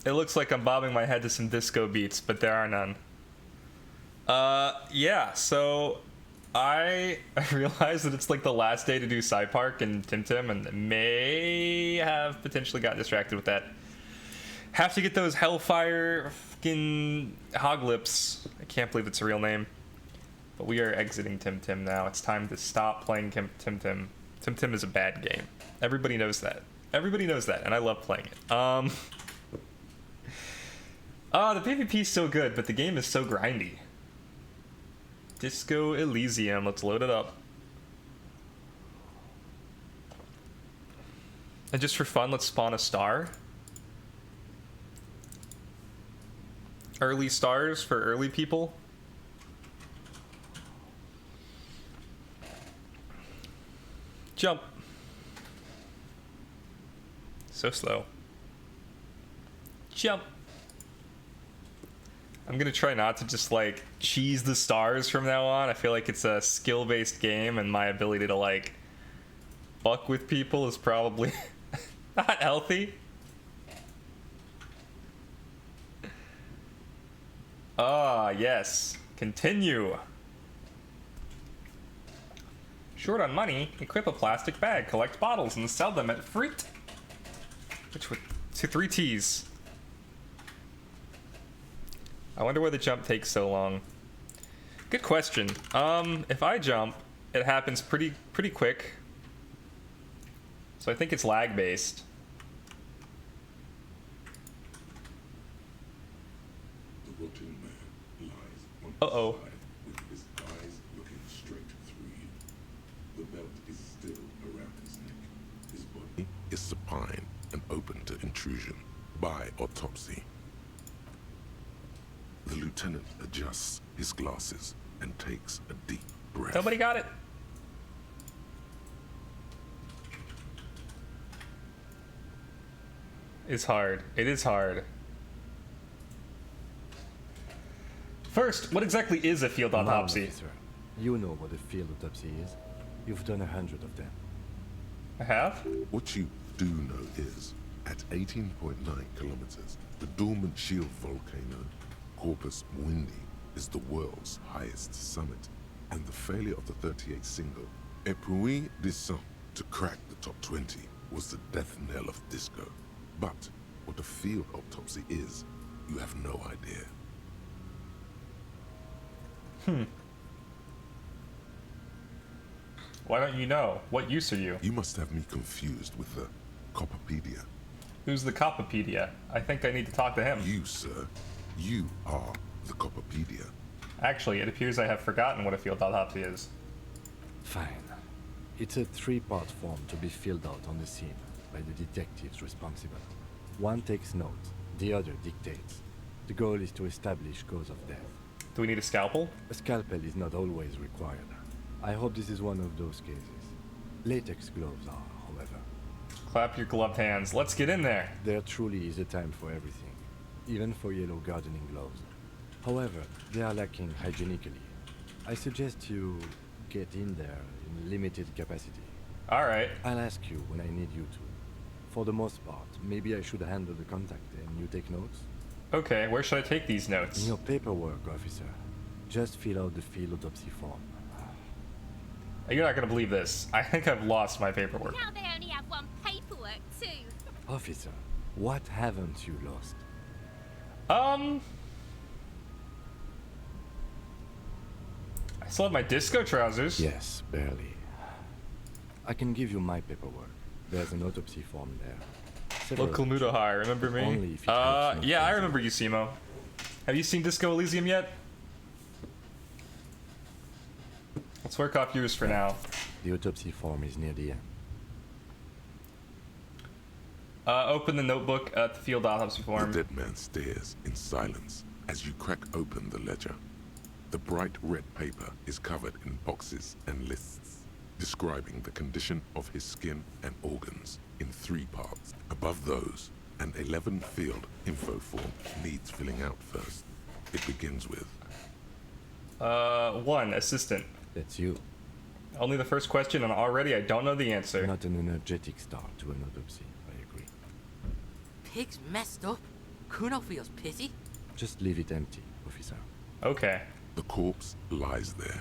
It looks like I'm bobbing my head to some disco beats, but there are none. Yeah, so I realized that it's like the last day to do Side Park and Tim Tim, and may have potentially got distracted with that. Have to get those Hellfire fucking Hoglips. I can't believe it's a real name. But we are exiting Tim Tim now. It's time to stop playing Tim Tim. Tim Tim is a bad game. Everybody knows that. Everybody knows that, and I love playing it. The PvP is so good, but the game is so grindy. Disco Elysium. Let's load it up. And just for fun, let's spawn a star. Early stars for early people. Jump. So slow. Jump. I'm gonna try not to just like cheese the stars from now on. I feel like it's a skill-based game, and my ability to like fuck with people is probably not healthy. Ah, yes. Continue. Short on money, equip a plastic bag, collect bottles, and sell them at fruit. Which would to 3 T's. I wonder why the jump takes so long. Good question. If I jump, it happens pretty quick. So I think it's lag based. Uh-oh. With his eyes looking straight through you. The belt is still around his neck. His body is supine and open to intrusion by autopsy. The lieutenant adjusts his glasses and takes a deep breath. Nobody got it. It's hard. It is hard. First, what exactly is a field autopsy? Officer, you know what a field autopsy is. You've done 100 of them. I have? What you do know is, at 18.9 kilometers, the dormant shield volcano, Corpus Mundi, is the world's highest summit, and the failure of the 38 single, Eprouille Descent, to crack the top 20 was the death knell of disco. But what a field autopsy is, you have no idea. Why don't you know? What use are you? You must have me confused with the Coppepedia. Who's the Coppepedia? I think I need to talk to him. You, sir, you are the Coppepedia. Actually, it appears I have forgotten what a field autopsy is. Fine. It's a 3-part form to be filled out on the scene by the detectives responsible. One takes notes, the other dictates. The goal is to establish cause of death. Do we need a scalpel? A scalpel is not always required. I hope this is one of those cases. Latex gloves are, however. Clap your gloved hands. Let's get in there. There truly is a time for everything, even for yellow gardening gloves. However, they are lacking hygienically. I suggest you get in there in limited capacity. Alright. I'll ask you when I need you to. For the most part, maybe I should handle the contact and you take notes? Okay, where should I take these In notes? your paperwork, officer. Just fill out the field autopsy form. You're not gonna believe this. I think I've lost my paperwork. Now they only have one paperwork too. Officer, what haven't you lost? I still have my disco trousers. Yes, barely. I can give you my paperwork. There's an autopsy form there. Several Local Mudohai, remember Only me? if it helps not Yeah, I to- remember you, Simo. Have you seen Disco Elysium yet? Let's work off yours for now. The autopsy form is near the end. Open the notebook at the field autopsy The form. dead man stares in silence as you crack open the ledger. The bright red paper is covered in boxes and lists, describing the condition of his skin and organs in 3 parts. Above those, an 11-field info form needs filling out first. It begins with 1, assistant. That's you. Only the first question, and already I don't know the answer. Not an energetic start to an autopsy, I agree. Pig's messed up. Kuno feels pity. Just leave it empty, officer. Okay. The corpse lies there,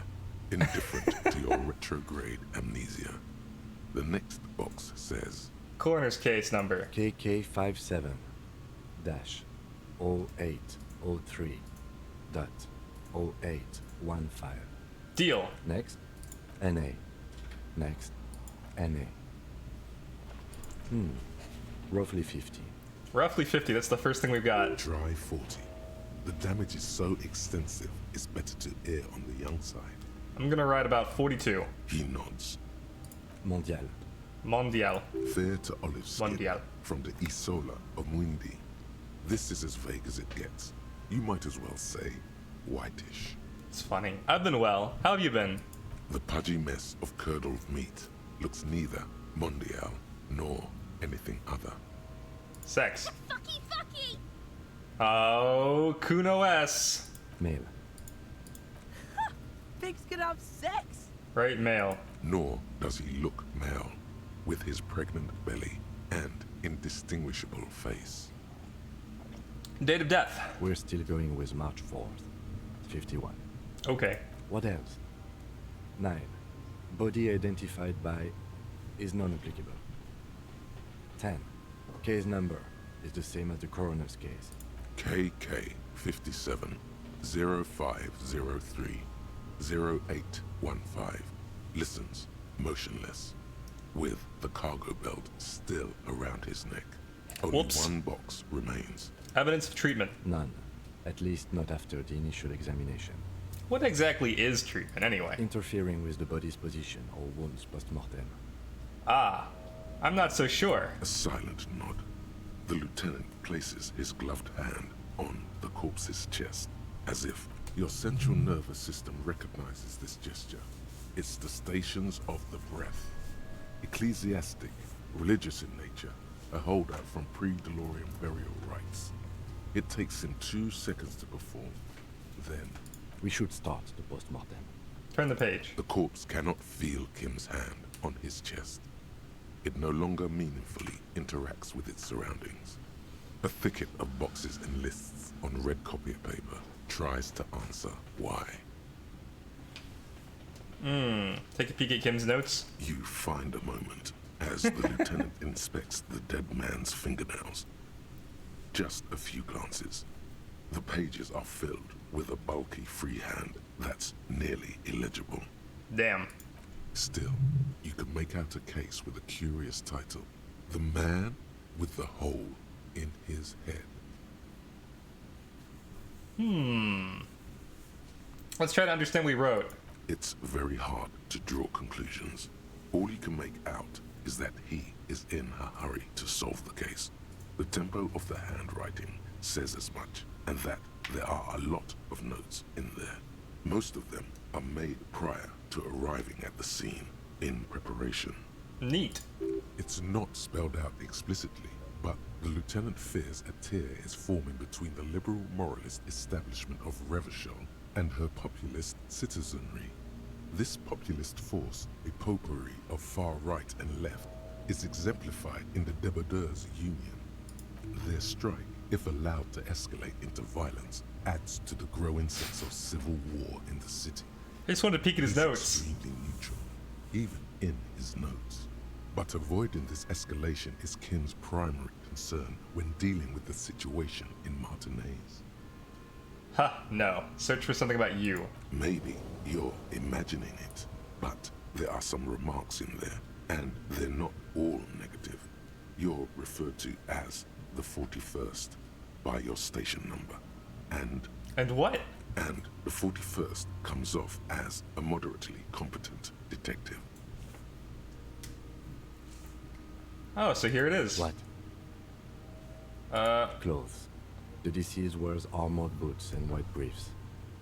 indifferent to your retrograde amnesia. The next box says, Coroner's case number. KK57 dash 0803 dot 0815. Deal. Next, NA. Next, NA. Roughly 50. Roughly 50. That's the first thing we've got. dry 40. The damage is so extensive, it's better to err on the young side. I'm gonna write about 42. He nods. Mondial. Mondial. Fair to olive skin Mondial. from the Isola of Muindi. This is as vague as it gets. You might as well say whitish. It's funny. I've been well. How have you been? The pudgy mess of curdled meat looks neither mondial nor anything other. Sex. Fucky fucky! Oh, Kuno S. Male. Pigs can have sex. Right, male. Nor does he look male, with his pregnant belly and indistinguishable face. Date of death. We're still going with March 4th. 51. Okay. What else? 9. Body identified by is non-applicable. 10. Case number is the same as the coroner's case. KK 57 0503 0815 listens motionless, with the cargo belt still around his neck. Only Whoops. one box remains. Evidence of treatment. None. At least not after the initial examination. What exactly is treatment, anyway? Interfering with the body's position or wounds post-mortem. Ah, I'm not so sure. A silent nod. The lieutenant places his gloved hand on the corpse's chest, as if your central nervous system recognizes this gesture. It's the stations of the breath. Ecclesiastic, religious in nature, a holdout from pre-Delorian burial rites. It takes him 2 seconds to perform. Then, We should start the post-mortem. Turn the page. the corpse cannot feel Kim's hand on his chest. It no longer meaningfully interacts with its surroundings. A thicket of boxes and lists on red copy paper tries to answer why. Take a peek at Kim's notes. You find a moment as the lieutenant inspects the dead man's fingernails. Just a few glances. The pages are filled with a bulky freehand that's nearly illegible. Damn. Still, you can make out a case with a curious title. The Man with the Hole in His Head. Let's try to understand what he wrote. It's very hard to draw conclusions. All you can make out is that he is in a hurry to solve the case. The tempo of the handwriting says as much, and that there are a lot of notes in there. Most of them are made prior to arriving at the scene, in preparation. Neat. It's not spelled out explicitly, but the lieutenant fears a tear is forming between the liberal moralist establishment of Revachol and her populist citizenry. This populist force, a potpourri of far right and left, is exemplified in the Débardeurs Union. Their strike, if allowed to escalate into violence, adds to the growing sense of civil war in the city. I just wanted to peek at his He's notes. extremely neutral, even in his notes. But avoiding this escalation is Kim's primary concern when dealing with the situation in Martinez. Ha, no. Search for something about you. Maybe you're imagining it, but there are some remarks in there, and they're not all negative. You're referred to as the 41st by your station number, And what? and the 41st comes off as a moderately competent detective. Oh, so here it is. What? Uh, Clothes. The deceased wears armored boots and white briefs.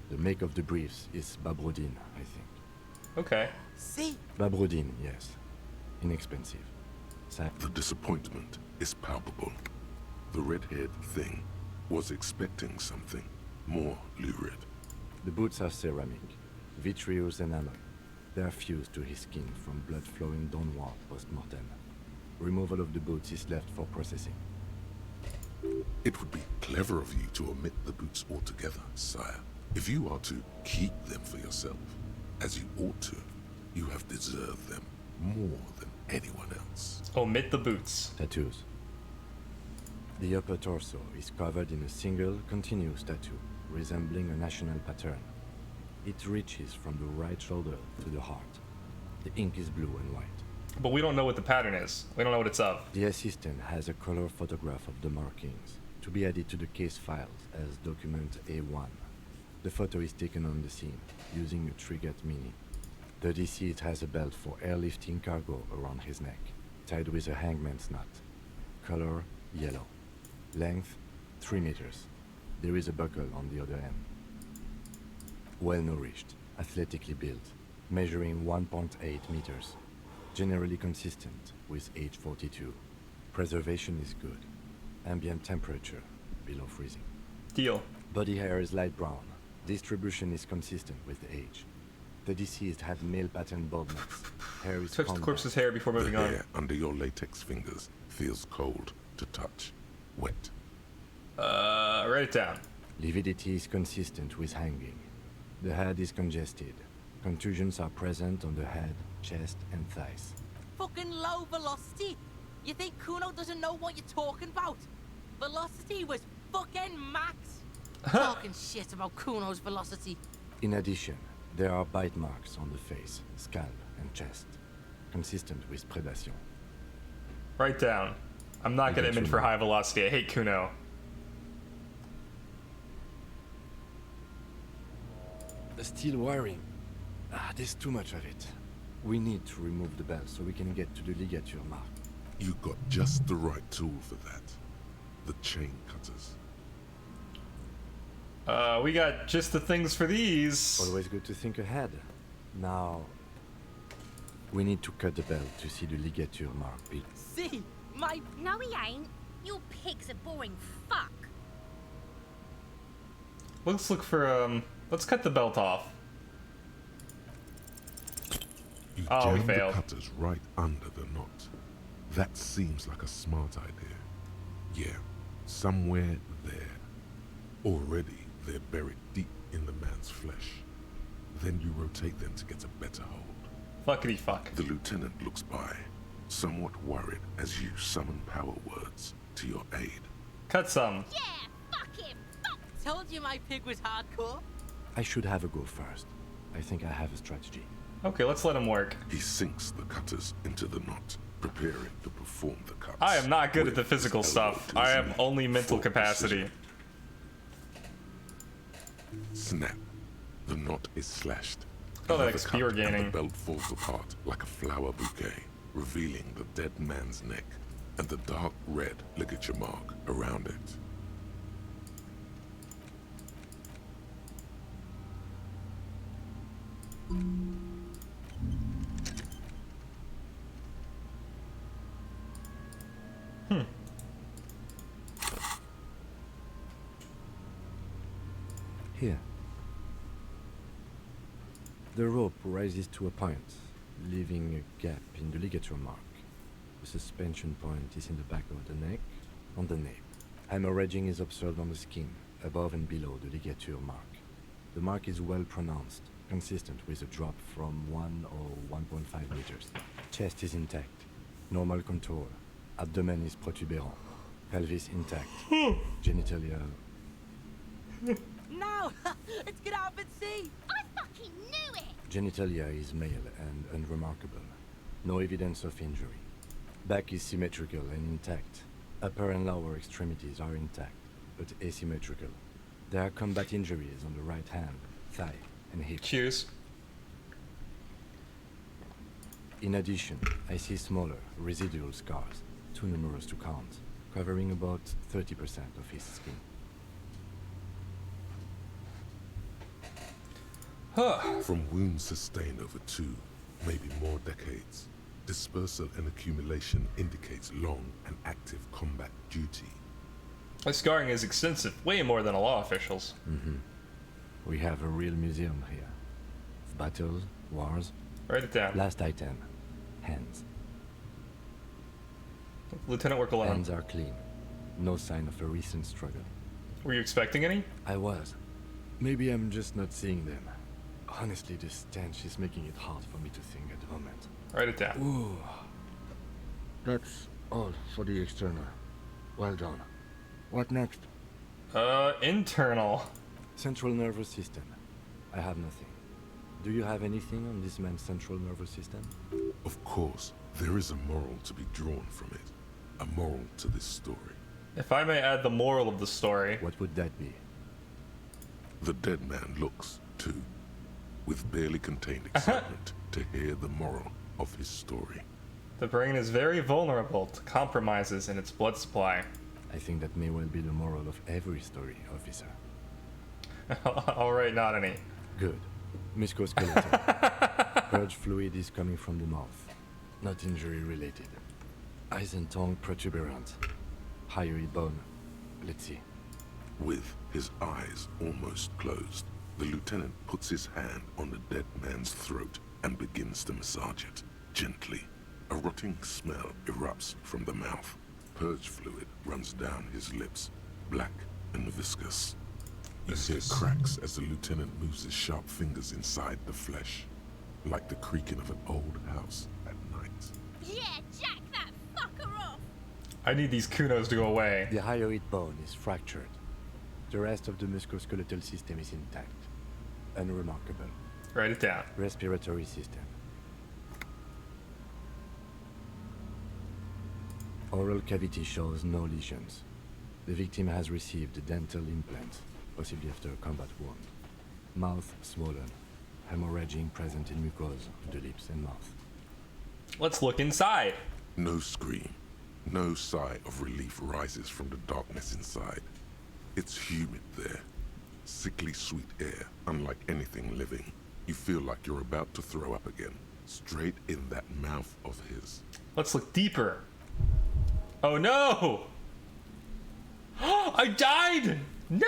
The make of the briefs is Babrodine, I think. okay. See? Babrodine, yes. Inexpensive. The disappointment is palpable. The red-haired thing was expecting something more lurid. The boots are ceramic, vitreous and alloy. They are fused to his skin from blood flowing downward post-mortem. Removal of the boots is left for processing. It would be clever of you to omit the boots altogether, sire. If you are to keep them for yourself, as you ought to, you have deserved them more than anyone else. Omit the boots. Tattoos. The upper torso is covered in a single, continuous tattoo, resembling a national pattern. It reaches from the right shoulder to the heart. The ink is blue and white. But we don't know what the pattern is. We don't know what it's of. The assistant has a color photograph of the markings, to be added to the case files as document A1. The photo is taken on the scene, using a Trigat Mini. The deceased has a belt for airlifting cargo around his neck, tied with a hangman's knot. Color, yellow. Length, 3 meters. There is a buckle on the other end. Well-nourished, athletically built, measuring 1.8 meters. Generally consistent with age 42. Preservation is good. Ambient temperature, below freezing. Deal. Body hair is light brown. Distribution is consistent with age. The deceased had male pattern baldness. Hair is Touch the combed corpse's back. hair before The moving on. hair under your latex fingers feels cold to touch. Wet. Write it down. Lividity is consistent with hanging. The head is congested. Contusions are present on the head, chest, and thighs. Fucking low velocity. You think Kuno doesn't know what you're talking about? Velocity was fucking max. Talking shit about Kuno's velocity. In addition, there are bite marks on the face, scalp, and chest, consistent with predation. Write down. I'm not gonna got aim you, for man. high velocity. I hate Kuno. The steel wiring. There's too much of it. We need to remove the belt so we can get to the ligature mark. You got just the right tool for that. The chain cutters. We got just the things for these. Always good to think ahead. Now, we need to cut the belt to see the ligature mark. See, my No, he ain't. Your pig's a boring fuck. Let's look for, let's cut the belt off. You Oh, we jam the failed. cutters right under the knot. That seems like a smart idea. Yeah, somewhere there. Already, they're buried deep in the man's flesh. Then you rotate them to get a better hold. Fuckity fuck. The lieutenant looks by, somewhat worried as you summon power words to your aid. Cut some. Yeah, fuck him. Fuck. told you my pig was hardcore. I should have a go first. I think I have a strategy. Okay, let's let him work. He sinks the cutters into the knot, preparing to perform the cuts. I am not good at the with physical his elbow stuff. to I his have knee only mental for capacity. precision. Snap. The knot is slashed. Oh, that Another XP cut, we're and gaining. the belt falls apart like a flower bouquet, revealing the dead man's neck and the dark red ligature mark around it. Here. The rope rises to a point, leaving a gap in the ligature mark. The suspension point is in the back of the neck, on the nape. Hemorrhaging is observed on the skin, above and below the ligature mark. The mark is well pronounced, consistent with a drop from 1 or 1.5 meters. Chest is intact, normal contour. Abdomen is protuberant, pelvis intact, genitalia. No, let's get up and see. I fucking knew it! Genitalia is male and unremarkable. No evidence of injury. Back is symmetrical and intact. Upper and lower extremities are intact, but asymmetrical. There are combat injuries on the right hand, thigh, and hip. Cheers. In addition, I see smaller, residual scars, too numerous to count, covering about 30% of his skin. Huh. From wounds sustained over 2, maybe more decades, dispersal and accumulation indicates long and active combat duty. My scarring is extensive, way more than a law official's. We have a real museum here. Of battles, wars. Write it down. Last item, hands. Lieutenant, work alone. Hands are clean. No sign of a recent struggle. Were you expecting any? I was. Maybe I'm just not seeing them. Honestly, this stench is making it hard for me to think at the moment. Write it down. Ooh. That's all for the external. Well done. What next? Internal. Central nervous system. I have nothing. Do you have anything on this man's central nervous system? Of course, there is a moral to be drawn from it. A moral to this story. If I may add the moral of the story. What would that be? The dead man looks, too, with barely contained excitement to hear the moral of his story. The brain is very vulnerable to compromises in its blood supply. I think that may well be the moral of every story, officer. Alright, not any. Good. Musculoskeletal. Purge fluid is coming from the mouth. Not injury related. Eyes and tongue protuberant. Hyoid bone. Let's see. With his eyes almost closed, the lieutenant puts his hand on the dead man's throat and begins to massage it, gently. A rotting smell erupts from the mouth. Purge fluid runs down his lips, black and viscous. You hear cracks as the lieutenant moves his sharp fingers inside the flesh, like the creaking of an old house at night. Yeah, jack that fucker off! I need these kunos to go away. The hyoid bone is fractured. The rest of the musculoskeletal system is intact. Unremarkable. Write it down. Respiratory system. Oral cavity shows no lesions. The victim has received a dental implant, possibly after a combat wound. Mouth swollen. Hemorrhaging present in mucosa of the lips and mouth. Let's look inside. No scream, no sigh of relief rises from the darkness inside. It's humid there. Sickly sweet air, unlike anything living. You feel like you're about to throw up again, straight in that mouth of his. Let's look deeper. Oh no! I died! No!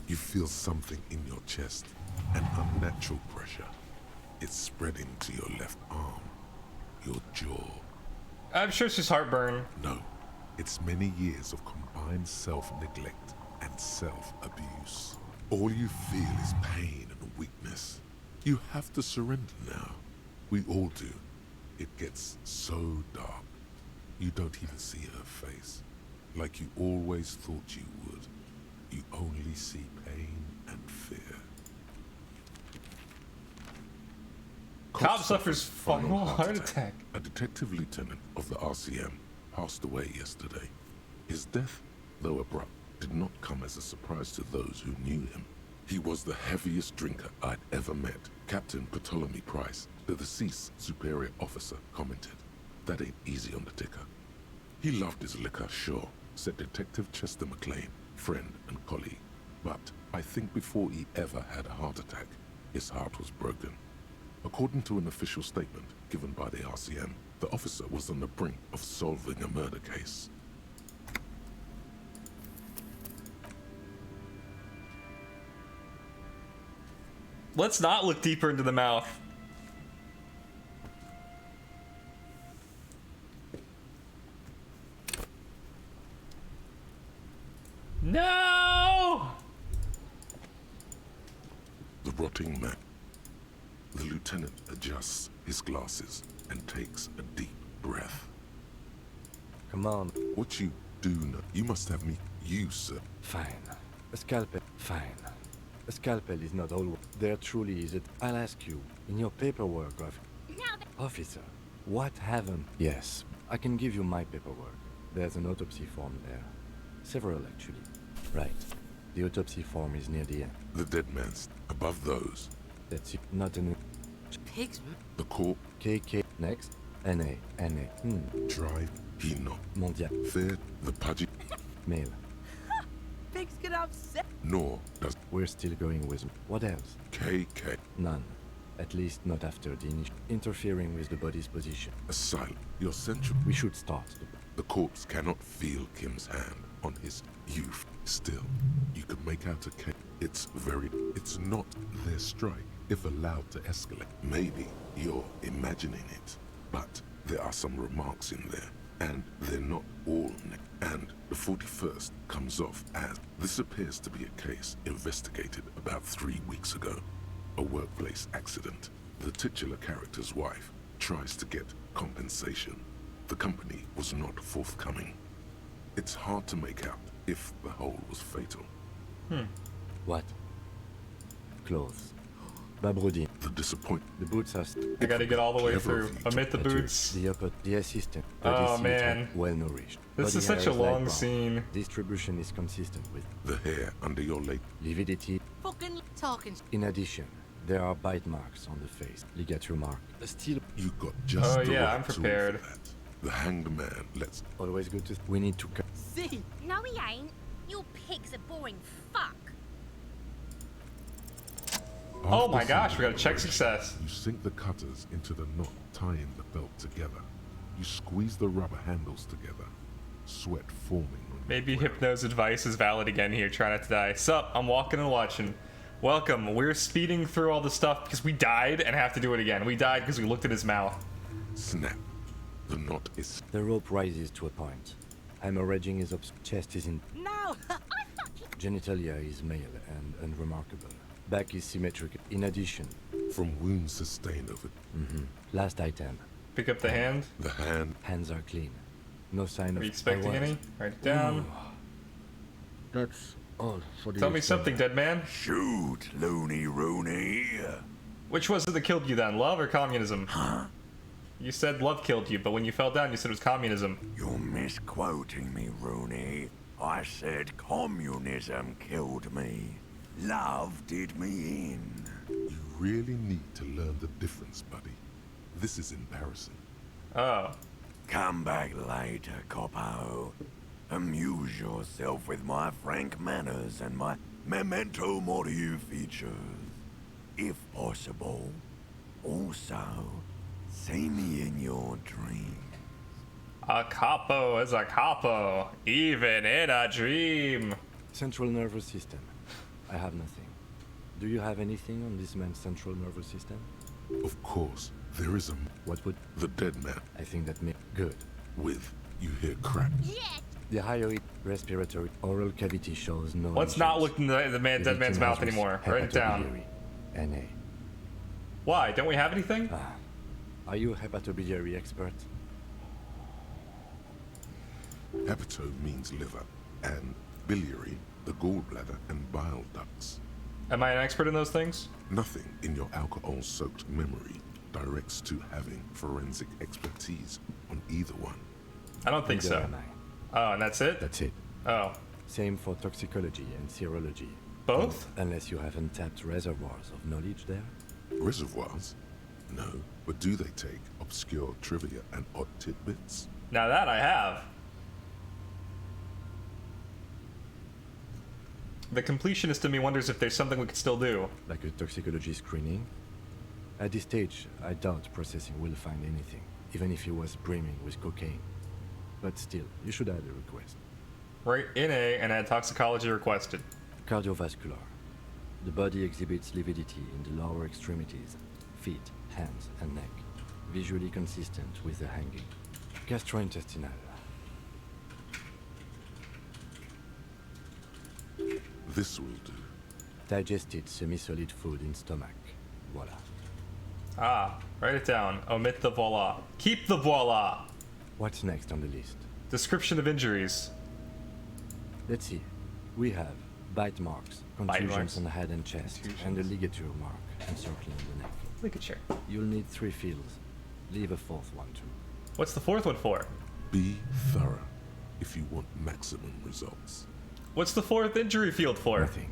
You feel something in your chest, an unnatural pressure. It's spreading to your left arm, your jaw. I'm sure it's just heartburn. No, it's many years of combined self-neglect and self-abuse. All you feel is pain and weakness. You have to surrender now. We all do. It gets so dark. You don't even see her face. Like you always thought you would. You only see pain and fear. Cop suffers final heart attack. A detective lieutenant of the RCM passed away yesterday. His death, though abrupt, did not come as a surprise to those who knew him. He was the heaviest drinker I'd ever met. Captain Ptolemy Price, the deceased superior officer, commented, "That ain't easy on the ticker." He loved his liquor, sure, said Detective Chester McLean, friend and colleague. But I think before he ever had a heart attack, his heart was broken. According to an official statement given by the RCM, the officer was on the brink of solving a murder case. Let's not look deeper into the mouth. No! The rotting man. The lieutenant adjusts his glasses and takes a deep breath. Come on. What you do know, you must have me, you, sir. Fine. A scalpel. Fine. A scalpel is not all. There truly is it. I'll ask you, in your paperwork of... Now that Officer, what haven't... Yes, I can give you my paperwork. There's an autopsy form there. Several, actually. Right. The autopsy form is near the end. The dead man's above those. That's it. Not an... Pigs, The corp, KK. Next. NA. NA. tribe, he not. Mondial. Third, the pudgy, Male. pigs can have sex. nor does We're still going with... What else? KK. None. At least not after the initial... Interfering with the body's position. Asylum, your central. We should start. The corpse cannot feel Kim's hand on his youth. Still, you can make out a K. It's not their strike, if allowed to escalate. Maybe you're imagining it, but there are some remarks in there. And they're not all and the 41st comes off as this appears to be a case investigated about 3 weeks ago. A workplace accident. The titular character's wife tries to get compensation. The company was not forthcoming. It's hard to make out if the hole was fatal. What? Clothes. Babrudin. The disappointment. The boots are... I gotta get all the way Clever through. of you to Omit the boots. The assistant. Oh, Body man. well nourished. This Body is such hair a light long brown. scene. Distribution is consistent with The hair under your leg. lividity. Fucking talking. In addition, there are bite marks on the face. Ligature mark. Still You got just Oh, the yeah, right I'm tool for prepared. that. The hanged man lets always good to... We need to... See? No, he ain't. Your pig's a boring fuck. Oh my After gosh, some we got a check deliberation, success. You sink the cutters into the knot tying the belt together. You squeeze the rubber handles together. Sweat forming on your Maybe brow. Hypno's advice is valid again here. Try not to die. Sup, I'm walking and watching. Welcome. We're speeding through all the stuff because we died and have to do it again. We died because we looked at his mouth. Snap. The knot is The rope rises to a point. Hemorrhaging is chest is in... No! Genitalia is male and unremarkable. Back is symmetric. In addition, from wounds sustained over last item. Pick up the hand. the hand. Hands are clean. No sign Are of... you expecting otherwise. any? Write it down. That's all for the... Tell me something, dead man. Shoot, Looney Rooney. Which was it that killed you then, love or communism? Huh? You said love killed you, but when you fell down, you said it was communism. You're misquoting me, Rooney. I said communism killed me. Love did me in. You really need to learn the difference, buddy. This is embarrassing. Oh. Come back later, Coppo. Amuse yourself with my frank manners and my memento mori features. If possible. Also, see me in your dreams. A capo is a capo, even in a dream. Central nervous system. I have nothing. Do you have anything on this man's central nervous system? Of course, there is What would... the dead man I think that may... Good. with, you hear crack. Yeah, The hyoid respiratory oral cavity shows no... Let's not lesions. look in the dead victim man's mouth has anymore. Write it down. hepatobiliary. NA. Why? Don't we have anything? Are you a hepatobiliary expert? Hepato means liver, and biliary, the gallbladder and bile ducts. Am I an expert in those things? Nothing in your alcohol-soaked memory directs to having forensic expertise on either one. I don't think Neither so. am I. Oh, and that's it? That's it. Oh. Same for toxicology and serology. Both? Unless you have untapped reservoirs of knowledge there. Reservoirs? No, but do they take obscure trivia and odd tidbits? Now that I have. The completionist in me wonders if there's something we could still do. Like a toxicology screening. At this stage, I doubt processing will find anything, even if he was brimming with cocaine. But still, you should add a request. Write in A and add toxicology requested. Cardiovascular. The body exhibits lividity in the lower extremities, feet, hands, and neck. Visually consistent with the hanging. Gastrointestinal. This will do. Digested semi-solid food in stomach. Voila. Ah, write it down. Omit the voila. Keep the voila. What's next on the list? Description of injuries. Let's see. We have bite marks, marks? contusions on the head and chest, and a ligature mark encircling the neck. Ligature. You'll need 3 fields. Leave a 4th one too. What's the 4th one for? Be thorough if you want maximum results. What's the 4th injury field for? Nothing.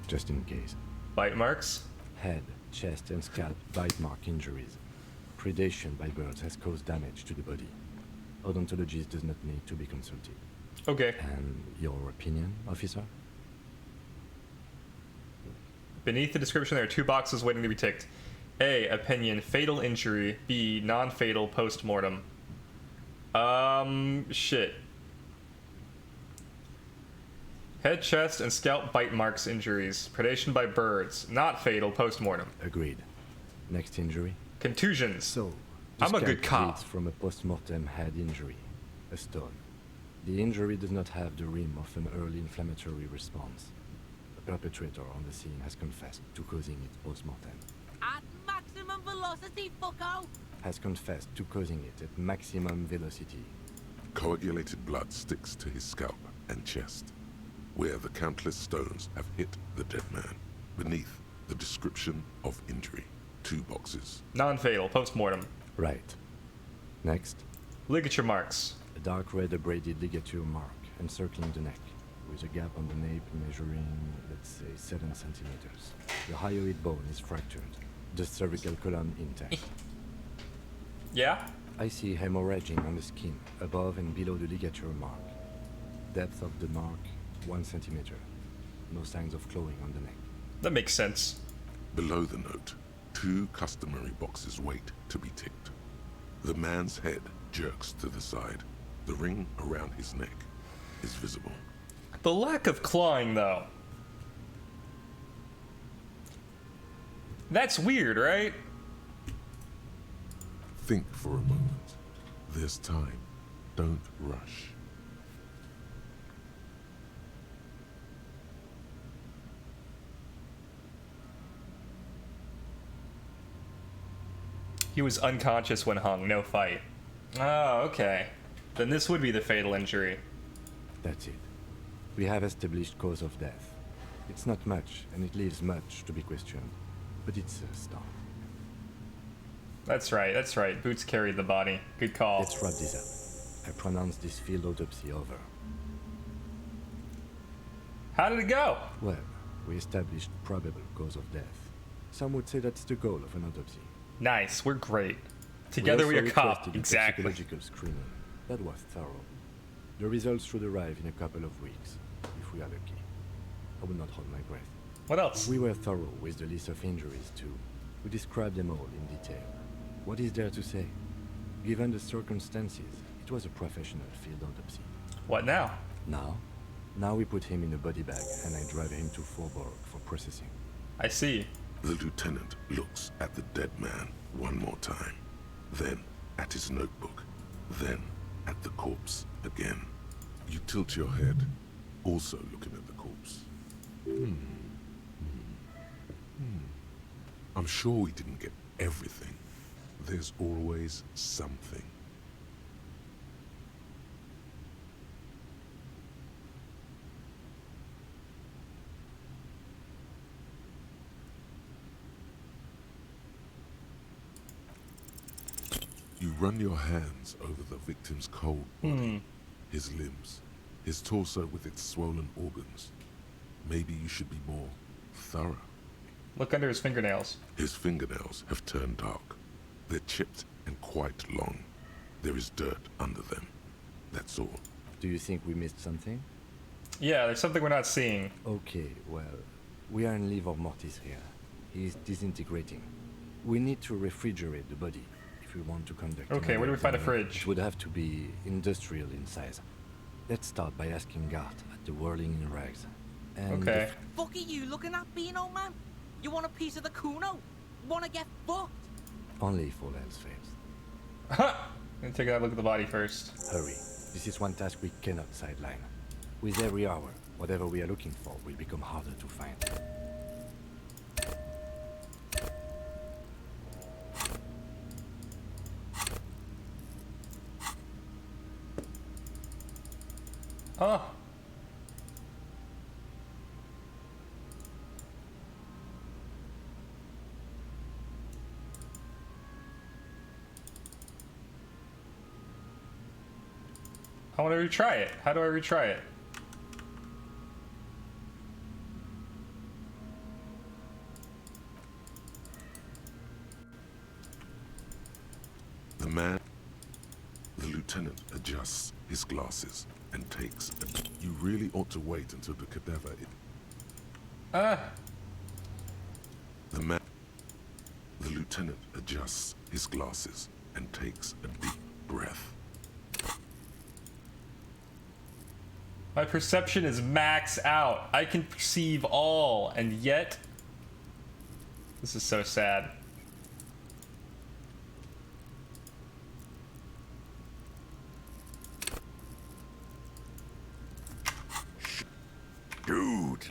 Just in case. Bite marks? Head, chest, and scalp bite mark injuries. Predation by birds has caused damage to the body. Odontologist does not need to be consulted. Okay. And your opinion, officer? Beneath the description, there are 2 boxes waiting to be ticked. A, opinion, fatal injury. B, non-fatal post-mortem. Shit. Head, chest, and scalp bite marks injuries. Predation by birds. Not fatal post-mortem. Agreed. Next injury? Contusions. So, the I'm a scalp good cop. bleeds from a post-mortem head injury. a stone. The injury does not have the rim of an early inflammatory response. The perpetrator on the scene has confessed to causing it post-mortem. At maximum velocity, fucko! Has confessed to causing it at maximum velocity. Coagulated blood sticks to his scalp and chest, where the countless stones have hit the dead man. Beneath, the description of injury. 2 boxes. Non-fatal, post-mortem. Right. Next, Ligature marks. a dark red abraded ligature mark encircling the neck, with a gap on the nape measuring, let's say, 7 centimeters. The hyoid bone is fractured, the cervical column intact. Yeah? I see hemorrhaging on the skin, above and below the ligature mark. Depth of the mark, 1 centimeter. No signs of clawing on the neck. That makes sense. Below the note, 2 customary boxes wait to be ticked. The man's head jerks to the side. The ring around his neck is visible. The lack of clawing, though. That's weird, right? Think for a moment. There's time. Don't rush. He was unconscious when hung, no fight. Oh, okay. Then this would be the fatal injury. That's it. We have established cause of death. It's not much, and it leaves much to be questioned. But it's a start. That's right, that's right. Boots carried the body. Good call. Let's wrap this up. I pronounce this field autopsy over. How did it go? Well, we established probable cause of death. Some would say that's the goal of an autopsy. Nice, we're great. Together we also are cop. requested a Exactly. toxicological screening. That was thorough. The results should arrive in a couple of weeks, if we are lucky. I will not hold my breath. What else? We were thorough with the list of injuries, too. We described them all in detail. What is there to say? Given the circumstances, it was a professional field autopsy. What now? Now we put him in a body bag and I drive him to Forborg for processing. I see. The lieutenant looks at the dead man one more time, then at his notebook, then at the corpse again. You tilt your head, also looking at the corpse. I'm sure we didn't get everything. There's always something. You run your hands over the victim's cold body, his limbs, his torso with its swollen organs. Maybe you should be more thorough. Look under his fingernails. His fingernails have turned dark. They're chipped and quite long. There is dirt under them. That's all. Do you think we missed something? Yeah, there's something we're not seeing. Okay, well, we are in livor mortis here. He is disintegrating. We need to refrigerate the body if we want to conduct. Okay, where do we find a fridge? It would have to be industrial in size. Let's start by asking Gart at the Whirling in Rags. And Okay. Fuck are you looking at, Beano, man? You want a piece of the Kuno? Wanna get fucked? Only if all else fails. Ha! Gonna take a look at the body first. Hurry. This is one task we cannot sideline. With every hour, whatever we are looking for will become harder to find. Oh. I want to retry it. How do I retry it? The lieutenant adjusts his glasses and takes You really ought to wait until the cadaver The lieutenant adjusts his glasses and takes a deep breath. My perception is max out. I can perceive all, and yet... This is so sad.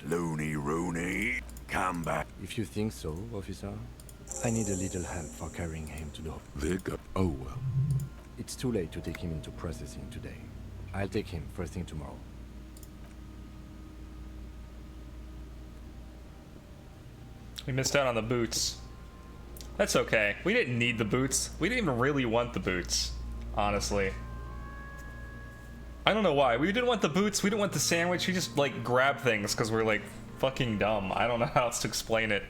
right, Looney Rooney. Come back. If you think so, officer, I need a little help for carrying him to the... There go. Oh well. It's too late to take him into processing today. I'll take him first thing tomorrow. We missed out on the boots. That's okay. We didn't need the boots. We didn't even really want the boots, honestly. I don't know why. We didn't want the boots. We didn't want the sandwich. We just, like, grabbed things because we're, like, fucking dumb. I don't know how else to explain it.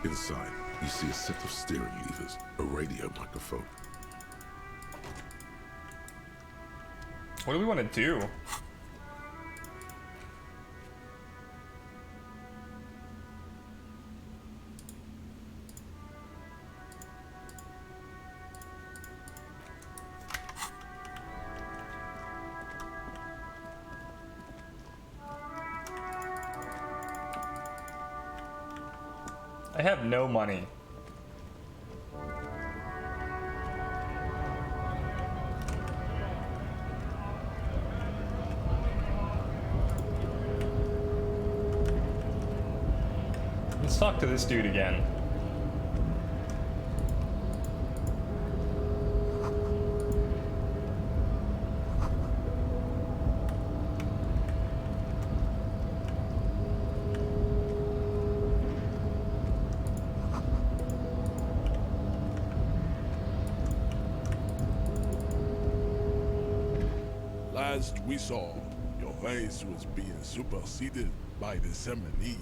Inside, you see a set of steering levers, a radio microphone. What do we want to do? I have no money. Let's talk to this dude again. Last we saw, your race was being superseded by the Seminese.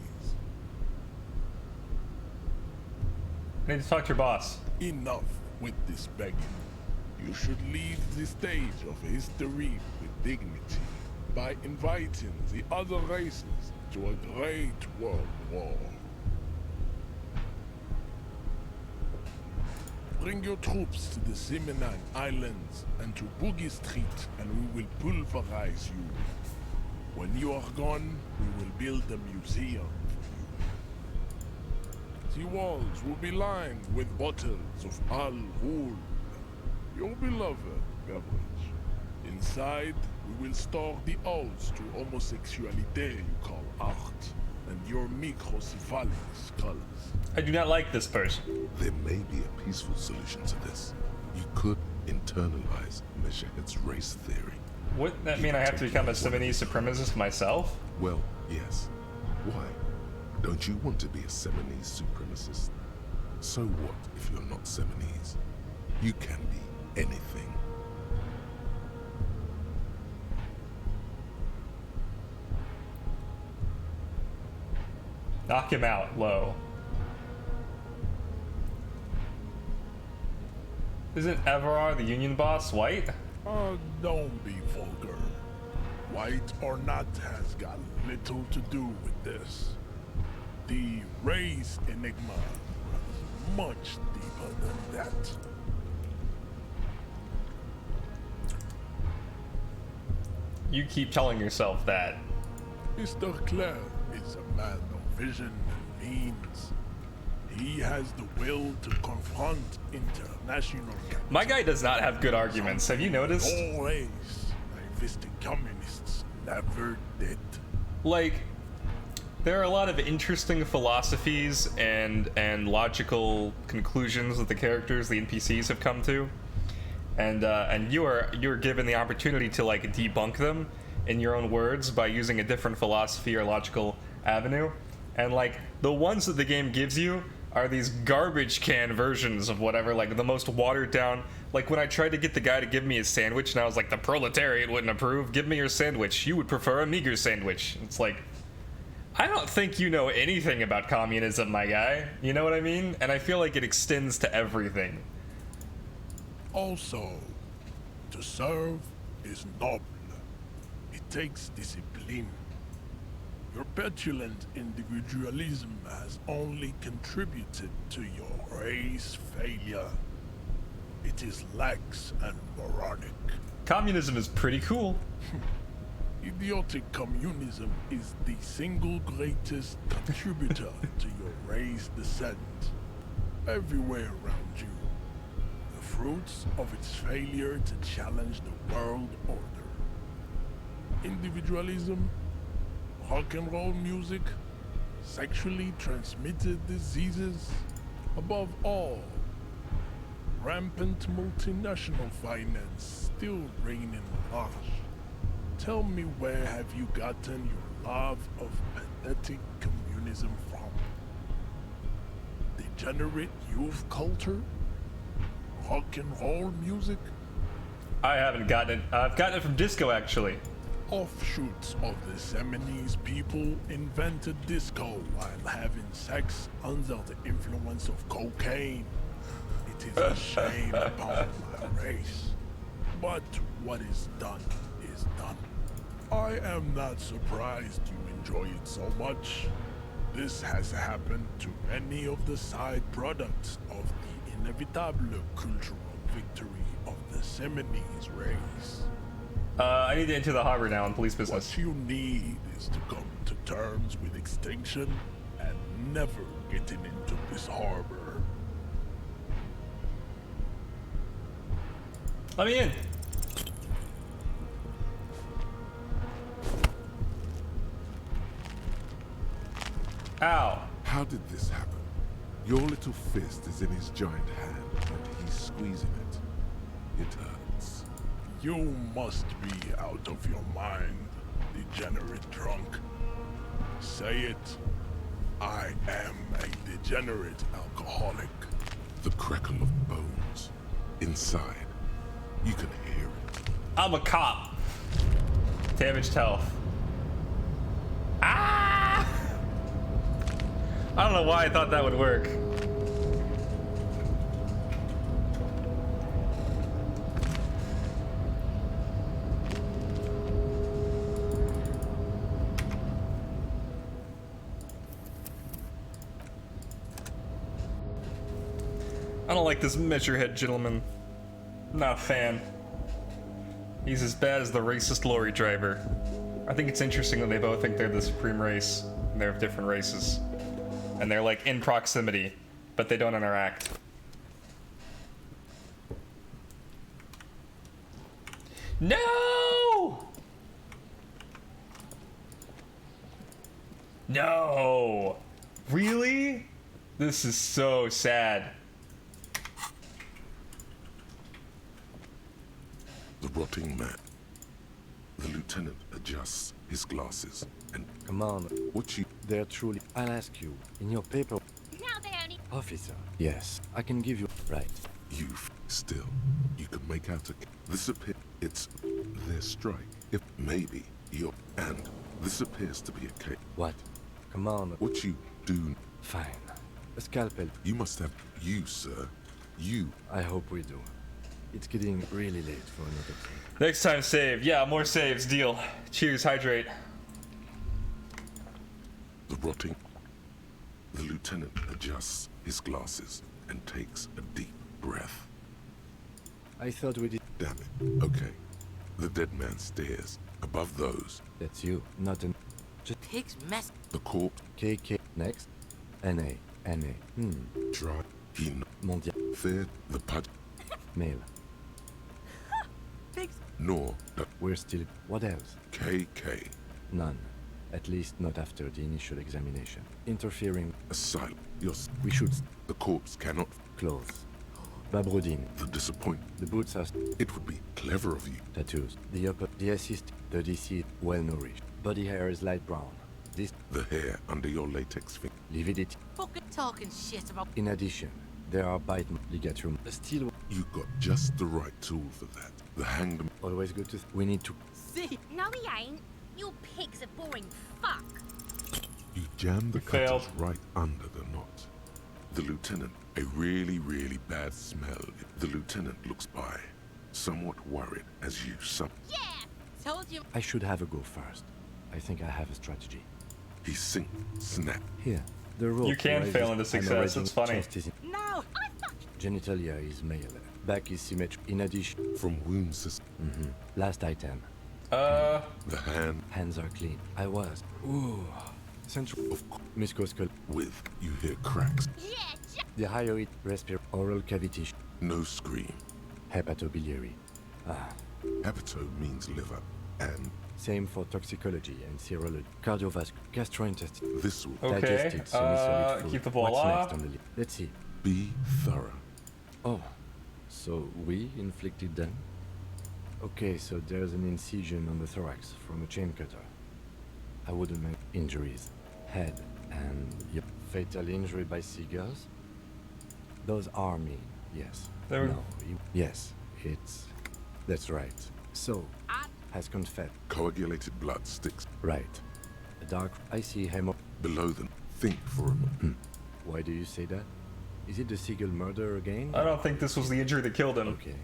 I need to talk to your boss. Enough with this begging. You should leave the stage of history with dignity by inviting the other races to a great world war. Bring your troops to the Seminine Islands and to Boogie Street, and we will pulverize you. When you are gone, we will build a museum for you. The walls will be lined with bottles of Al Ghul, your beloved beverage. Inside, we will store the odes to homosexuality you call art, and your microcephalic scholars. I do not like this person. There may be a peaceful solution to this. You could internalize Meshached's race theory. Wouldn't that mean I have to become a Seminese supremacist myself? Well, yes. Why? Don't you want to be a Seminese supremacist? So what if you're not Seminese? You can be anything. Knock him out low. Isn't Everard the union boss white? Don't be vulgar. White or not has got little to do with this. The race enigma runs much deeper than that. You keep telling yourself that. Mr. Clare is a man of vision and means. He has the will to confront international capitalism. My guy does not have good arguments. Have you noticed? Always. Naivistic communists never did. Like, there are a lot of interesting philosophies and logical conclusions that the characters, the NPCs, have come to, and you're given the opportunity to like debunk them in your own words by using a different philosophy or logical avenue. And like the ones that the game gives you are these garbage can versions of whatever, like the most watered down. Like when I tried to get the guy to give me his sandwich, and I was like, the proletariat wouldn't approve. Give me your sandwich. You would prefer a meager sandwich. It's like, I don't think you know anything about communism, my guy. You know what I mean? And I feel like it extends to everything. Also, to serve is noble. It takes discipline. Your petulant individualism has only contributed to your race failure. It is lax and moronic. Communism is pretty cool. Idiotic communism is the single greatest contributor to your race descent. Everywhere around you, the fruits of its failure to challenge the world order. individualism, rock and roll music, sexually transmitted diseases, above all, rampant multinational finance still reigning large. Tell me, where have you gotten your love of pathetic communism from? Degenerate youth culture? Rock and roll music? I haven't gotten it. I've gotten it from disco, actually. Offshoots of the Seminoles people invented disco while having sex under the influence of cocaine. It is a shame upon my race. But what is done is done. I am not surprised you enjoy it so much. This has happened to many of the side products of the inevitable cultural victory of the Seminoles race. I need to enter the harbor now on police business. What you need is to come to terms with extinction and never getting into this harbor. Let me in. Ow. How did this happen? Your little fist is in his giant hand, and he's squeezing it. It hurts. You must be out of your mind, degenerate drunk. Say it. I am a degenerate alcoholic. The crackle of bones. Inside, you can hear it. I'm a cop. Damaged health. Ah! I don't know why I thought that would work. I don't like this measurehead gentleman. Not a fan. He's as bad as the racist lorry driver. I think it's interesting that they both think they're the supreme race, and they're of different races. And they're like in proximity, but they don't interact. No! No! Really? This is so sad. The rotting man. The lieutenant adjusts his glasses and Come on, what you... they're truly... I'll ask you, in your paper... Now they only. Officer. Yes, I can give you... Right. Still, you can make out a... This appears... It's their strike. If maybe you're... And this appears to be a case. What? Come on. What you do... Fine. A scalpel. You must have... You, sir. You. I hope we do. It's getting really late for an autopsy. Next time save. Yeah, more saves. Deal. Cheers. Hydrate. The rotting... The lieutenant adjusts his glasses and takes a deep breath. I thought we did... Damn it. Okay. The dead man stares. Above those, That's you, not an... Pig's mess. the corpse KK. Next. NA. NA. dry. He Mondial. feared the pud Male. Pig's. nor the We're still... What else? KK. None. At least not after the initial examination. Interfering... Asylum. Your We should... the corpse cannot. Clothes. Babrodine. The disappointment. The boots are... It would be clever of you. Tattoos. The upper... The assist... The DC... Well nourished. Body hair is light brown. This... The hair under your latex finger. Lividity. Fucking talking shit about. In addition, there are bite ligatuum. The steel... You got just the right tool for that. The hanged. Always good to... We need to... See. No, he ain't. Your pig's a boring fuck. You jam the Failed. cutters right under the knot. The lieutenant, a really, really bad smell. The lieutenant looks by, somewhat worried as you Yeah. Told you. I should have a go first. I think I have a strategy. He sink, snap. Here. The rope... You can rises fail into and success, rising it's funny. chest is in- No. Genitalia is male. Back is symmetric. In addition... From wound system. Last item. The hand Hands are clean. I was. Ooh. Central... of Musculoskeletal. with you hear cracks. Yeah. The hyoid, respiratory, oral cavity, No scream. hepatobiliary. Hepato means liver, and Same for toxicology and serology. Cardiovascular, gastrointestinal, This will Okay, digested semi-solid food. keep the ball What's off. next on the list? Let's see. be thorough. Oh, so we inflicted them? Okay, so there's an incision on the thorax from a chain cutter. I wouldn't make injuries. Head and yep. Fatal injury by seagulls? Those are mean, yes. There we- No, yes, it's... That's right. So, has confessed. Coagulated blood sticks Right. A dark, icy hemo... below them. Think for a moment. Why do you say that? Is it the seagull murder again? I don't think this was the injury that killed him. Okay.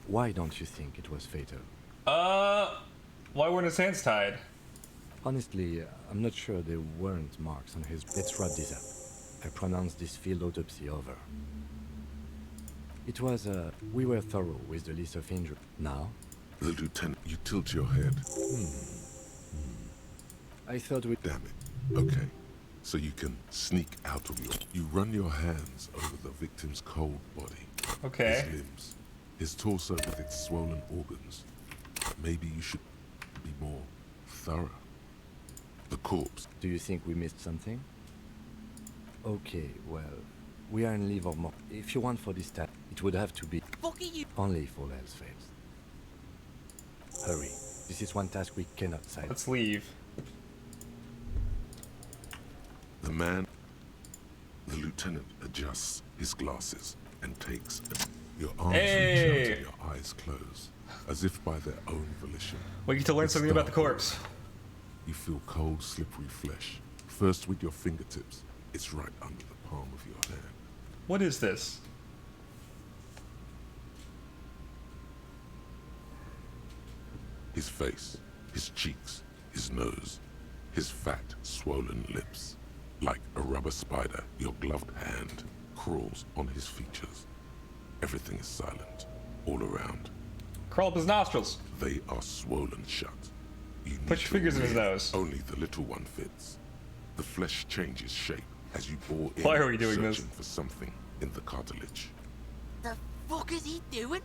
Why don't you think it was fatal? Why weren't his hands tied? Honestly, I'm not sure there weren't marks on his... Let's wrap this up. I pronounce this field autopsy over. It was, we were thorough with the list of injuries. Now, The lieutenant, you tilt your head. I thought we... Damn it. Okay. So you can sneak out of your... You run your hands over the victim's cold body. Okay. His limbs. His torso with its swollen organs. Maybe you should be more thorough. The corpse. Do you think we missed something? Okay, well, we are in leave of more. If you want for this time, it would have to be Fuck are you? only if all else fails. Hurry. This is one task we cannot side. Let's leave. The man... The lieutenant adjusts his glasses and takes... Your arms reach Hey! out and your eyes close, as if by their own volition. We get to learn It's something about the dark. corpse. You feel cold, slippery flesh. First with your fingertips. It's right under the palm of your hand. What is this? His face, his cheeks, his nose, his fat, swollen lips. Like a rubber spider, your gloved hand crawls on his features. Everything is silent, all around. Crawl up his nostrils. They are swollen shut. You need Put your to fingers in his breathe. nose. Only the little one fits. The flesh changes shape as you bore in, Why are we doing this? searching for something in the cartilage. The fuck is he doing?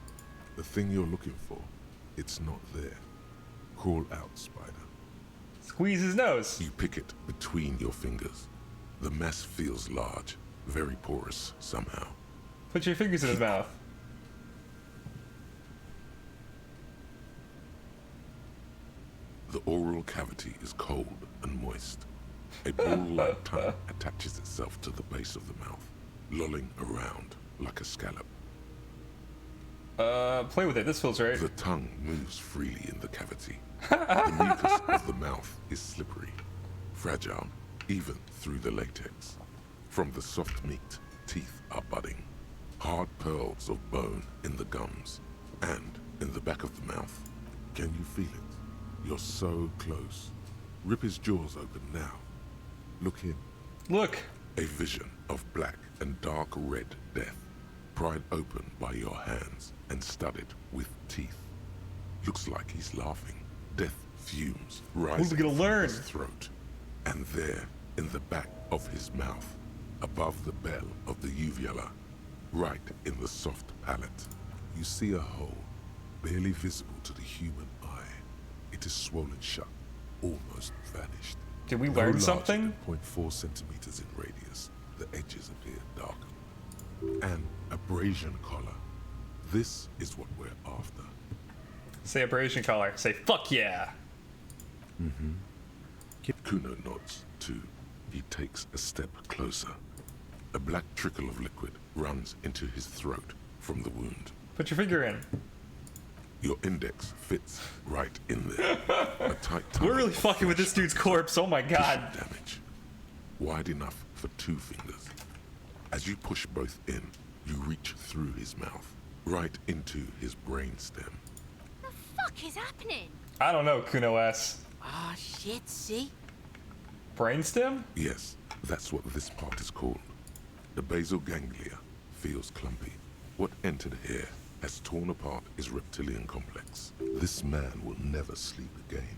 The thing you're looking for, it's not there. Crawl out, spider. Squeeze his nose. You pick it between your fingers. The mass feels large, very porous somehow. Put your fingers in his mouth. The oral cavity is cold and moist. A ball-like tongue attaches itself to the base of the mouth, lolling around like a scallop. Play with it. This feels right. The tongue moves freely in the cavity. The mucus of the mouth is slippery, fragile, even through the latex. From the soft meat, teeth are budding. Hard pearls of bone in the gums and in the back of the mouth. Can you feel it? You're so close. Rip his jaws open now. Look in. Look. A vision of black and dark red death, pried open by your hands and studded with teeth. Looks like he's laughing. Death fumes rising gonna from learn? his throat. And there, in the back of his mouth, above the bell of the uvula, right in the soft palate, you see a hole, barely visible to the human eye. It is swollen shut, almost vanished. Did we No learn larger something? than 0.4 centimeters in radius, the edges appear darker. An abrasion collar. This is what we're after. Say abrasion collar. Say fuck yeah. Kuno nods, too. He takes a step closer. A black trickle of liquid runs into his throat from the wound. Put your finger in. Your index fits right in there. A tight We're tunnel really of fucking with flesh this dude's corpse. Oh my god. tissue damage. Wide enough for 2 fingers. As you push both in, you reach through his mouth, right into his brainstem. The fuck is happening? I don't know, Kuno S. Ah, shit, see? Brainstem? Yes, that's what this part is called. The basal ganglia feels clumpy. What entered here has torn apart his reptilian complex. This man will never sleep again.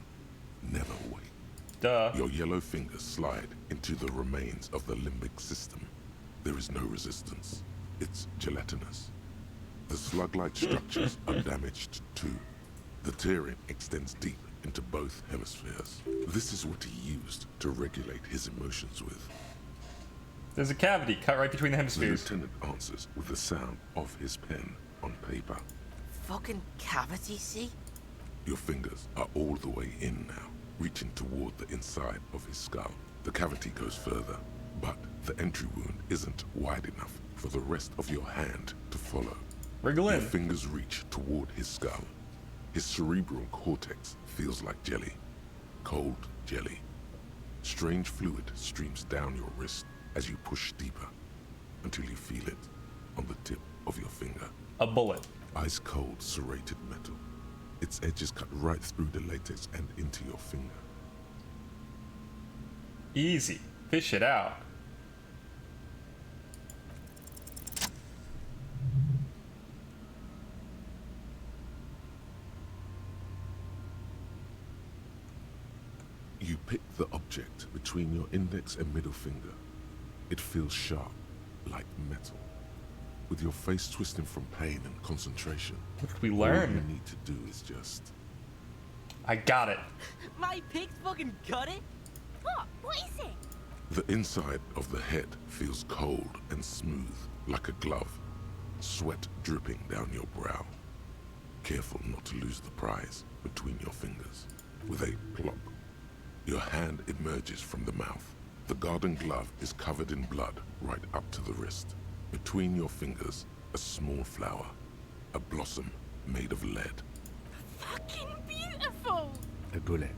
Never wake. Duh. Your yellow fingers slide into the remains of the limbic system. There is no resistance. It's gelatinous. The slug-like structures are damaged too. The tearing extends deep into both hemispheres. This is what he used to regulate his emotions with. There's a cavity cut right between the The hemispheres. lieutenant answers with the sound of his pen on paper. Fucking cavity, see? Your fingers are all the way in now, reaching toward the inside of his skull. The cavity goes further, but the entry wound isn't wide enough for the rest of your hand to follow. Wriggle Your in. fingers reach toward his skull. His cerebral cortex feels like jelly. Cold jelly. Strange fluid streams down your wrist as you push deeper until you feel it on the tip of your finger. A bullet. Ice cold serrated metal. Its edges cut right through the latex and into your finger. Easy. Fish it out. You pick the object between your index and middle finger. It feels sharp, like metal. With your face twisting from pain and concentration, What did we all learn? you need to do is just... I got it. My pig's fucking got it. What? What is it? The inside of the head feels cold and smooth, like a glove. Sweat dripping down your brow. Careful not to lose the prize between your fingers. With a plop, your hand emerges from the mouth. The garden glove is covered in blood right up to the wrist. Between your fingers, a small flower. A blossom made of lead. Fucking beautiful! A bullet.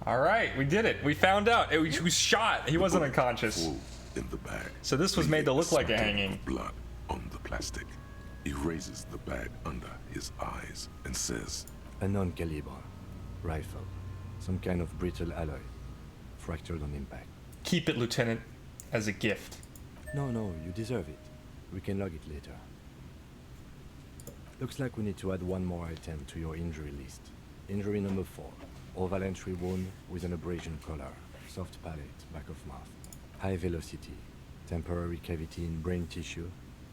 All right, we did it. We found out. He was shot. He The wasn't bullet unconscious. falls in the bag. So this was made to leaving look like a smattering hanging. of blood on the plastic. He raises the bag under his eyes and says, A non-caliber. Rifle. Some kind of brittle alloy. Fractured on impact. Keep it, Lieutenant, as a gift. No, you deserve it. We can log it later. Looks like we need to add one more item to your injury list. Injury number 4. Oval entry wound with an abrasion collar. Soft palate, back of mouth. High velocity. Temporary cavity in brain tissue.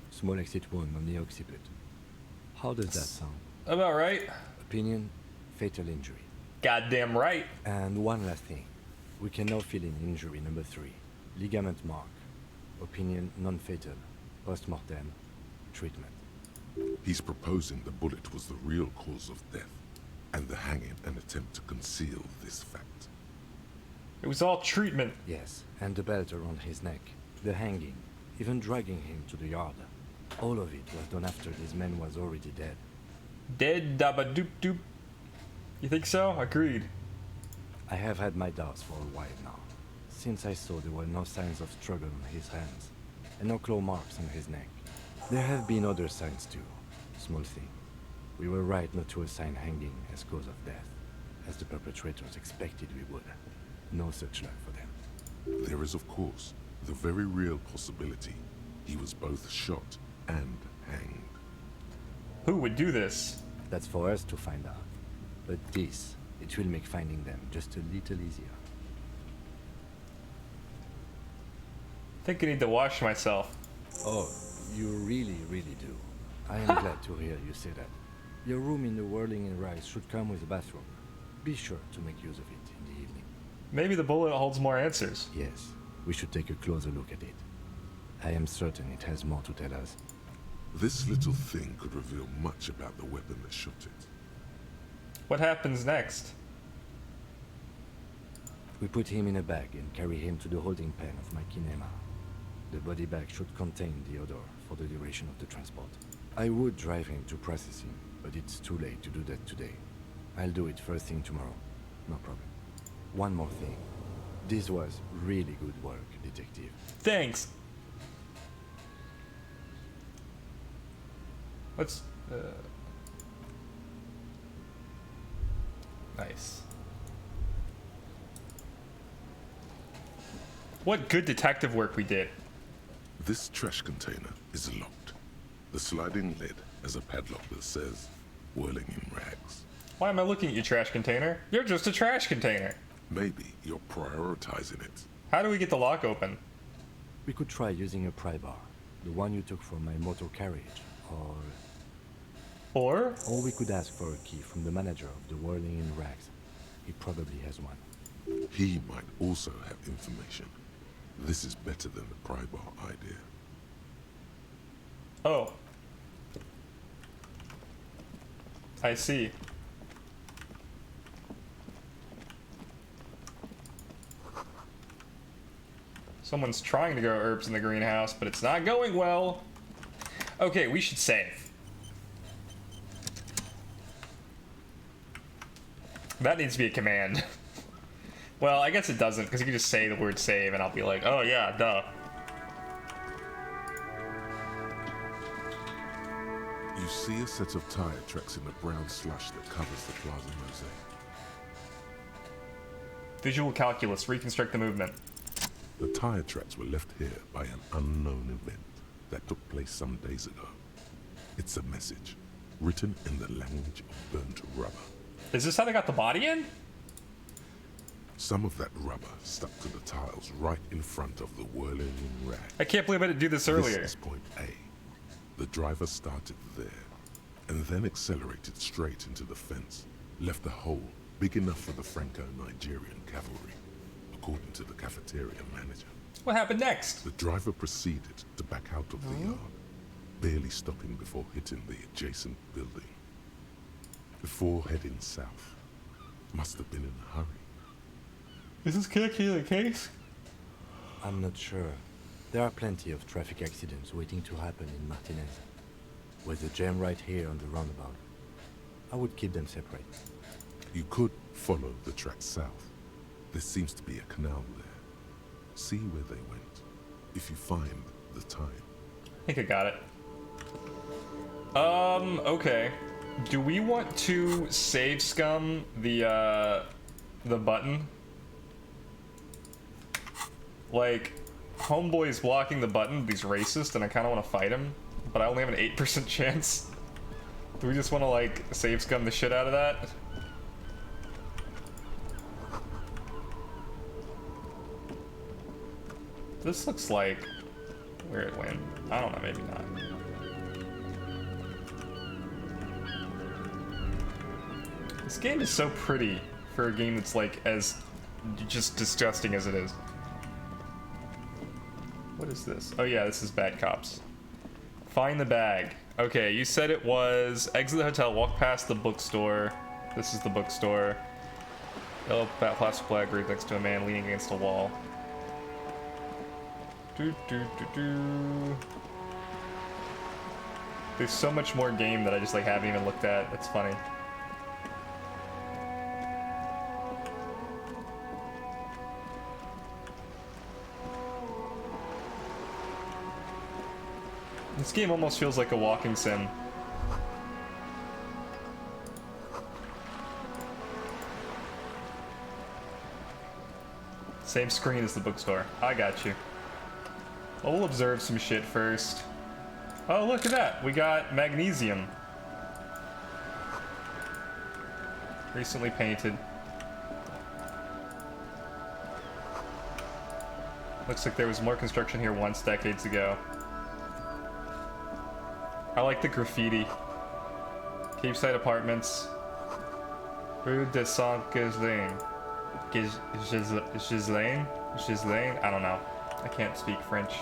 Small exit wound on the occiput. How does that sound? About right. Opinion, fatal injury. Goddamn right. And one last thing. We can now fill in injury number 3. Ligament mark. Opinion, non-fatal. Post-mortem. Treatment. he's proposing the bullet was the real cause of death, and the hanging an attempt to conceal this fact. It was all treatment. Yes, and the belt around his neck. The hanging. Even dragging him to the yard. All of it was done after this man was already dead. Dead dabba doop doop. You think so? Agreed. I have had my doubts for a while now, since I saw there were no signs of struggle on his hands, and no claw marks on his neck. There have been other signs too, small thing. We were right not to assign hanging as cause of death, as the perpetrators expected we would. No such luck for them. There is, of course, the very real possibility he was both shot and hanged. Who would do this? That's for us to find out. But this, it will make finding them just a little easier. I think I need to wash myself. Oh, you really, really do. I am glad to hear you say that. Your room in the Whirling and Rise should come with a bathroom. Be sure to make use of it in the evening. Maybe the bullet holds more answers. Yes, we should take a closer look at it. I am certain it has more to tell us. This little thing could reveal much about the weapon that shot it. What happens next? We put him in a bag and carry him to the holding pen of my kinema. The body bag should contain the odor for the duration of the transport. I would drive him to processing, but it's too late to do that today. I'll do it first thing tomorrow. No problem. One more thing. This was really good work, detective. Thanks. Let's. Nice. What good detective work we did. This trash container is locked. The sliding lid has a padlock that says, "Whirling in Rags." Why am I looking at your trash container? You're just a trash container. Maybe you're prioritizing it. How do we get the lock open? We could try using a pry bar, the one you took from my motor carriage, or... Or? Or we could ask for a key from the manager of the Whirling in Rags. He probably has one. He might also have information. This is better than the pry bar idea. Oh. I see. Someone's trying to grow herbs in the greenhouse, but it's not going well. Okay, we should save. That needs to be a command. Well, I guess it doesn't, because you can just say the word save and I'll be like, oh yeah, duh. You see a set of tire tracks in the brown slush that covers the plaza mosaic. Visual calculus, reconstruct the movement. The tire tracks were left here by an unknown event that took place some days ago. It's a message, written in the language of burnt rubber. Is this how they got the body in? Some of that rubber stuck to the tiles right in front of the whirling rag. I can't believe I didn't do this earlier. This is point A. The driver started there, and then accelerated straight into the fence, left a hole big enough for the Franco-Nigerian cavalry, according to the cafeteria manager. What happened next? The driver proceeded to back out of the yard, barely stopping before hitting the adjacent building. Before heading south, must have been in a hurry. Is this connected to the case? I'm not sure. There are plenty of traffic accidents waiting to happen in Martinez. With a jam right here on the roundabout, I would keep them separate. You could follow the track south. There seems to be a canal there. See where they went, if you find the time. I think I got it. Okay. Do we want to save scum the button? Like, homeboy's blocking the button, he's racist, and I kind of want to fight him, but I only have an 8% chance. Do we just want to, like, save scum the shit out of that? This looks like where it went. I don't know, maybe not. This game is so pretty for a game that's like as just disgusting as it is. What is this? Oh yeah, this is Bad Cops. Find the bag. Okay, you said it was exit the hotel, walk past the bookstore. This is the bookstore. Yellow plastic flag reads next to a man leaning against a wall. There's so much more game that I just like haven't even looked at. That's funny. This game almost feels like a walking sim. Same screen as the bookstore. I got you. Well, we'll observe some shit first. Oh, look at that. We got magnesium. Recently painted. Looks like there was more construction here once decades ago. I like the graffiti. Capeside Apartments. Rue de Saint-Ghislain. Ghislain? I don't know. I can't speak French.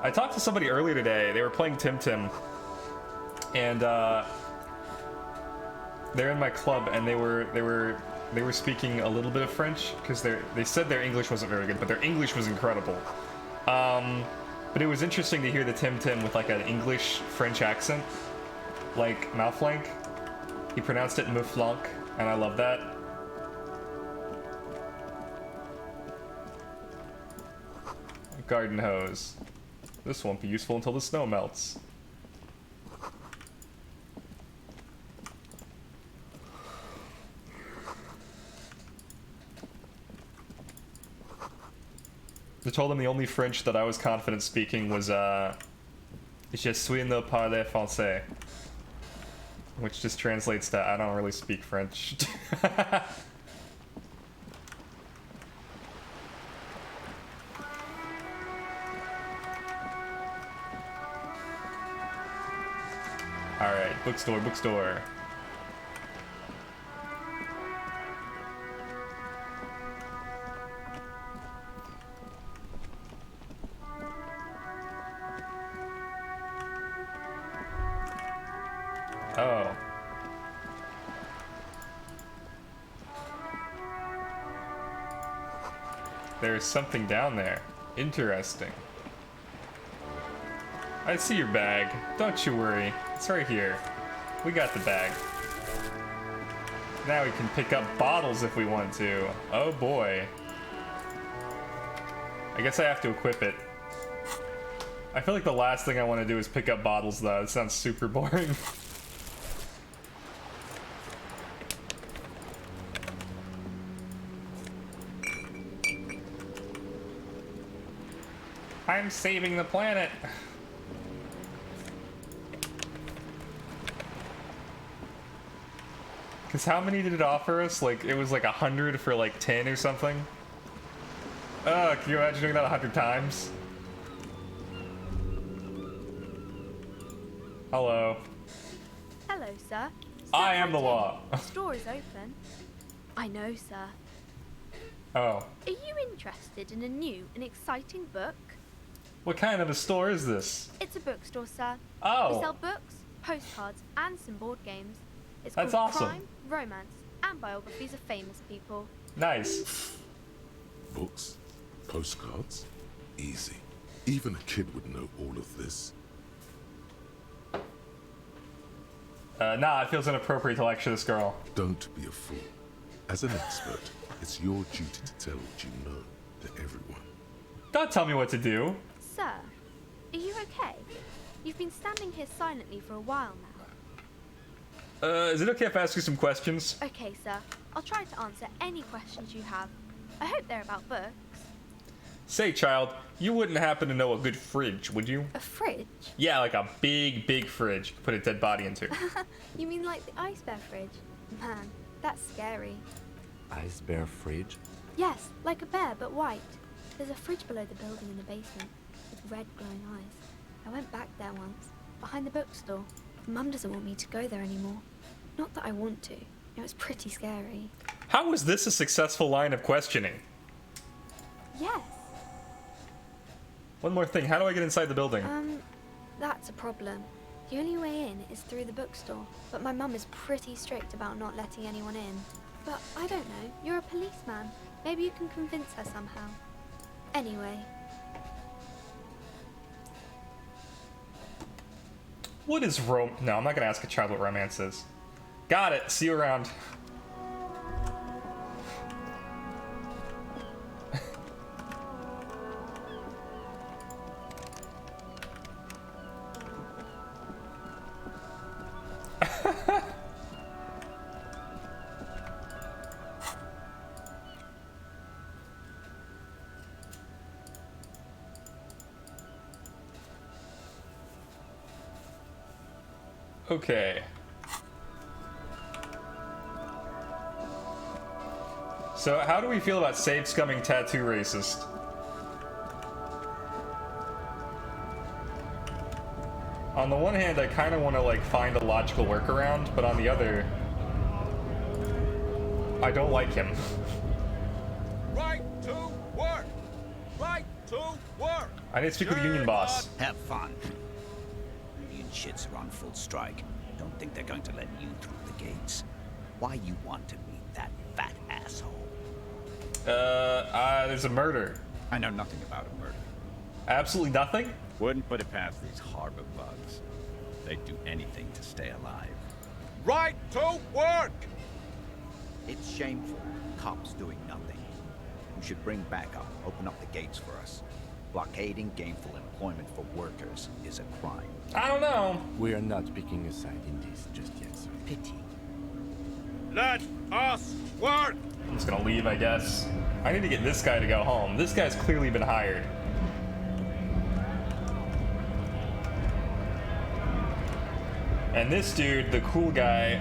I talked to somebody earlier today. They were playing Tim Tim. And they're in my club and they were speaking a little bit of French because they said their English wasn't very good, but their English was incredible. But it was interesting to hear the Tim Tim with like an English-French accent, like Mouflank. He pronounced it Mouflank, and I love that. Garden hose. This won't be useful until the snow melts. I told him the only French that I was confident speaking was, Je suis ne parle français. Which just translates to, I don't really speak French. All right, bookstore, bookstore. Oh. There's something down there. Interesting. I see your bag. Don't you worry. It's right here. We got the bag. Now we can pick up bottles if we want to. Oh boy. I guess I have to equip it. I feel like the last thing I want to do is pick up bottles though. It sounds super boring. I'm saving the planet. Cause how many did it offer us? Like, it was like 100 for like 10 or something. Can you imagine doing that 100 times? Hello. Hello, sir. I am the law. The store is open. I know, sir. Oh. Are you interested in a new and exciting book? What kind of a store is this? It's a bookstore, sir. Oh. We sell books, postcards, and some board games. It's That's called awesome. Crime, Romance, and Biographies of Famous People. Nice. Books? Postcards? Easy. Even a kid would know all of this. Nah, it feels inappropriate to lecture this girl. Don't be a fool. As an expert, it's your duty to tell what you know to everyone. Don't tell me what to do. Sir, are you okay? You've been standing here silently for a while now. Is it okay if I ask you some questions? Okay, sir. I'll try to answer any questions you have. I hope they're about books. Say, child, you wouldn't happen to know a good fridge, would you? A fridge? Yeah, like a big, big fridge to put a dead body into. You mean like the Ice Bear fridge? Man, that's scary. Ice bear fridge? Yes, like a bear, but white. There's a fridge below the building in the basement, with red glowing eyes. I went back there once, behind the bookstore. Mum doesn't want me to go there anymore. Not that I want to. It was pretty scary. How was this a successful line of questioning? Yes. One more thing, how do I get inside the building? That's a problem. The only way in is through the bookstore, but my mum is pretty strict about not letting anyone in. But I don't know, you're a policeman. Maybe you can convince her somehow. Anyway. What is No, I'm not gonna ask a child what romance is. Got it, see you around. Okay. So, how do we feel about save scumming tattoo racist? On the one hand, I kind of want to like find a logical workaround, but on the other, I don't like him. Right to work! Right to work! I need to speak with the union boss. Have fun. Union shits are on full strike. Don't think they're going to let you through the gates. Why you want to meet that fat asshole? There's a murder. I know nothing about a murder. Absolutely nothing? Wouldn't put it past these harbor bugs. They'd do anything to stay alive. Right to work! It's shameful. Cops doing nothing. We should bring backup, open up the gates for us. Blockading gainful employment for workers is a crime. I don't know. We are not picking a side in this just yet, sir. Pity. Let us work! I'm just gonna leave, I guess. I need to get this guy to go home. This guy's clearly been hired. And this dude, the cool guy,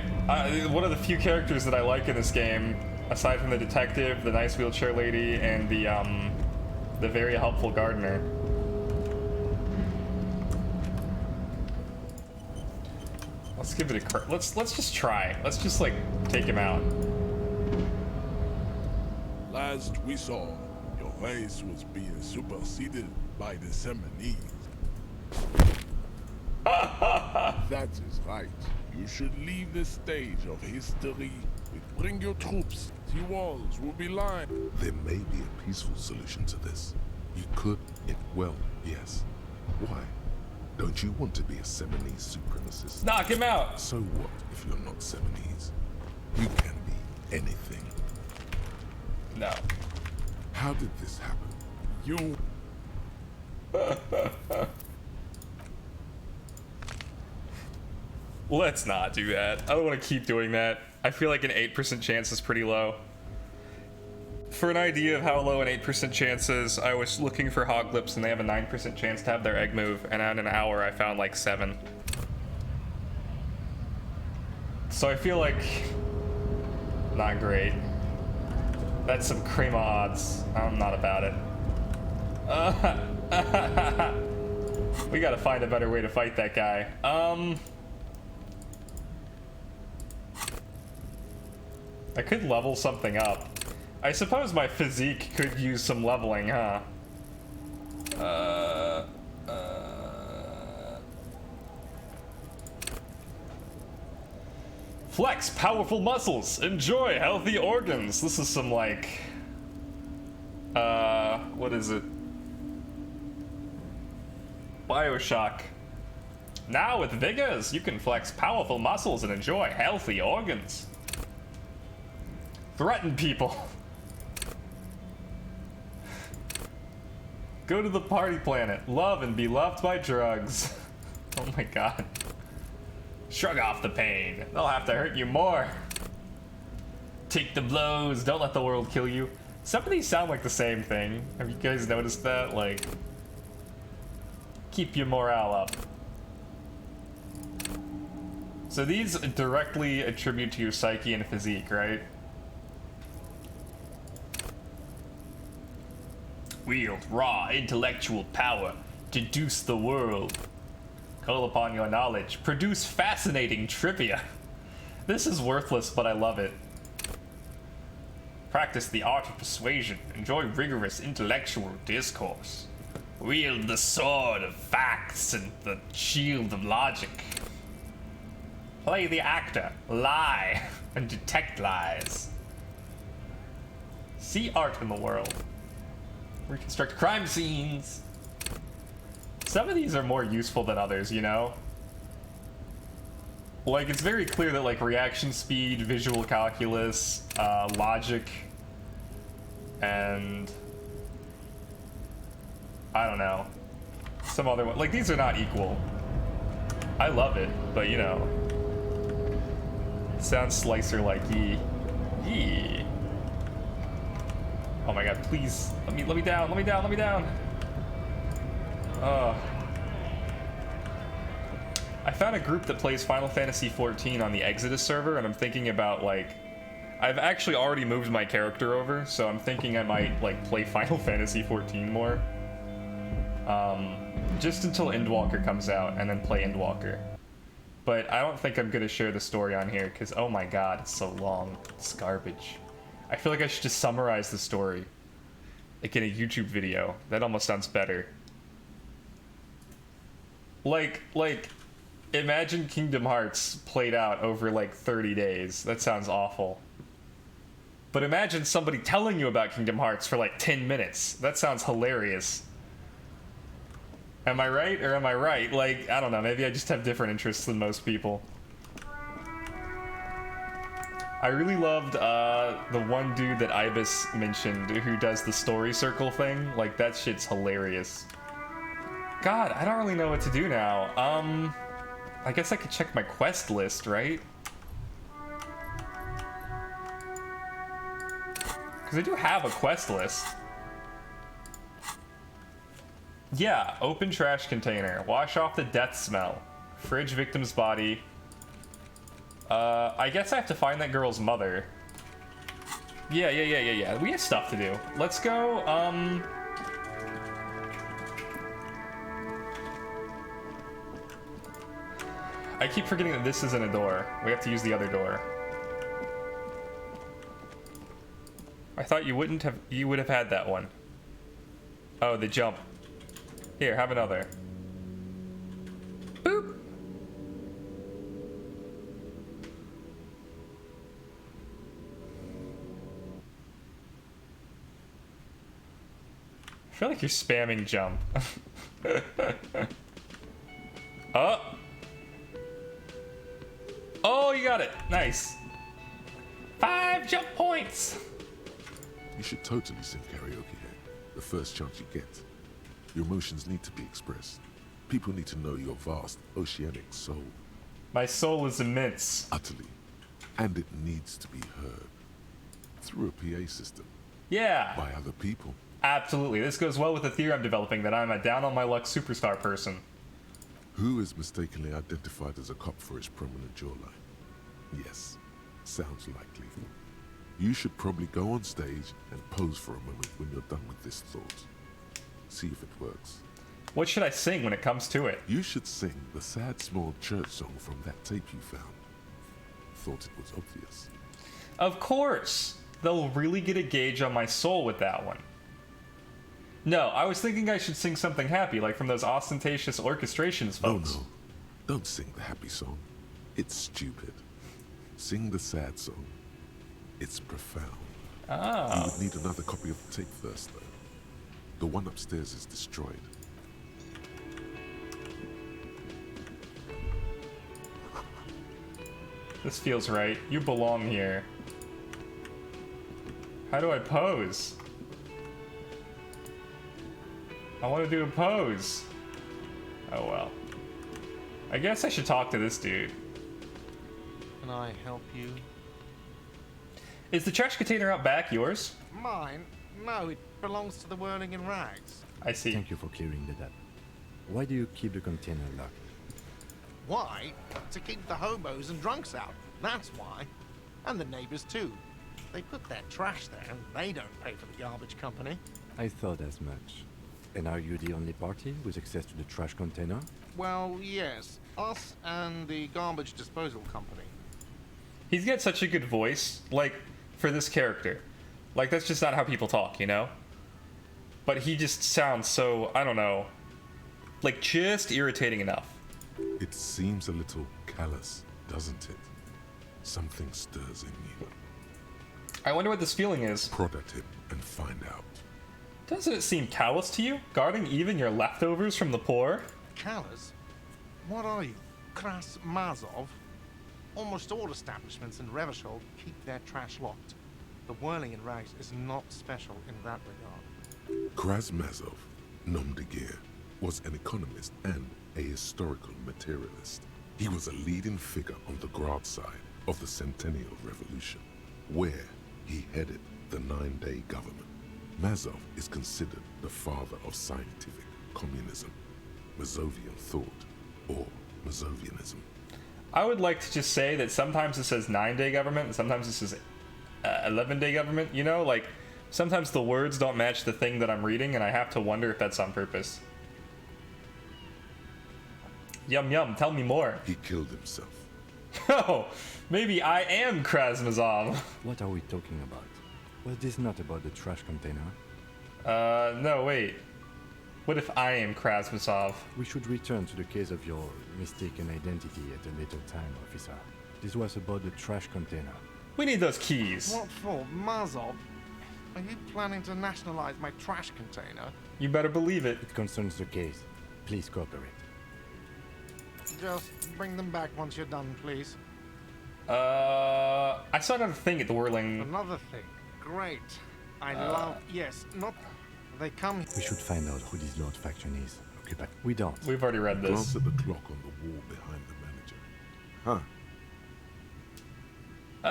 one of the few characters that I like in this game, aside from the detective, the nice wheelchair lady, and the very helpful gardener. Let's give it a let's just try. Let's just like take him out. Last we saw, your race was being superseded by the Seminese. That is right. You should leave the stage of history. Bring your troops. The walls will be lined. There may be a peaceful solution to this. You could, yes. Why? Don't you want to be a Seminese supremacist? Knock him out! So what if you're not Seminese? You can be anything. No. How did this happen? You... Let's not do that. I don't want to keep doing that. I feel like an 8% chance is pretty low. For an idea of how low an 8% chance is, I was looking for hog lips and they have a 9% chance to have their egg move, and in an hour I found like 7. So I feel like not great. That's some cream odds. I'm not about it. We gotta find a better way to fight that guy. I could level something up. I suppose my physique could use some leveling, huh? Flex powerful muscles. Enjoy healthy organs. This is some like... what is it? Bioshock. Now with Vigors, you can flex powerful muscles and enjoy healthy organs. Threaten people. Go to the party planet. Love and be loved by drugs. Oh my god. Shrug off the pain. They'll have to hurt you more. Take the blows. Don't let the world kill you. Some of these sound like the same thing. Have you guys noticed that? Like, keep your morale up. So these directly attribute to your psyche and physique, right? Wield raw intellectual power. Deduce the world. Call upon your knowledge. Produce fascinating trivia. This is worthless, but I love it. Practice the art of persuasion. Enjoy rigorous intellectual discourse. Wield the sword of facts and the shield of logic. Play the actor. Lie and detect lies. See art in the world. Reconstruct crime scenes. Some of these are more useful than others, you know? Like, it's very clear that, like, reaction speed, visual calculus, logic, and... I don't know. Some other one. Like, these are not equal. I love it, but, you know. It sounds slicer-like yee. Yee. Oh my god, please. Let me down, let me down, let me down. I found a group that plays Final Fantasy XIV on the Exodus server, and I'm thinking about, like... I've actually already moved my character over, so I'm thinking I might, like, play Final Fantasy XIV more. Just until Endwalker comes out, and then play Endwalker. But I don't think I'm gonna share the story on here, because, oh my god, it's so long. It's garbage. I feel like I should just summarize the story. Like in a YouTube video. That almost sounds better. Like, imagine Kingdom Hearts played out over like 30 days. That sounds awful. But imagine somebody telling you about Kingdom Hearts for like 10 minutes. That sounds hilarious. Am I right or am I right? Like, I don't know, maybe I just have different interests than most people. I really loved the one dude that Ibis mentioned who does the story circle thing. Like, that shit's hilarious. God, I don't really know what to do now. I guess I could check my quest list, right? Because I do have a quest list. Yeah, open trash container. Wash off the death smell. Fridge victim's body. I guess I have to find that girl's mother. Yeah. We have stuff to do. Let's go, I keep forgetting that this isn't a door. We have to use the other door. I thought you wouldn't have. You would have had that one. Oh, the jump. Here, have another. Boop. I feel like you're spamming jump. Oh. Oh, you got it. Nice. 5 jump points. You should totally sing karaoke here, the first chance you get. Your emotions need to be expressed. People need to know your vast, oceanic soul. My soul is immense. Utterly. And it needs to be heard. Through a PA system. Yeah. By other people. Absolutely. This goes well with the theory I'm developing that I'm a down-on-my-luck superstar person. Who is mistakenly identified as a cop for his prominent jawline? Yes, sounds likely. You should probably go on stage and pose for a moment when you're done with this thought. See if it works. What should I sing when it comes to it? You should sing the sad small church song from that tape you found. Thought it was obvious. Of course! They'll really get a gauge on my soul with that one. No, I was thinking I should sing something happy, like from those ostentatious orchestrations, folks. Oh no, don't sing the happy song. It's stupid. Sing the sad song. It's profound. Oh. You would need another copy of the tape first, though. The one upstairs is destroyed. This feels right. You belong here. How do I pose? I want to do a pose. Oh well. I guess I should talk to this dude. Can I help you? Is the trash container out back yours? Mine? No, it belongs to the Whirling in Rags. I see. Thank you for clearing that up. Why do you keep the container locked? Why? To keep the hobos and drunks out. That's why. And the neighbors too. They put their trash there and they don't pay for the garbage company. I thought as much. And are you the only party with access to the trash container? Well, yes. Us and the garbage disposal company. He's got such a good voice, like, for this character. Like, that's just not how people talk, you know? But he just sounds so, I don't know, like, just irritating enough. It seems a little callous, doesn't it? Something stirs in you. I wonder what this feeling is. Prod at him and find out. Doesn't it seem callous to you? Guarding even your leftovers from the poor? Callous? What are you? Kras Mazov? Almost all establishments in Revachol keep their trash locked. The Whirling in Rags is not special in that regard. Krasmazov, nom de guerre, was an economist and a historical materialist. He was a leading figure on the Grad side of the Centennial Revolution, where he headed the 9-day government. Mazov is considered the father of scientific communism, Mazovian thought, or Mazovianism. I would like to just say that sometimes it says 9-day government, and sometimes it says 11-day government, you know? Like, sometimes the words don't match the thing that I'm reading, and I have to wonder if that's on purpose. Yum yum, tell me more. He killed himself. Oh, maybe I am Krasmazov. What are we talking about? Was this not about the trash container? No, wait. What if I am Krasmazov? We should return to the case of your mistaken identity at a later time, officer. This was about the trash container. We need those keys. What for? Mazov? Are you planning to nationalize my trash container? You better believe it. It concerns the case. Please cooperate. Just bring them back once you're done, please. I saw another thing at the Whirling. Another thing. Great. I love... Yes, not... They come... We should find out who this Lord faction is. Occupy. We don't. We've already read this. Glance at the clock on the wall behind the manager. Huh.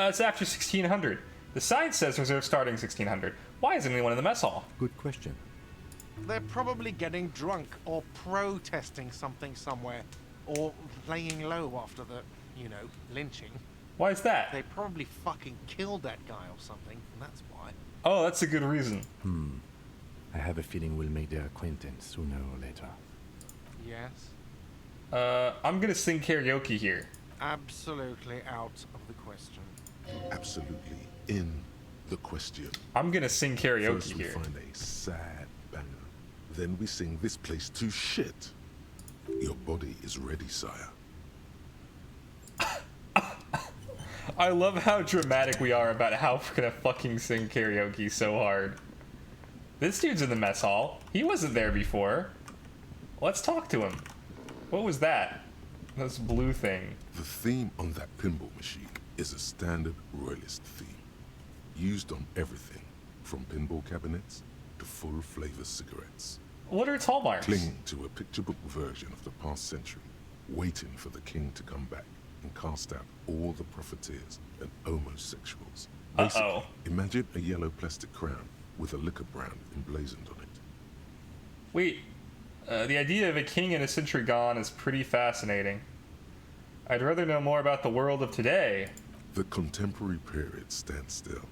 It's after 1600. The sign says reserve starting 1600. Why isn't anyone in the mess hall? Good question. They're probably getting drunk or protesting something somewhere. Or laying low after the, you know, lynching. Why is that? They probably fucking killed that guy or something, and that's why. Oh, that's a good reason. I have a feeling we'll make their acquaintance sooner or later. Yes? I'm gonna sing karaoke here. Absolutely out of the question. Absolutely in the question. I'm gonna sing karaoke First we here. find a sad banger. Then we sing this place to shit. Your body is ready, sire. I love how dramatic we are about how we're gonna fucking sing karaoke so hard. This dude's in the mess hall. He wasn't there before. Let's talk to him. What was that? This blue thing. The theme on that pinball machine is a standard royalist theme, used on everything from pinball cabinets to full flavor cigarettes. What are its hallmarks? Clinging to a picture book version of the past century, waiting for the king to come back and cast out all the profiteers and homosexuals. Basically, imagine a yellow plastic crown with a liquor brand emblazoned on it. Wait, the idea of a king in a century gone is pretty fascinating. I'd rather know more about the world of today. The contemporary period stands still.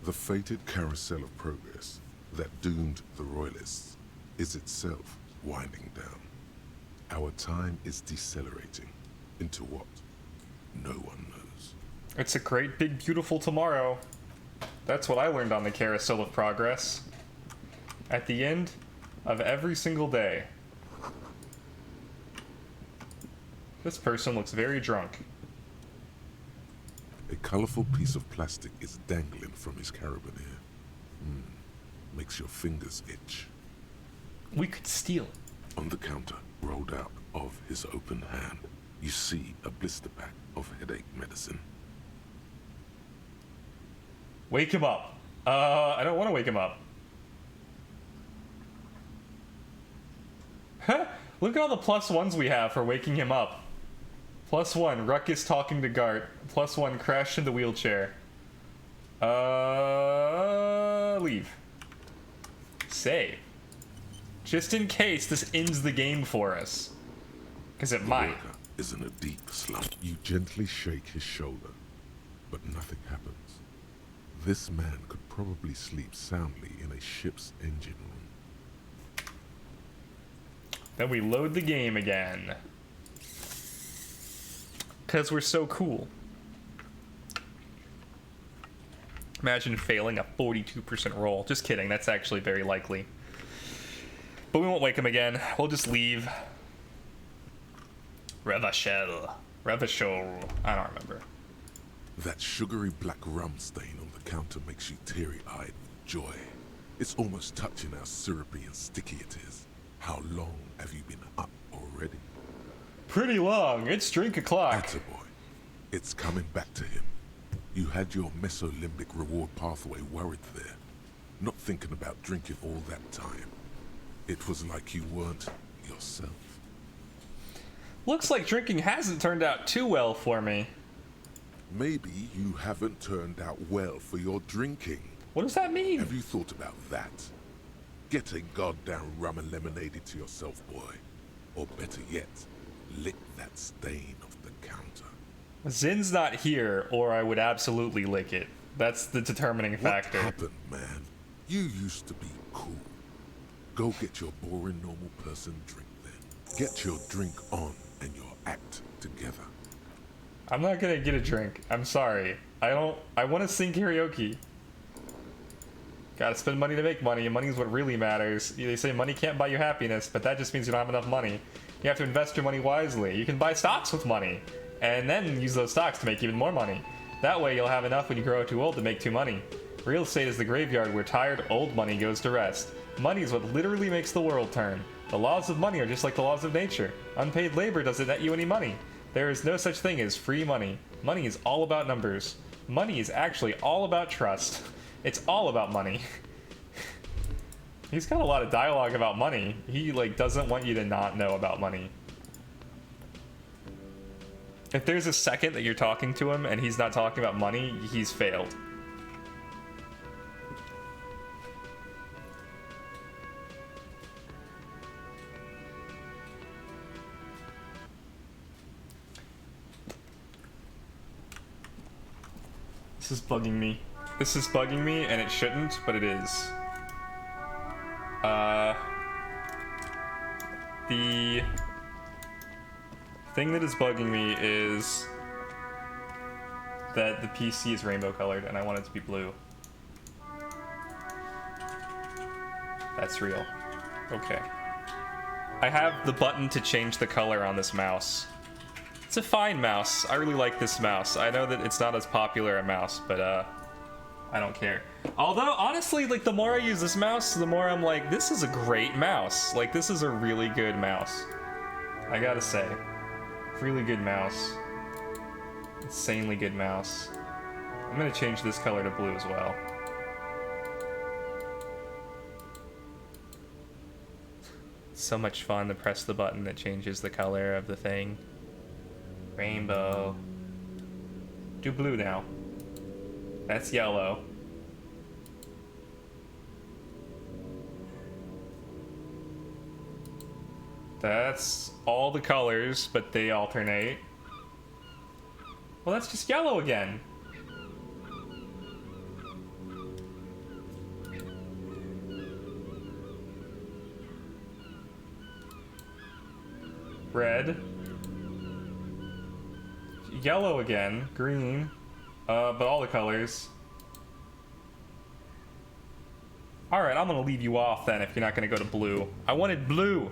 The fated carousel of progress that doomed the royalists is itself winding down. Our time is decelerating into what? No one knows. It's a great big beautiful tomorrow. That's what I learned on the carousel of progress. At the end of every single day. This person looks very drunk. A colorful piece of plastic is dangling from his carabiner. Makes your fingers itch. We could steal it. On the counter, rolled out of his open hand, you see a blister pack of headache medicine. Wake him up. I don't want to wake him up. Huh? Look at all the +1s we have for waking him up. +1, Ruckus talking to Gart. +1, crash in the wheelchair. Leave. Save. Just in case this ends the game for us. Because it might. The worker is in a deep slump. You gently shake his shoulder, but nothing happens. This man could probably sleep soundly in a ship's engine room. Then we load the game again. Because we're so cool. Imagine failing a 42% roll. Just kidding, that's actually very likely. But we won't wake him again. We'll just leave. Revachel. I don't remember. That sugary black rum stain on the counter makes you teary-eyed with joy. It's almost touching how syrupy and sticky it is. How long have you been up already? Pretty long. It's drink o'clock. Attaboy. It's coming back to him. You had your mesolimbic reward pathway worried there, not thinking about drinking all that time. It was like you weren't yourself. Looks like drinking hasn't turned out too well for me. Maybe you haven't turned out well for your drinking. What does that mean? Have you thought about that? Get a goddamn rum and lemonade to yourself, boy. Or better yet, lick that stain off the counter. Zin's not here, or I would absolutely lick it. That's the determining factor. What happened, man? You used to be cool. Go get your boring normal person drink then. Get your drink on and your act together. I'm not gonna get a drink. I'm sorry. I want to sing karaoke. Gotta spend money to make money, and money is what really matters. They say money can't buy you happiness, but that just means you don't have enough money. You have to invest your money wisely. You can buy stocks with money, and then use those stocks to make even more money. That way you'll have enough when you grow too old to make too money. Real estate is the graveyard where tired, old money goes to rest. Money is what literally makes the world turn. The laws of money are just like the laws of nature. Unpaid labor doesn't net you any money. There is no such thing as free money. Money is all about numbers. Money is actually all about trust. It's all about money. He's got a lot of dialogue about money. He doesn't want you to not know about money. If there's a second that you're talking to him and he's not talking about money, he's failed. This is bugging me. This is bugging me, and it shouldn't, but it is. thing that is bugging me is that the PC is rainbow colored and I want it to be blue. That's real. Okay. I have the button to change the color on this mouse. It's a fine mouse. I really like this mouse. I know that it's not as popular a mouse, but I don't care. Although, honestly, like, the more I use this mouse, the more I'm like, this is a great mouse. Like, this is a really good mouse. I gotta say. Really good mouse. Insanely good mouse. I'm gonna change this color to blue as well. So much fun to press the button that changes the color of the thing. Rainbow. Do blue now. That's yellow. That's all the colors, but they alternate. Well, that's just yellow again. Red. Yellow again. Green. But all the colors. Alright, I'm gonna leave you off then if you're not gonna go to blue. I wanted blue!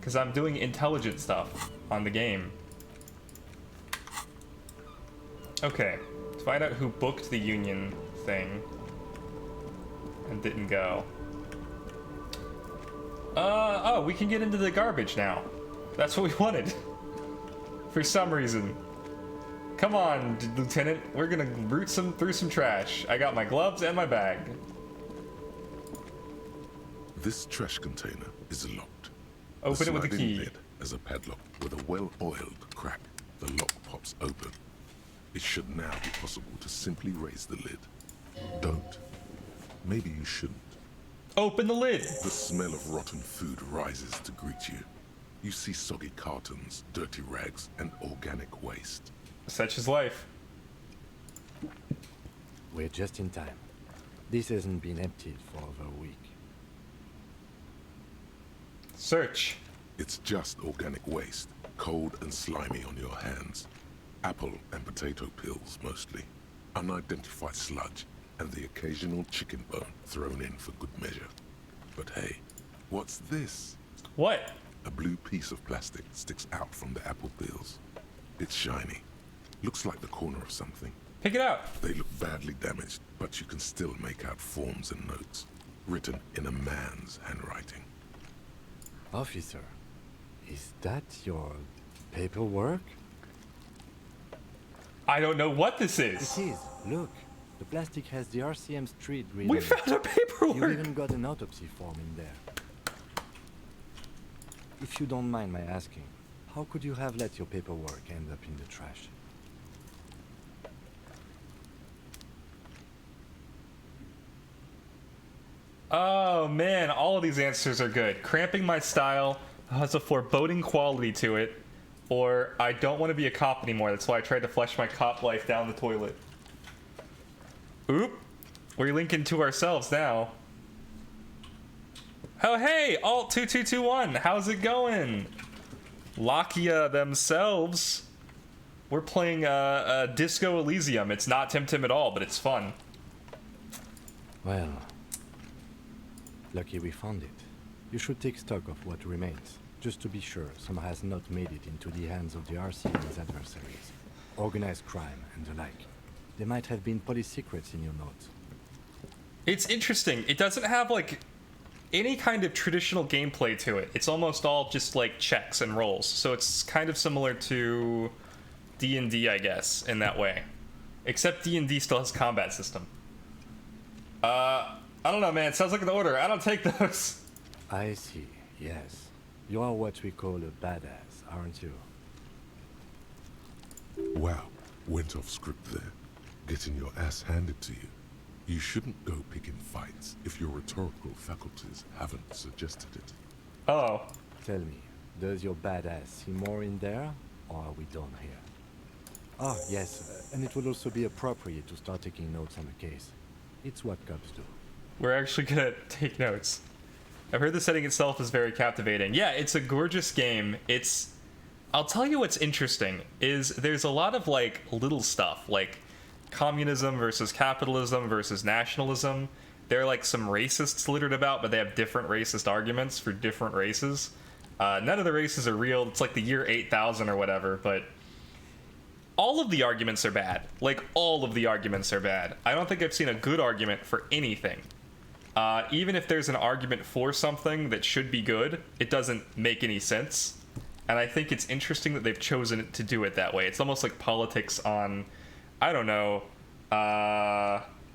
Because I'm doing intelligent stuff on the game. Okay, to find out who booked the union thing and didn't go. Oh, we can get into the garbage now. That's what we wanted. For some reason. Come on, Lieutenant. We're gonna root through some trash. I got my gloves and my bag. This trash container is locked. Open it with a sliding key. lid has a padlock with a well-oiled crack. The lock pops open. It should now be possible to simply raise the lid. Don't. Maybe you shouldn't. Open the lid! The smell of rotten food rises to greet you. You see soggy cartons, dirty rags, and organic waste. Such is life. We're just in time. This hasn't been emptied for over a week. Search. It's just organic waste, cold and slimy on your hands. Apple and potato peels, mostly. Unidentified sludge, and the occasional chicken bone thrown in for good measure. But hey, what's this? What? A blue piece of plastic sticks out from the apple peels. It's shiny. Looks like the corner of something. Pick it out. They look badly damaged, but you can still make out forms and notes, written in a man's handwriting. Officer, is that your paperwork? I don't know what this is. It is. Look, the plastic has the RCM street reading. We found our paperwork. You even got an autopsy form in there. If you don't mind my asking, how could you have let your paperwork end up in the trash? Oh man, all of these answers are good. Cramping my style has a foreboding quality to it, or I don't want to be a cop anymore. That's why I tried to flush my cop life down the toilet. Oop. We're linking to ourselves now. Oh hey, Alt 2221, how's it going? Lakia themselves. We're playing Disco Elysium. It's not Tim at all, but it's fun. Well, lucky we found it. You should take stock of what remains, just to be sure some has not made it into the hands of the RCM's adversaries. Organized crime and the like. There might have been police secrets in your notes. It's interesting. It doesn't have, like, any kind of traditional gameplay to it. It's almost all just, like, checks and rolls. So it's kind of similar to D&D, I guess, in that way. Except D&D still has a combat system. I don't know, man. It sounds like an order. I don't take those. I see, yes. You are what we call a badass, aren't you? Wow, went off script there. Getting your ass handed to you. You shouldn't go picking fights if your rhetorical faculties haven't suggested it. Oh. Tell me, does your badass see more in there, or are we done here? Oh, yes, and it would also be appropriate to start taking notes on the case. It's what cops do. We're actually gonna take notes. I've heard the setting itself is very captivating. Yeah, it's a gorgeous game. It's I'll tell you what's interesting is there's a lot of like little stuff like communism versus capitalism versus nationalism. There are like some racists littered about, but they have different racist arguments for different races. None of the races are real. It's like the year 8000 or whatever, but all of the arguments are bad. Like, all of the arguments are bad. I don't think I've seen a good argument for anything. Even if there's an argument for something that should be good, it doesn't make any sense. And I think it's interesting that they've chosen to do it that way. It's almost like politics on, I don't know,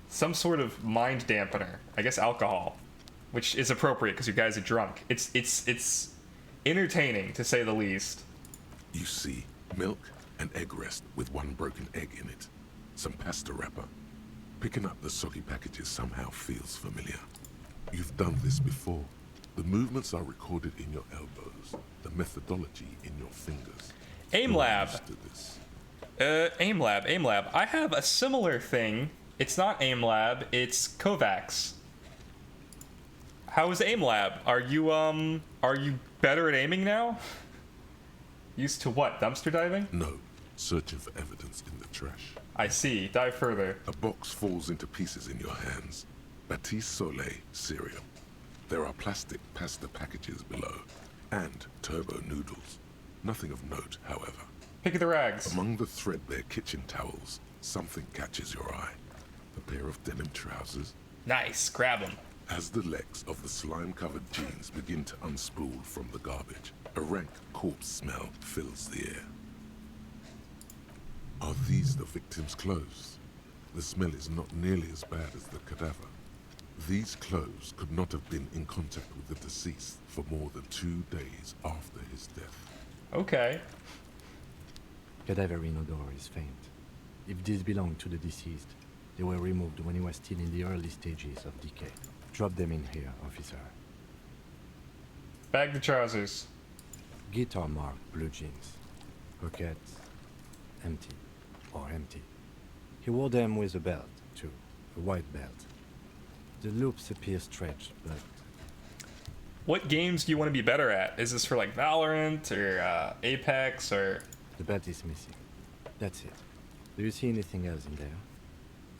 some sort of mind dampener. I guess alcohol, which is appropriate because you guys are drunk. It's entertaining, to say the least. You see milk and egg rest with one broken egg in it. Some pasta wrapper. Picking up the soggy packages somehow feels familiar. You've done this before. The movements are recorded in your elbows. The methodology in your fingers. Aim lab. You're used to this. Aim lab. I have a similar thing. It's not aim lab, it's Kovacs. How is aim lab? Are you better at aiming now? Used to what? Dumpster diving? No. Searching for evidence in the trash. I see. Dive further. A box falls into pieces in your hands. Batiste Soleil cereal. There are plastic pasta packages below. And turbo noodles. Nothing of note, however. Pick of the rags. Among the threadbare kitchen towels, something catches your eye. A pair of denim trousers. Nice. Grab them. As the legs of the slime-covered jeans begin to unspool from the garbage, a rank corpse smell fills the air. Are these the victim's clothes? The smell is not nearly as bad as the cadaver. These clothes could not have been in contact with the deceased for more than 2 days after his death. Okay. Cadaver in odor is faint. If these belong to the deceased, they were removed when he was still in the early stages of decay. Drop them in here, officer. Bag the trousers. Guitar marked blue jeans. Pockets empty. Or empty. He wore them with a belt, too. A white belt. The loops appear stretched, but... What games do you want to be better at? Is this for like Valorant or Apex or... The belt is missing. That's it. Do you see anything else in there?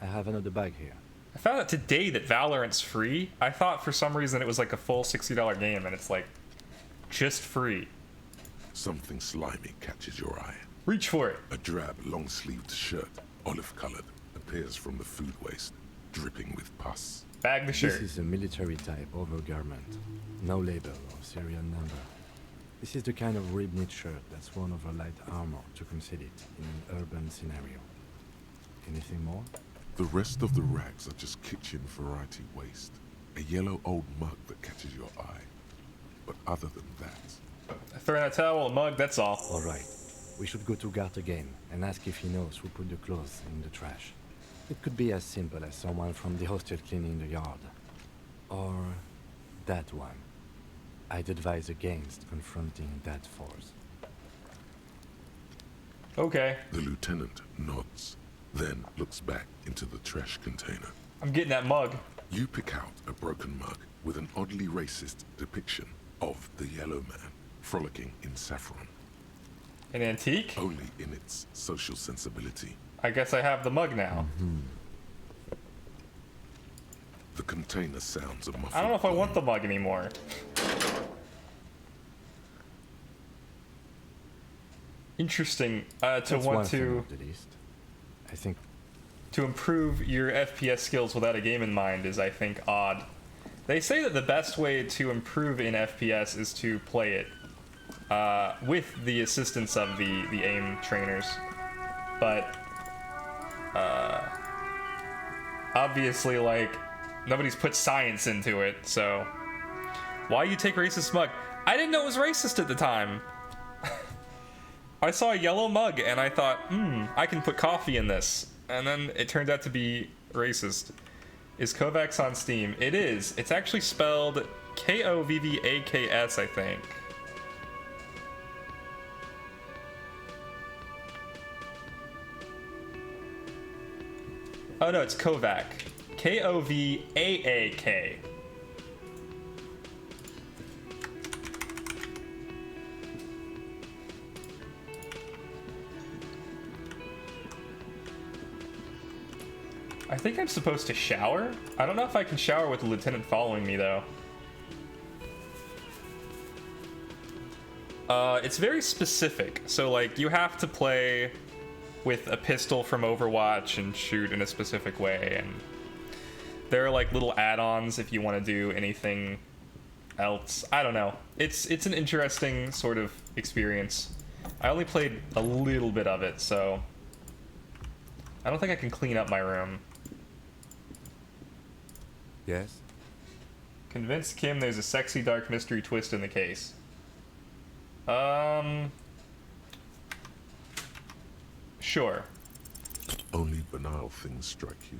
I have another bag here. I found out today that Valorant's free. I thought for some reason it was like a full $60 game, and it's like just free. Something slimy catches your eye. Reach for it. A drab, long-sleeved shirt, olive-colored, appears from the food waste, dripping with pus. Bag the shirt. This is a military-type overgarment. No label or serial number. This is the kind of rib-knit shirt that's worn over light armor to conceal it in an urban scenario. Anything more? The rest of the rags are just kitchen variety waste. A yellow old mug that catches your eye. But other than that... I throw in a towel, a mug, that's all. All right. We should go to Gart again and ask if he knows who put the clothes in the trash. It could be as simple as someone from the hostel cleaning the yard. Or that one. I'd advise against confronting that force. Okay. The lieutenant nods, then looks back into the trash container. I'm getting that mug. You pick out a broken mug with an oddly racist depiction of the yellow man frolicking in saffron. An antique? Only in its social sensibility. I guess I have the mug now. The container sounds a muffled I don't know if I want the boom. mug anymore. Interesting. That's one want thing to of the least. I think to improve your FPS skills without a game in mind is, I think, odd. They say that the best way to improve in FPS is to play it with the assistance of the aim trainers, but obviously, like, nobody's put science into it. So why you take racist mug? I didn't know it was racist at the time. I saw a yellow mug and I thought, I can put coffee in this. And then it turned out to be racist. Is Kovacs on Steam? It is. It's actually spelled Kovvaks, I think. Oh no, it's Kovac. Kovaak. I think I'm supposed to shower? I don't know if I can shower with the lieutenant following me, though. It's very specific. So, like, you have to play with a pistol from Overwatch and shoot in a specific way. And there are, like, little add-ons if you want to do anything else. I don't know. It's an interesting sort of experience. I only played a little bit of it, so I don't think I can clean up my room. Yes? Convince Kim there's a sexy dark mystery twist in the case. Sure. Only banal things strike you.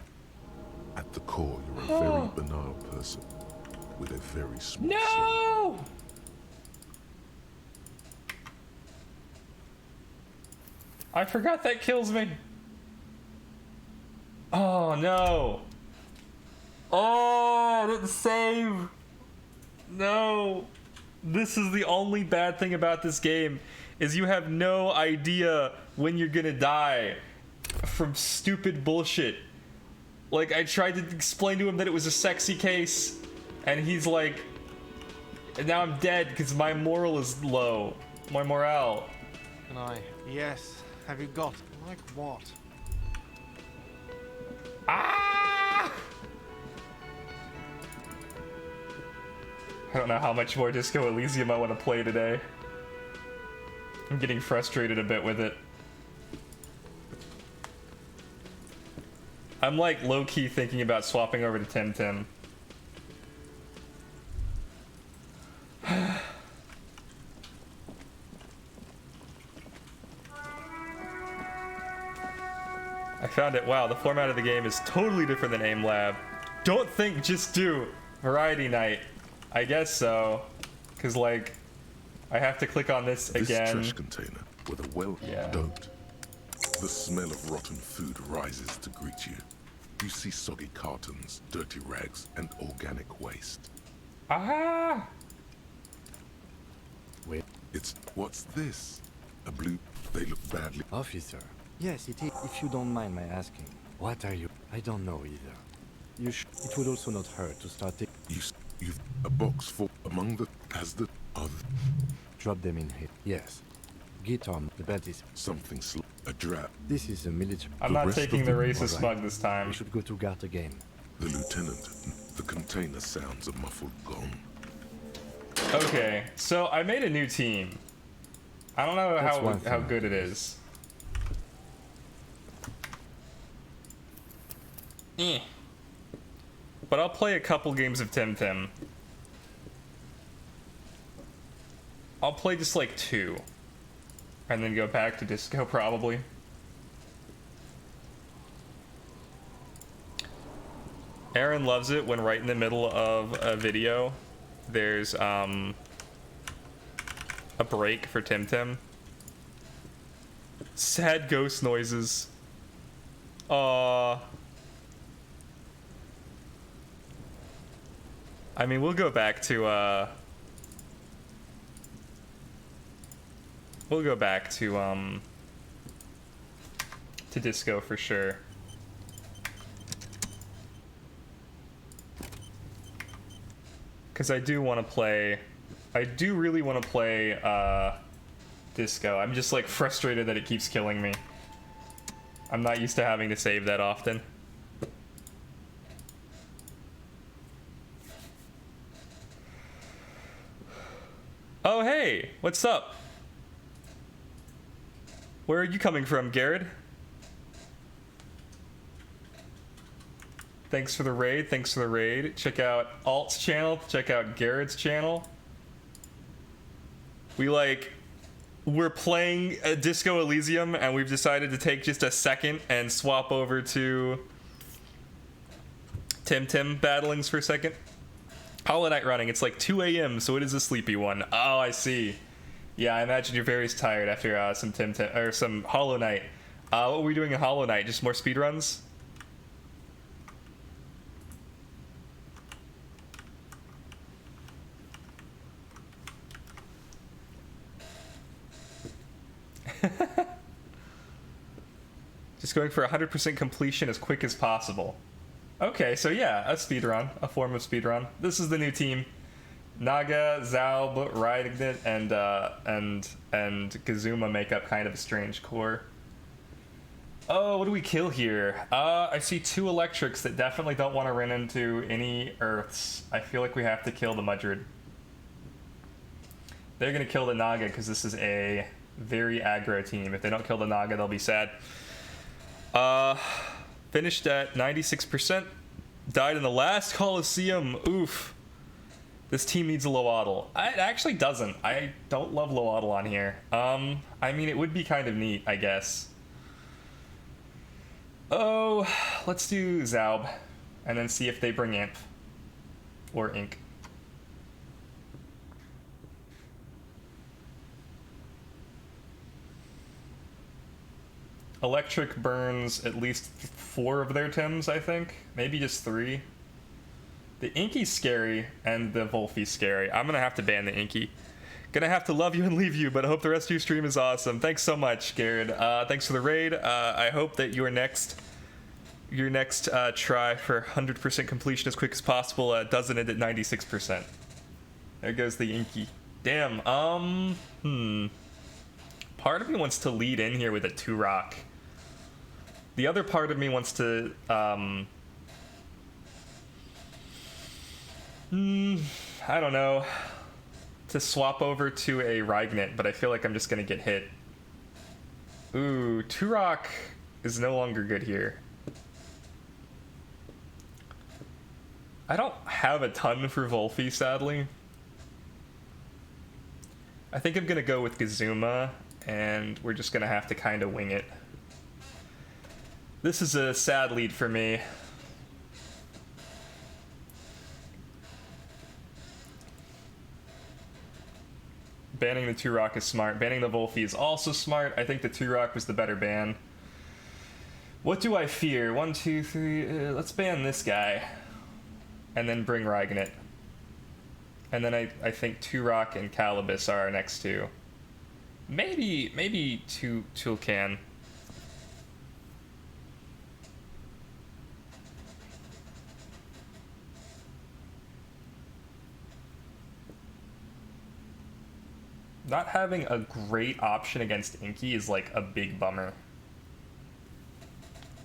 At the core, you're a very banal person with a very small soul. No! I forgot that kills me. Oh, no. Oh, I didn't save. No. This is the only bad thing about this game, is you have no idea when you're gonna die from stupid bullshit. Like, I tried to explain to him that it was a sexy case, and he's like, and now I'm dead because my moral is low. My morale. Can I? Yes. Have you got? Like what? Ah! I don't know how much more Disco Elysium I want to play today. I'm getting frustrated a bit with it. I'm like low-key thinking about swapping over to Tim. I found it. Wow, the format of the game is totally different than Aim Lab. Don't think, just do. Variety night. I guess so. Cause like, I have to click on this again. This trash container with a well, don't. The smell of rotten food rises to greet you. You see soggy cartons, dirty rags, and organic waste. Ah! Wait. What's this? A blue, they look badly. Officer. Yes, it is. If you don't mind my asking, what are you? I don't know either. It would also not hurt to start You've a box full among the, as the other. Drop them in here. Yes. Get on. The belt is Something a drab. This is a military. I'm not taking the racist All right. smug this time. We should go to guard again. The lieutenant. The container sounds a muffled gong. Okay, so I made a new team. I don't know how good it is. But I'll play a couple games of Tim. I'll play just like 2. And then go back to Disco probably. Aaron loves it when right in the middle of a video there's a break for Tim. Sad ghost noises. Aww. I mean, we'll go back to Disco for sure. Because I do really want to play Disco. I'm just like frustrated that it keeps killing me. I'm not used to having to save that often. Oh hey, what's up? Where are you coming from, Garrett? Thanks for the raid, Check out Alt's channel, check out Garrett's channel. We're playing Disco Elysium and we've decided to take just a second and swap over to Tim battlings for a second. Hollow Knight running, it's like 2 a.m, so it is a sleepy one. Oh, I see. Yeah, I imagine you're very tired after some or some Hollow Knight. What were we doing in Hollow Knight? Just more speedruns? Just going for 100% completion as quick as possible. Okay, so yeah, a speedrun, a form of speedrun. This is the new team. Naga, Zaub, Raignit, and Kazuma make up kind of a strange core. Oh, what do we kill here? I see 2 electrics that definitely don't want to run into any earths. I feel like we have to kill the Mudrid. They're gonna kill the Naga because this is a very aggro team. If they don't kill the Naga, they'll be sad. Finished at 96%. Died in the last Coliseum. Oof. This team needs a Loaddle. It actually doesn't. I don't love Loaddle on here. I mean, it would be kind of neat, I guess. Oh, let's do Zaub. And then see if they bring Imp. Or Ink. Electric burns at least 4 of their Tims, I think. Maybe just 3. The Inky's scary, and the Wolfie's scary. I'm gonna have to ban the Inky. Gonna have to love you and leave you, but I hope the rest of your stream is awesome. Thanks so much, Garrett. Thanks for the raid. I hope that your next try for 100% completion as quick as possible doesn't end at 96%. There goes the Inky. Damn. Part of me wants to lead in here with a 2-rock. The other part of me wants to, I don't know, to swap over to a Raignit, but I feel like I'm just gonna get hit. Ooh, 2-rock is no longer good here. I don't have a ton for Wolfie, sadly. I think I'm gonna go with Kazuma, and we're just gonna have to kind of wing it. This is a sad lead for me. Banning the 2-rock is smart. Banning the Wolfie is also smart. I think the 2-rock was the better ban. What do I fear? 1, 2, 3. Let's ban this guy. And then bring Raignit. And then I think 2-rock and Calibus are our next 2. Maybe Tulkan. Not having a great option against Inky is like a big bummer.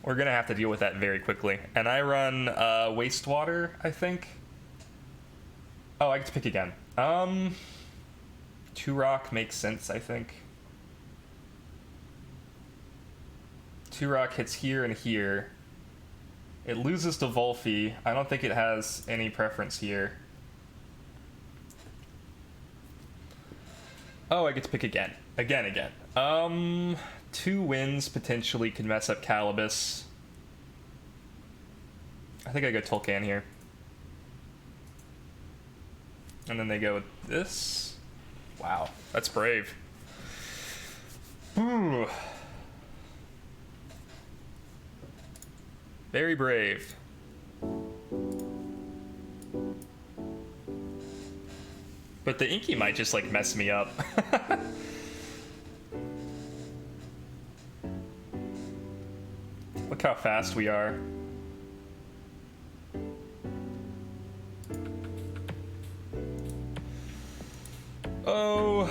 We're gonna have to deal with that very quickly. And I run Wastewater, I think. Oh, I get to pick again. 2-rock makes sense, I think. 2-rock hits here and here. It loses to Wolfie. I don't think it has any preference here. Oh, I get to pick again. Again. 2 wins potentially could mess up Calibus. I think I go Tulkan here. And then they go with this. Wow, that's brave. Ooh. Very brave. But the Inky might just like mess me up. Look how fast we are. Oh.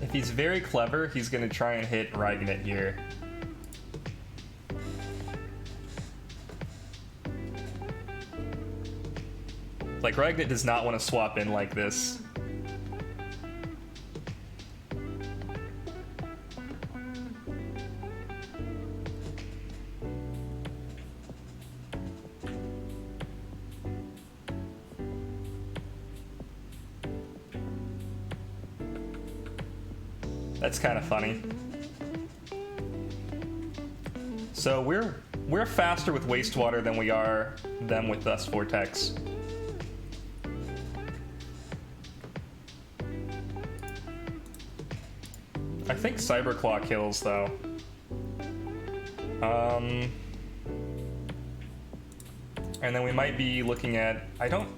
If he's very clever, he's gonna try and hit Raignit here. Like, Raignit does not want to swap in like this. That's kind of funny. So we're faster with Wastewater than we are them with Dust Vortex. I think Cyberclaw kills though. And then we might be looking at,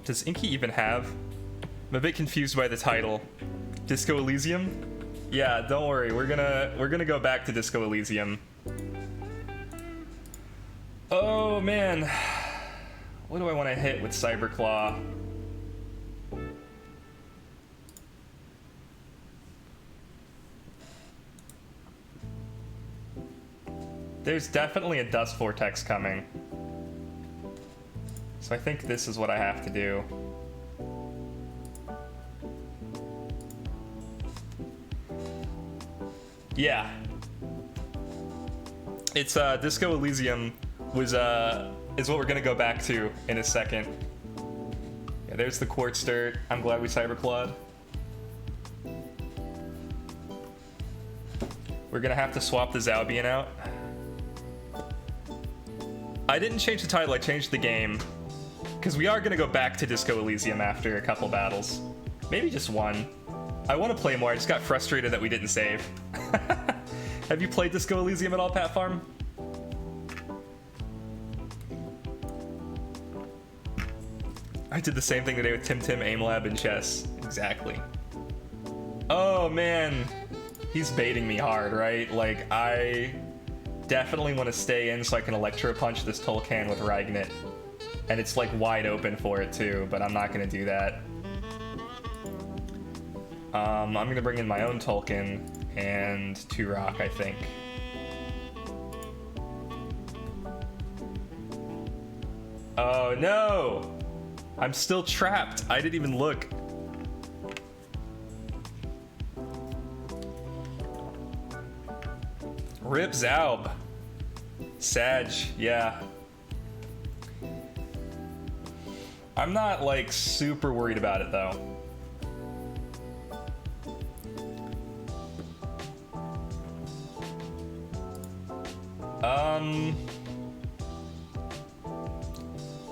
does Inky even have I'm a bit confused by the title. Disco Elysium? Yeah, don't worry. We're gonna go back to Disco Elysium. Oh man. What do I want to hit with Cyberclaw? There's definitely a dust vortex coming. So I think this is what I have to do. Yeah. It's Disco Elysium is what we're gonna go back to in a second. Yeah, there's the quartz dirt. I'm glad we cyberclawed. We're gonna have to swap the Zaubian out. I didn't change the title, I changed the game. Because we are gonna go back to Disco Elysium after a couple battles. Maybe just one. I want to play more, I just got frustrated that we didn't save. Have you played Disco Elysium at all, Pat Farm? I did the same thing today with Tim Tim, Aim Lab, and chess. Exactly. Oh man, he's baiting me hard, right? Like, I definitely want to stay in so I can Electro Punch this Tolkien with Ragnet. And it's like wide open for it too, but I'm not gonna do that. I'm gonna bring in my own Tolkien and 2 rock, I think. Oh no! I'm still trapped. I didn't even look. Rip Zaub. Sag, yeah. I'm not like super worried about it though.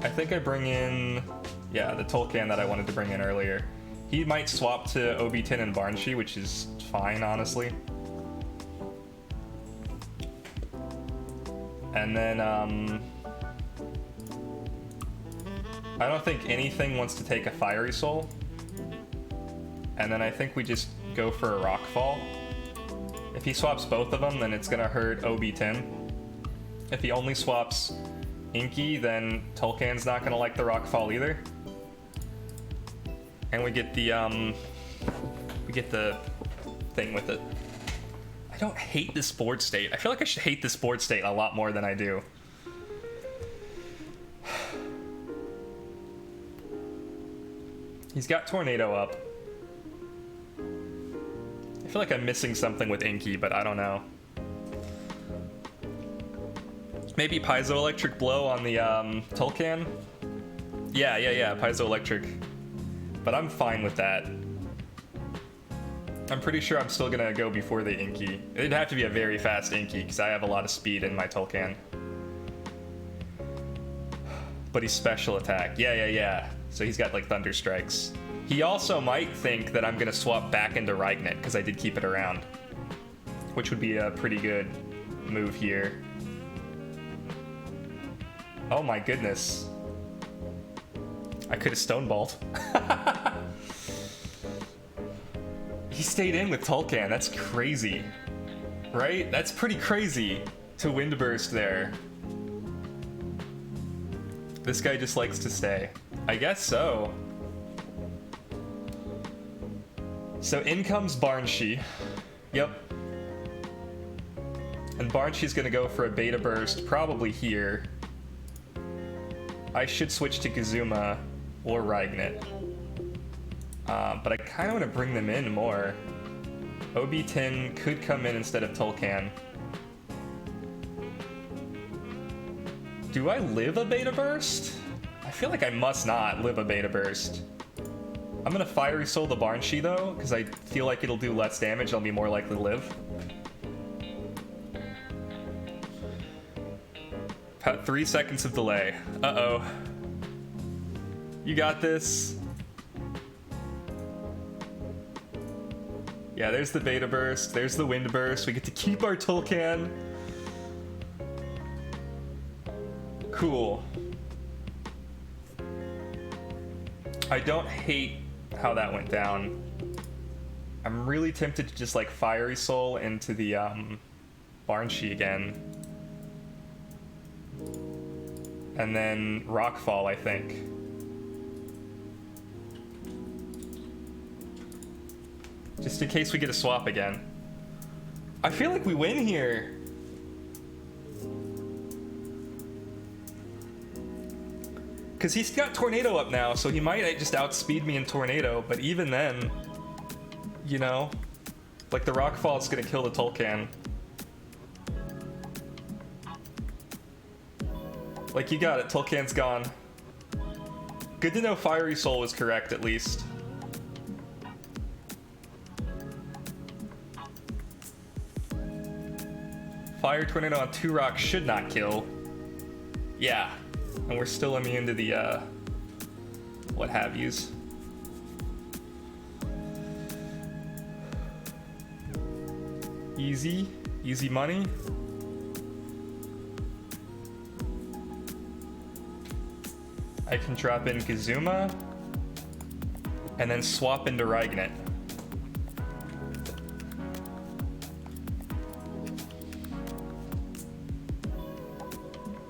I think I bring in, yeah, the Tolkien that I wanted to bring in earlier. He might swap to OB10 and Barnshee, which is fine, honestly. And then, I don't think anything wants to take a Fiery Soul. And then I think we just go for a Rockfall. If he swaps both of them, then it's gonna hurt OB10. If he only swaps Inky, then Tolkien's not gonna like the Rockfall either. And we get the thing with it. I don't hate this board state. I feel like I should hate this board state a lot more than I do. He's got Tornado up. I feel like I'm missing something with Inky, but I don't know. Maybe Piezoelectric Blow on the Tolkien? Yeah, Piezoelectric. But I'm fine with that. I'm pretty sure I'm still gonna go before the Inky. It'd have to be a very fast Inky, because I have a lot of speed in my Tolkien. But he's special attack. Yeah. So he's got like Thunder Strikes. He also might think that I'm gonna swap back into Ragnet, because I did keep it around. Which would be a pretty good move here. Oh my goodness. I could have Stoneballed. He stayed in with Tolkien, that's crazy. Right? That's pretty crazy to Windburst there. This guy just likes to stay. I guess so. So in comes Barnshee. Yep. And Barnshee's gonna go for a Beta Burst, probably here. I should switch to Kazuma or Ragnet. But I kind of want to bring them in more. OB10 could come in instead of Tolkien. Do I live a Beta Burst? I feel like I must not live a Beta Burst. I'm gonna Fiery Soul the Barnshee though, because I feel like it'll do less damage, I'll be more likely to live. About 3 seconds of delay. Uh-oh. You got this. Yeah, there's the Beta Burst, there's the Wind Burst. We get to keep our Tolkien. Cool. I don't hate how that went down. I'm really tempted to just like Fiery Soul into the Barnshee again. And then Rockfall, I think. Just in case we get a swap again. I feel like we win here. Because he's got Tornado up now, so he might just outspeed me in Tornado, but even then, you know, like the Rockfall is gonna kill the Tulkan. Like, you got it, Tulkan's gone. Good to know Fiery Soul was correct, at least. Fire Tornado on 2 rocks should not kill. Yeah, and we're still immune to the, what have yous. Easy, easy money. I can drop in Kazuma and then swap into Rygnet.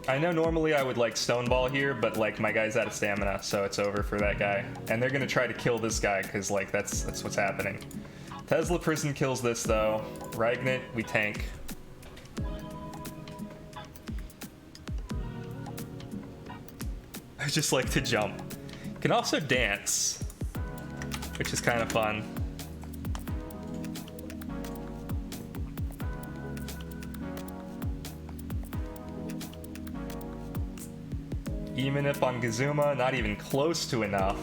I know normally I would like Stoneball here, but like my guy's out of stamina, so it's over for that guy. And they're gonna try to kill this guy because like that's what's happening. Tesla Prison kills this though. Rygnet, we tank. I just like to jump. Can also dance, which is kind of fun. Emanip on Gazuma, not even close to enough.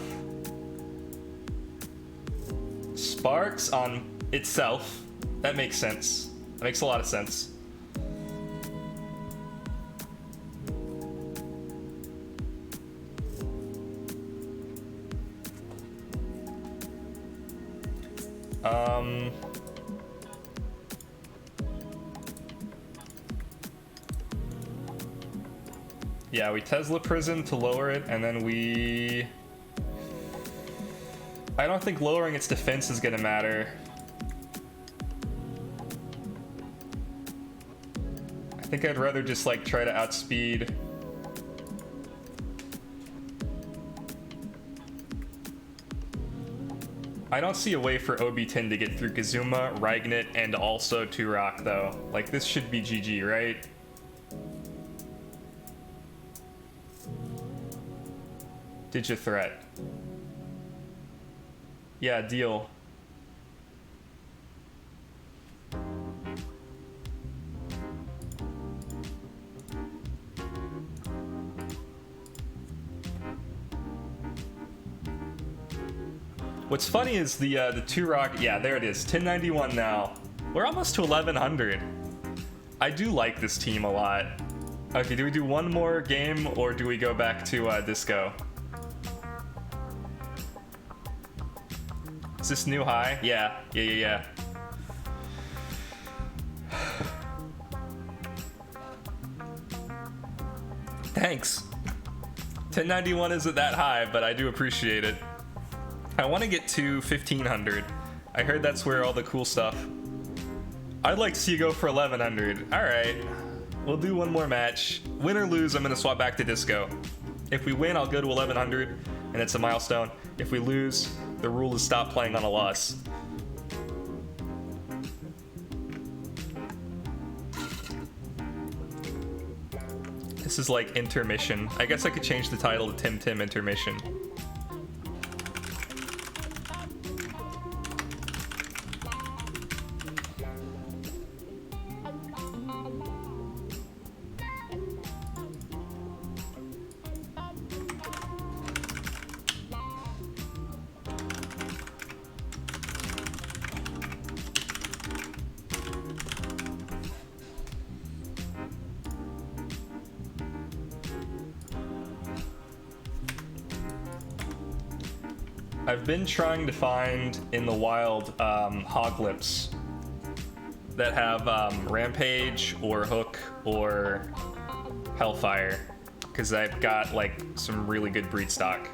Sparks on itself. That makes sense. That makes a lot of sense. Yeah, we Tesla Prison to lower it, and then we... I don't think lowering its defense is gonna matter. I think I'd rather just like try to outspeed. I don't see a way for OB10 to get through Kazuma, Rygnet, and also 2-Rock though. Like this should be GG, right? Digithreat. Yeah, deal. What's funny is the 2-Rock, yeah, there it is, 1091 now. We're almost to 1100. I do like this team a lot. Okay, do we do one more game or do we go back to Disco? Is this new high? Yeah. Thanks. 1091 isn't that high, but I do appreciate it. I want to get to 1500. I heard that's where all the cool stuff. I'd like to see you go for 1100. All right, we'll do one more match. Win or lose, I'm gonna swap back to Disco. If we win, I'll go to 1100, and it's a milestone. If we lose, the rule is stop playing on a loss. This is like intermission. I guess I could change the title to Tim Intermission. I've been trying to find in the wild Hoglips that have Rampage or Hook or Hellfire, because I've got like some really good breed stock.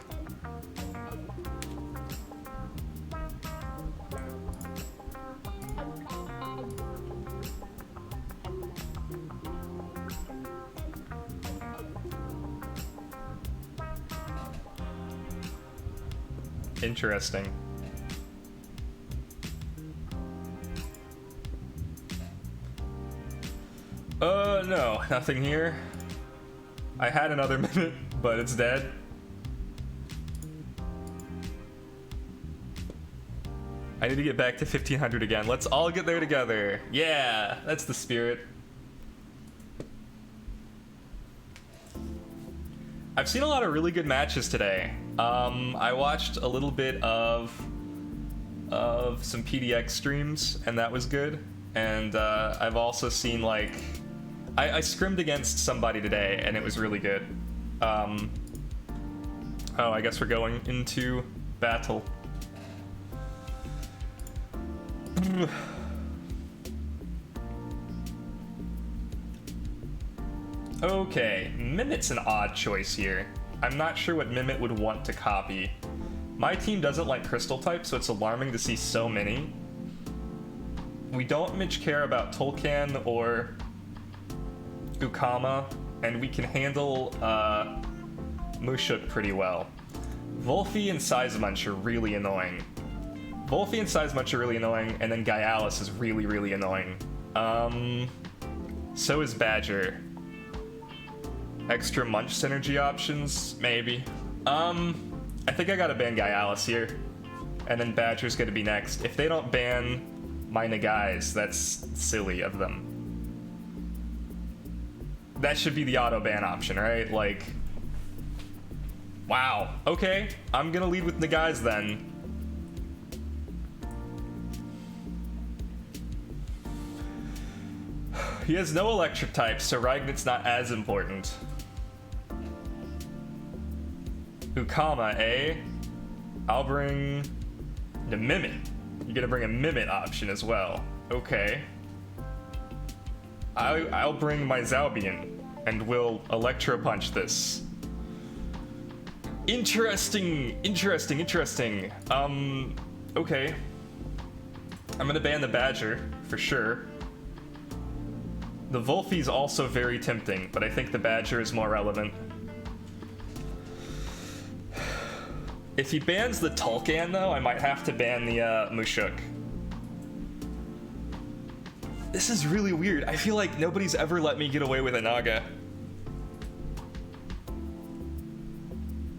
Interesting. No, nothing here. I had another minute, but it's dead. I need to get back to 1500 again. Let's all get there together. Yeah, that's the spirit. I've seen a lot of really good matches today. I watched a little bit of some PDX streams, and that was good. And I've also seen, like, I scrimmed against somebody today, and it was really good. Oh, I guess we're going into battle. Okay, Mimit's an odd choice here. I'm not sure what Mimit would want to copy. My team doesn't like crystal types, so it's alarming to see so many. We don't much care about Tolkien or Ukama, and we can handle Mushuk pretty well. Volfi and Sizemunch are really annoying. Volfi and Sizemunch are really annoying, and then Gaialis is really, really annoying. So is Badger. Extra Munch synergy options? Maybe. I think I gotta ban Gaialis here. And then Badger's gonna be next. If they don't ban my Nagais, that's silly of them. That should be the auto ban option, right? Like, wow. Okay, I'm gonna lead with Nagais then. He has no electric types, so Ragnit's not as important. Ukama, eh? I'll bring the Mimit. You're gonna bring a Mimit option as well. Okay. I'll bring my Zaubian, and we'll Electro Punch this. Interesting. Okay. I'm gonna ban the Badger, for sure. The Volfi's also very tempting, but I think the Badger is more relevant. If he bans the Tolkien, though, I might have to ban the Mushuk. This is really weird. I feel like nobody's ever let me get away with a Naga.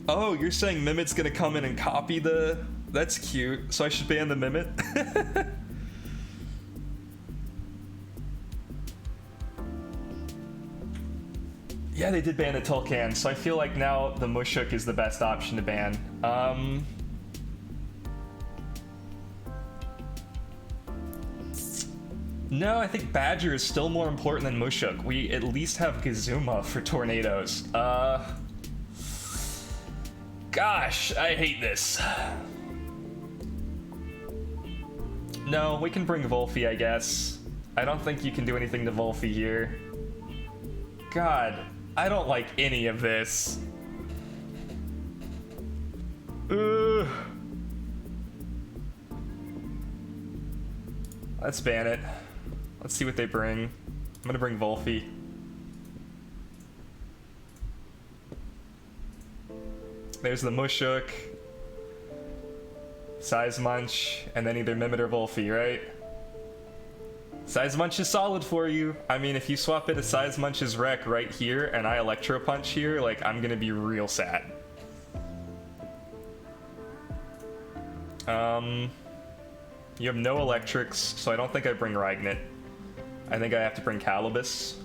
Oh, you're saying Mimit's gonna come in and copy the... That's cute. So I should ban the Mimit? Yeah, they did ban the Tolkien, so I feel like now the Mushuk is the best option to ban. No, I think Badger is still more important than Mushuk. We at least have Gazuma for tornadoes. Gosh, I hate this. No, we can bring Volfi, I guess. I don't think you can do anything to Volfi here. God, I don't like any of this. Let's ban it. Let's see what they bring. I'm gonna bring Volfi. There's the Mushuk, Sizemunch, and then either Mimit or Volfi, right? Sizemunch is solid for you. I mean, if you swap it to Sizemunch's wreck right here and I Electro Punch here, like, I'm gonna be real sad. You have no electrics, so I don't think I bring Ragnit. I think I have to bring Calibus.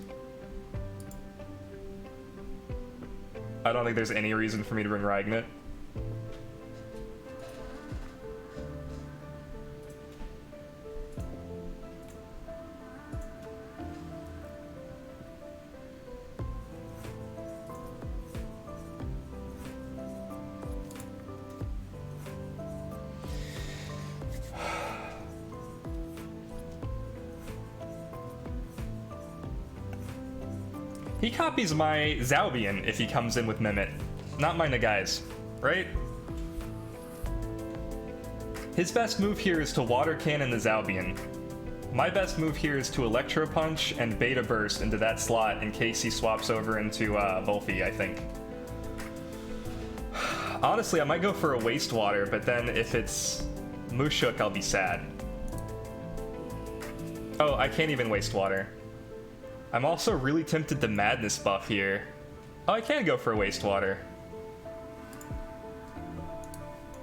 I don't think there's any reason for me to bring Ragnit. He copies my Zaubian if he comes in with Mimit. Not my Nagais, right? His best move here is to Water Cannon the Zaubian. My best move here is to Electro Punch and Beta Burst into that slot in case he swaps over into Volfi, I think. Honestly, I might go for a wastewater, but then if it's Mushuk, I'll be sad. Oh, I can't even wastewater. I'm also really tempted to madness buff here. Oh, I can go for a wastewater.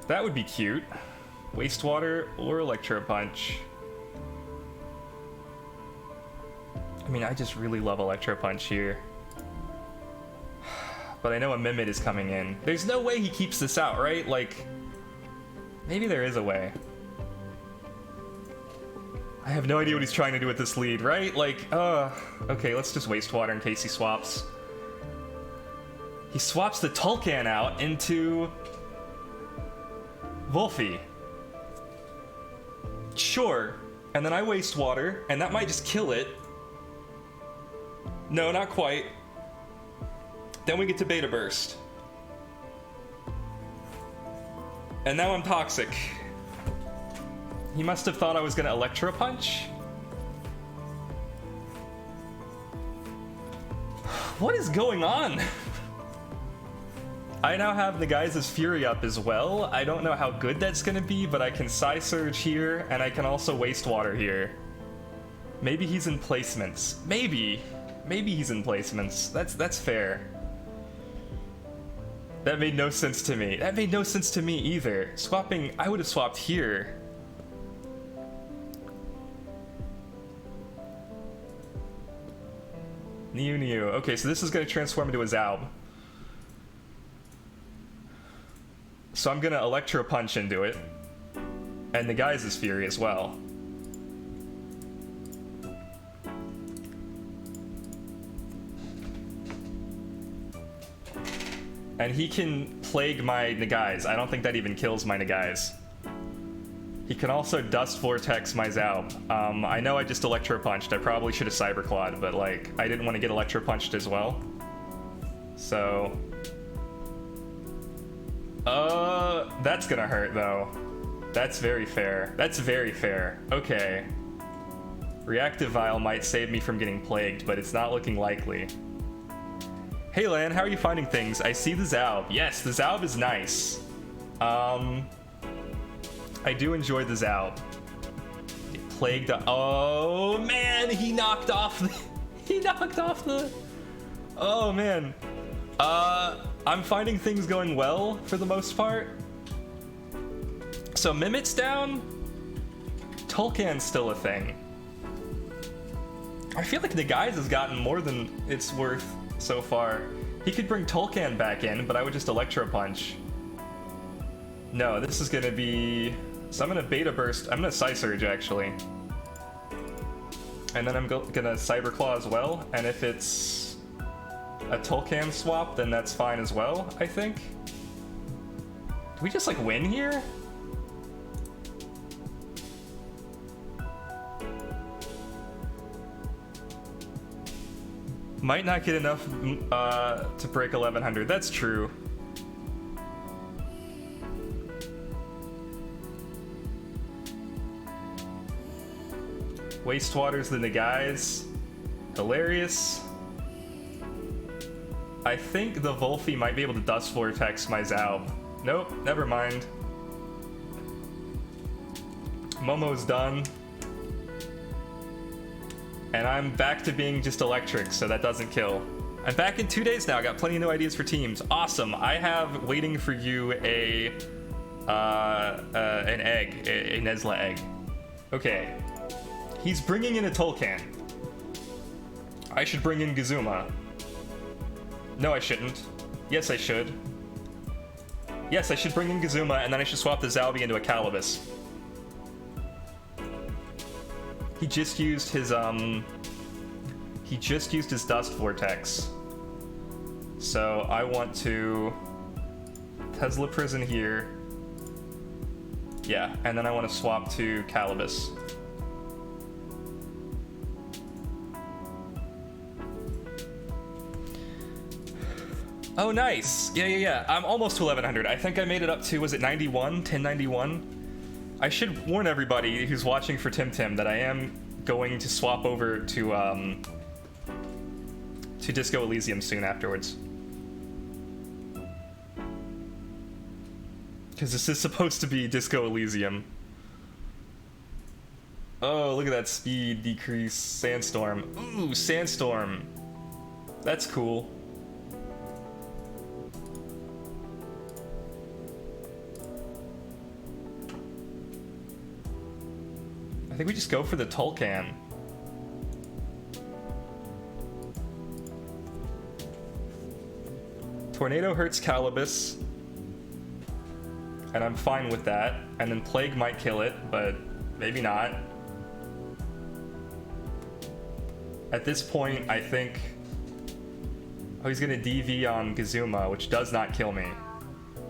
That would be cute. Wastewater or Electro Punch. I mean, I just really love Electro Punch here. But I know a Mimit is coming in. There's no way he keeps this out, right? Like, maybe there is a way. I have no idea what he's trying to do with this lead, right? Like, okay, let's just wastewater in case he swaps. He swaps the Tulkan out into Wolfie. Sure. And then I wastewater, and that might just kill it. No, not quite. Then we get to Beta Burst. And now I'm toxic. He must have thought I was gonna Electro Punch. What is going on? I now have the guys' Fury up as well. I don't know how good that's gonna be, but I can Psy Surge here, and I can also Wastewater here. Maybe he's in placements. Maybe he's in placements. That's fair. That made no sense to me. That made no sense to me either. Swapping, I would have swapped here. Niu. Okay, so this is gonna transform into a Zaub. So I'm gonna Electro Punch into it. And the guys' Fury as well. And he can plague my Nagais. I don't think that even kills my Nagais. He can also Dust Vortex my Zaub. I know I just Electro Punched. I probably should have Cyber Clawed, but like, I didn't want to get Electro Punched as well. So... that's gonna hurt though. That's very fair. That's very fair. Okay. Reactive Vial might save me from getting plagued, but it's not looking likely. Hey Lan, how are you finding things? I see the Zaub. Yes, the Zaub is nice. I do enjoy the Zaub. Plagued. Oh man, he knocked off the. He knocked off the. Oh man. I'm finding things going well for the most part. So Mimit's down. Tulkan's still a thing. I feel like the guys has gotten more than it's worth so far. He could bring Tulkan back in, but I would just Electro Punch. No, this is gonna be... So I'm gonna Beta Burst. I'm gonna Psy Surge, actually. And then I'm gonna Cyber Claw as well. And if it's a Tulkan swap, then that's fine as well, I think. Do we just, like, win here? Might not get enough to break 1100. That's true. Wastewater's the guys. Hilarious. I think the Wolfie might be able to Dust Vortex my Zaub. Nope, never mind. Momo's done. And I'm back to being just electric, so that doesn't kill. I'm back in 2 days now. I got plenty of new ideas for teams. Awesome. I have waiting for you an egg, a Nesla egg. Okay. He's bringing in a Tulkan. I should bring in Gazuma. No, I shouldn't. Yes, I should. Yes, I should bring in Gazuma, and then I should swap the Zalbi into a Calibus. He just used his Dust Vortex. So I want to Tesla Prison here. Yeah, and then I want to swap to Calibus. Oh, nice. Yeah. I'm almost to 1100. I think I made it up to, was it 91? 1091? I should warn everybody who's watching for Tim that I am going to swap over to Disco Elysium soon afterwards. Because this is supposed to be Disco Elysium. Oh, look at that speed decrease. Sandstorm. Ooh, Sandstorm. That's cool. I think we just go for the Tulkan. Tornado hurts Calibus, and I'm fine with that. And then Plague might kill it, but maybe not. At this point, I think... Oh, he's gonna DV on Kazuma, which does not kill me.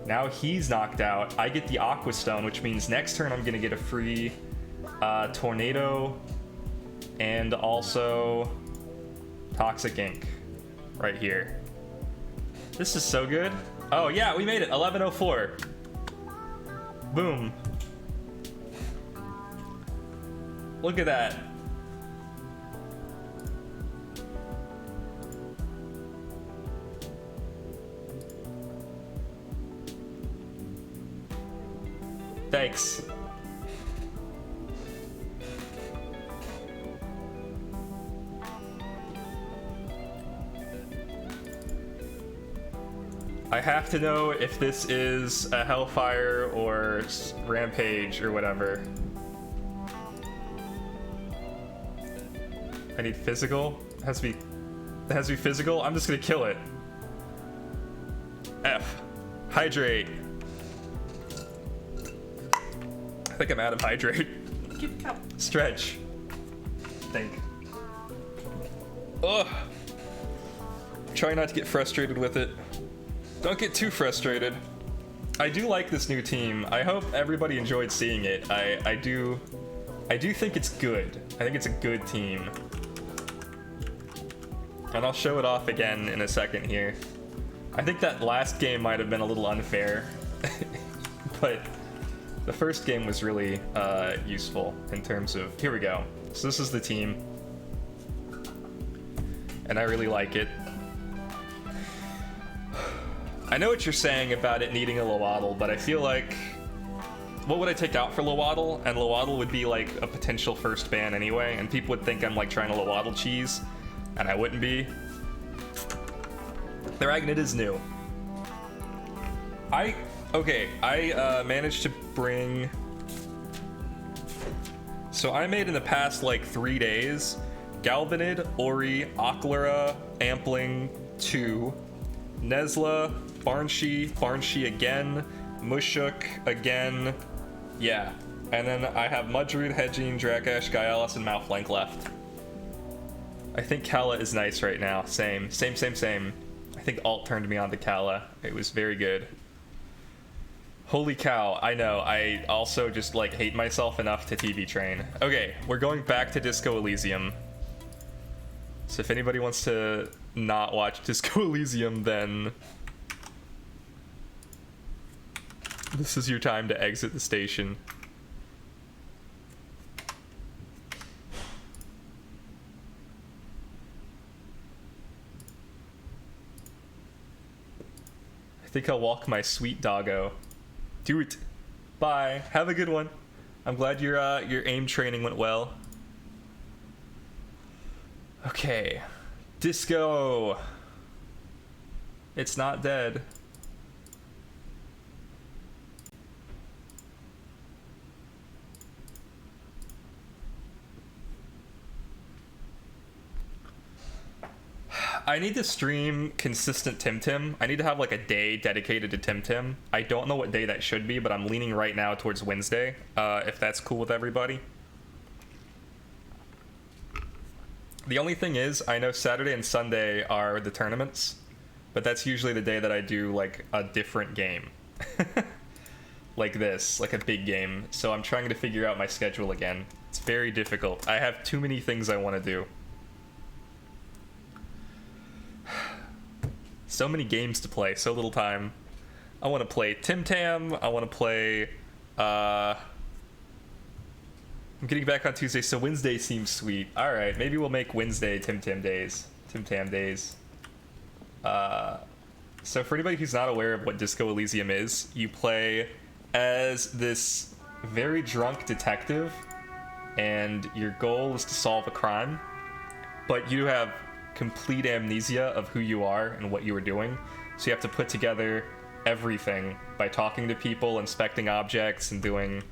Now he's knocked out. I get the Aqua Stone, which means next turn I'm gonna get a free Tornado and also Toxic Ink right here. This is so good. Oh yeah, we made it. 1104. Boom. Look at that. Thanks. I have to know if this is a Hellfire or Rampage or whatever. I need physical. It has to be physical. I'm just gonna kill it. F. Hydrate. I think I'm out of hydrate. Stretch. Think. Ugh. Try not to get frustrated with it. Don't get too frustrated. I do like this new team. I hope everybody enjoyed seeing it. I do think it's good. I think it's a good team. And I'll show it off again in a second here. I think that last game might have been a little unfair. But the first game was really useful in terms of... Here we go. So this is the team. And I really like it. I know what you're saying about it needing a Lowaddle, but I feel like... What would I take out for Lowaddle? And Lowaddle would be like a potential first ban anyway, and people would think I'm like trying to Lowaddle cheese, and I wouldn't be. The Ragnit is new. I managed to bring... So I made in the past like 3 days, Galvanid, Ori, Ochlera, Ampling, 2, Nesla, Barnshee again, Mushuk again, yeah. And then I have Mudroot, Hedging, Drakash, Gaialis, and Malflank left. I think Kala is nice right now. Same. I think Alt turned me on to Kala. It was very good. Holy cow, I know. I also just like hate myself enough to TV train. Okay, we're going back to Disco Elysium. So if anybody wants to not watch Disco Elysium, then this is your time to exit the station. I think I'll walk my sweet doggo. Do it. Bye. Have a good one. I'm glad your aim training went well. Okay. Disco. It's not dead. I need to stream consistent Tim. I need to have like a day dedicated to Tim. I don't know what day that should be, but I'm leaning right now towards Wednesday, if that's cool with everybody. The only thing is, I know Saturday and Sunday are the tournaments, but that's usually the day that I do like a different game. Like this, like a big game. So I'm trying to figure out my schedule again. It's very difficult. I have too many things I want to do. So many games to play, so little time. I want to play Tim Tam. I want to play... I'm getting back on Tuesday, so Wednesday seems sweet. Alright, maybe we'll make Wednesday Tim Tam days. So for anybody who's not aware of what Disco Elysium is, you play as this very drunk detective, and your goal is to solve a crime, but you have complete amnesia of who you are and what you were doing. So you have to put together everything by talking to people, inspecting objects, and doing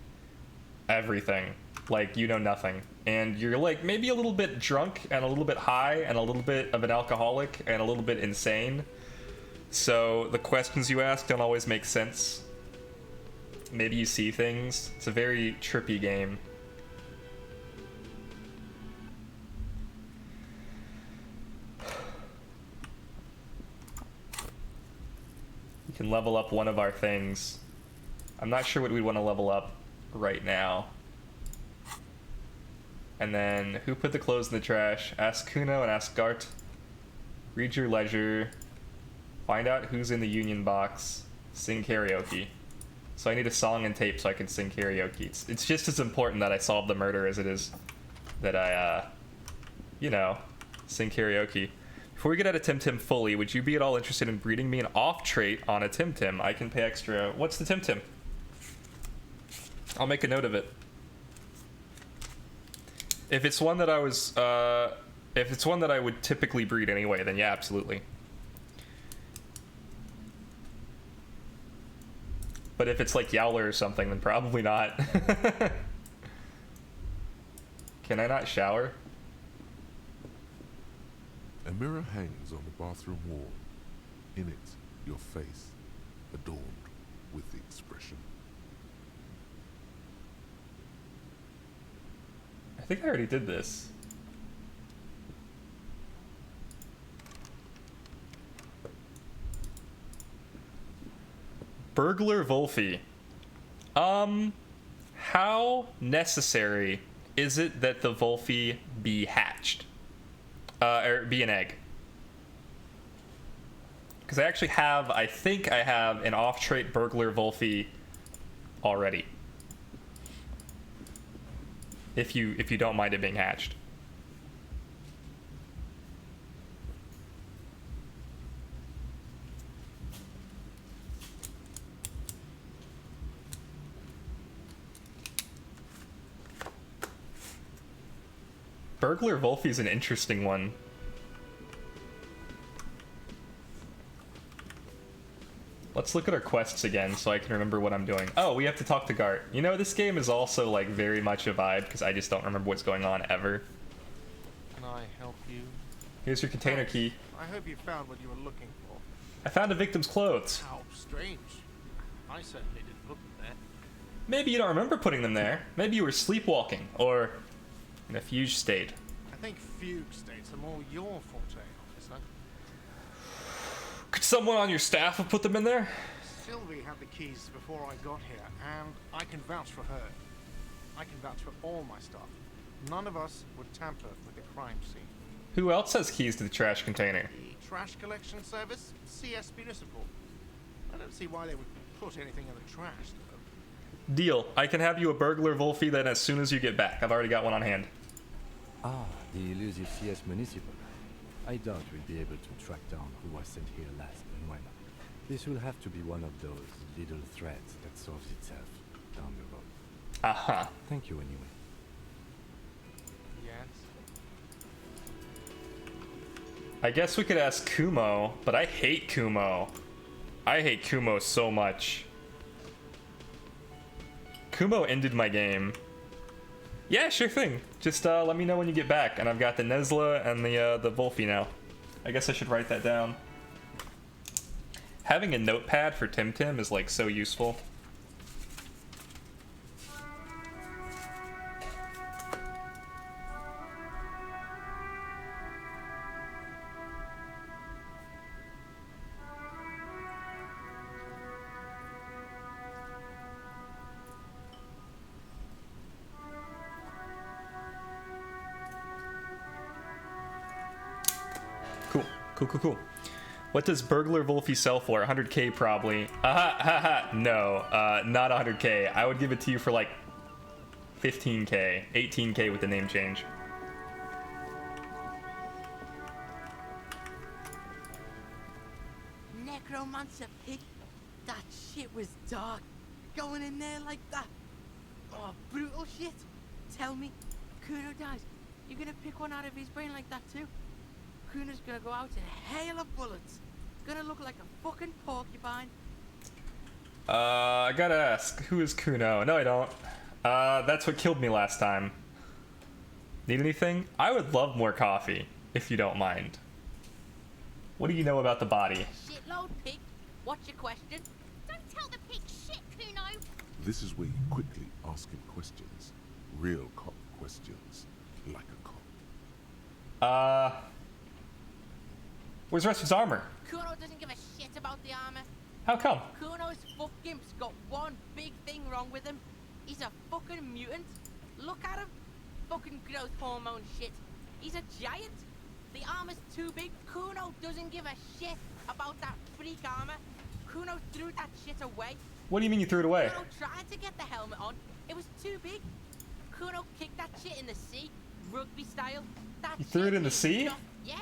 everything. Like, you know nothing. And you're like maybe a little bit drunk and a little bit high and a little bit of an alcoholic and a little bit insane. So the questions you ask don't always make sense. Maybe you see things. It's a very trippy game. We can level up one of our things. I'm not sure what we want to level up right now. And then, who put the clothes in the trash? Ask Kuno and ask Gart. Read your ledger. Find out who's in the union box. Sing karaoke. So I need a song and tape so I can sing karaoke. It's just as important that I solve the murder as it is that I, you know, sing karaoke. Before we get out of Tim Tim fully, would you be at all interested in breeding me an off trait on a Tim Tim? I can pay extra. What's the Tim Tim? I'll make a note of it. If it's one that I was, if it's one that I would typically breed anyway, then yeah, absolutely. But if it's like Yowler or something, then probably not. Can I not shower? A mirror hangs on the bathroom wall. In it, your face, adorned with the expression. I think I already did this. Burglar Wolfie. How necessary is it that the Wolfie be hatched? Or be an egg? Because I actually have, I think I have an off-trait Burglar Wolfie already. If you don't mind it being hatched. Burglar Wolfie's an interesting one. Let's look at our quests again so I can remember what I'm doing. Oh, we have to talk to Gart. You know, this game is also like very much a vibe because I just don't remember what's going on ever. Can I help you? Here's your container key. I hope you found what you were looking for. I found a victim's clothes. How strange. I certainly didn't put them there. Maybe you don't remember putting them there. Maybe you were sleepwalking or in a fugue state. I think fugue states are more your forte, officer. Could someone on your staff have put them in there? Sylvie had the keys before I got here, and I can vouch for her. I can vouch for all my staff. None of us would tamper with the crime scene. Who else has keys to the trash container? The trash collection service, CS Municipal. I don't see why they would put anything in the trash, though. Deal. I can have you a Burglar Wolfie then as soon as you get back. I've already got one on hand. Ah, the elusive CS Municipal. I doubt we'll be able to track down who was sent here last and when. This will have to be one of those little threads that solves itself down the road. Aha. Thank you anyway. Yes. I guess we could ask Kumo, but I hate Kumo. I hate Kumo so much. Kumo ended my game. Yeah, sure thing. Just let me know when you get back. And I've got the Nesla and the Wolfie now. I guess I should write that down. Having a notepad for Tim Tim is like so useful. Cool. What does Burglar Wolfie sell for? 100k probably. No, not 100k. I would give it to you for like 15k, 18k with the name change. Necromancer pig. That shit was dark. going in there like that. Oh, brutal shit. Tell me, Kuno dies. You're gonna pick one out of his brain like that too? Kuno's gonna go out in a hail of bullets. Gonna look like a fucking porcupine. I gotta ask, who is Kuno? No, I don't. That's what killed me last time. Need anything? I would love more coffee, if you don't mind. What do you know about the body? Shitload pig. What's your question? Don't tell the pig shit, Kuno. This is where you quickly ask him questions. Real cop questions. Like a cop. Where's the rest of his armor? Kuno doesn't give a shit about the armor. How come? Kuno's fucking's got one big thing wrong with him. He's a fucking mutant. Look at him. Fucking growth hormone shit. He's a giant. The armor's too big. Kuno doesn't give a shit about that freak armor. Kuno threw that shit away. What do you mean you threw it away? Kuno tried to get the helmet on. It was too big. Kuno kicked that shit in the sea, rugby style. That You threw it in the sea? Yeah,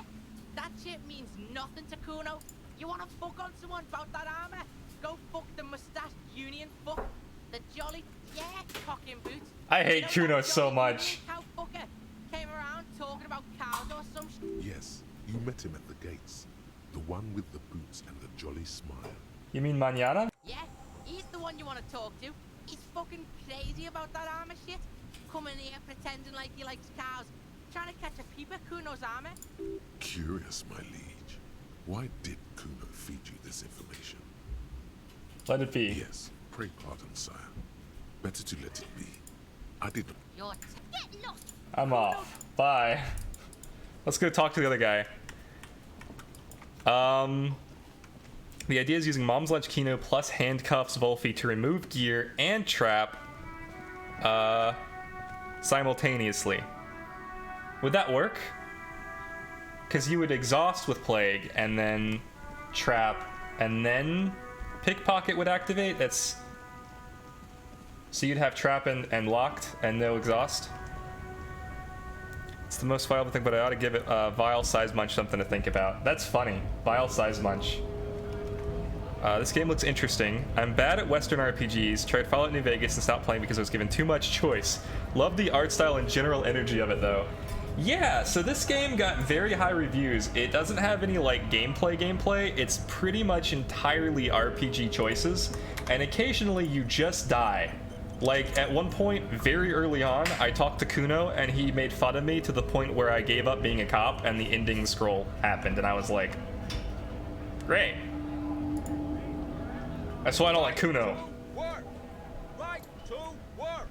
that shit means nothing to Kuno. You wanna fuck on someone about that armor? Go fuck the mustached union fuck. The jolly, yeah, cocking boots. I hate You know Kuno that so jolly much. union cow fucker came around talking about cows or some shit. Yes, you met him at the gates. The one with the boots and the jolly smile. You mean Manana? Yeah, he's the one you want to talk to. He's fucking crazy about that armor shit. Coming here pretending like he likes cows. Trying to catch a peep at Kuno's armor. Curious, my liege. Why did Kuno feed you this information? Let it be. Yes, pray pardon, sire. Better to let it be. I didn't. You're Get lost. I'm off. Bye. Let's go talk to the other guy. The idea is using Mom's Lunch Kino plus handcuffs Wolfie to remove gear and trap simultaneously. Would that work? Because you would exhaust with Plague and then trap and then pickpocket would activate. That's so you'd have trap and locked and no exhaust. It's the most viable thing, but I ought to give it Vile Size Munch something to think about. That's funny. Vile Size Munch. This game looks interesting. I'm bad at Western RPGs. Tried Fallout New Vegas and stopped playing because I was given too much choice. Love the art style and general energy of it though. Yeah, so this game got very high reviews. It doesn't have any like gameplay. It's pretty much entirely RPG choices, and occasionally you just die. Like at one point, very early on, I talked to Kuno and he made fun of me to the point where I gave up being a cop and the ending scroll happened and I was like, great. That's why I don't like Kuno. Work! Right to work!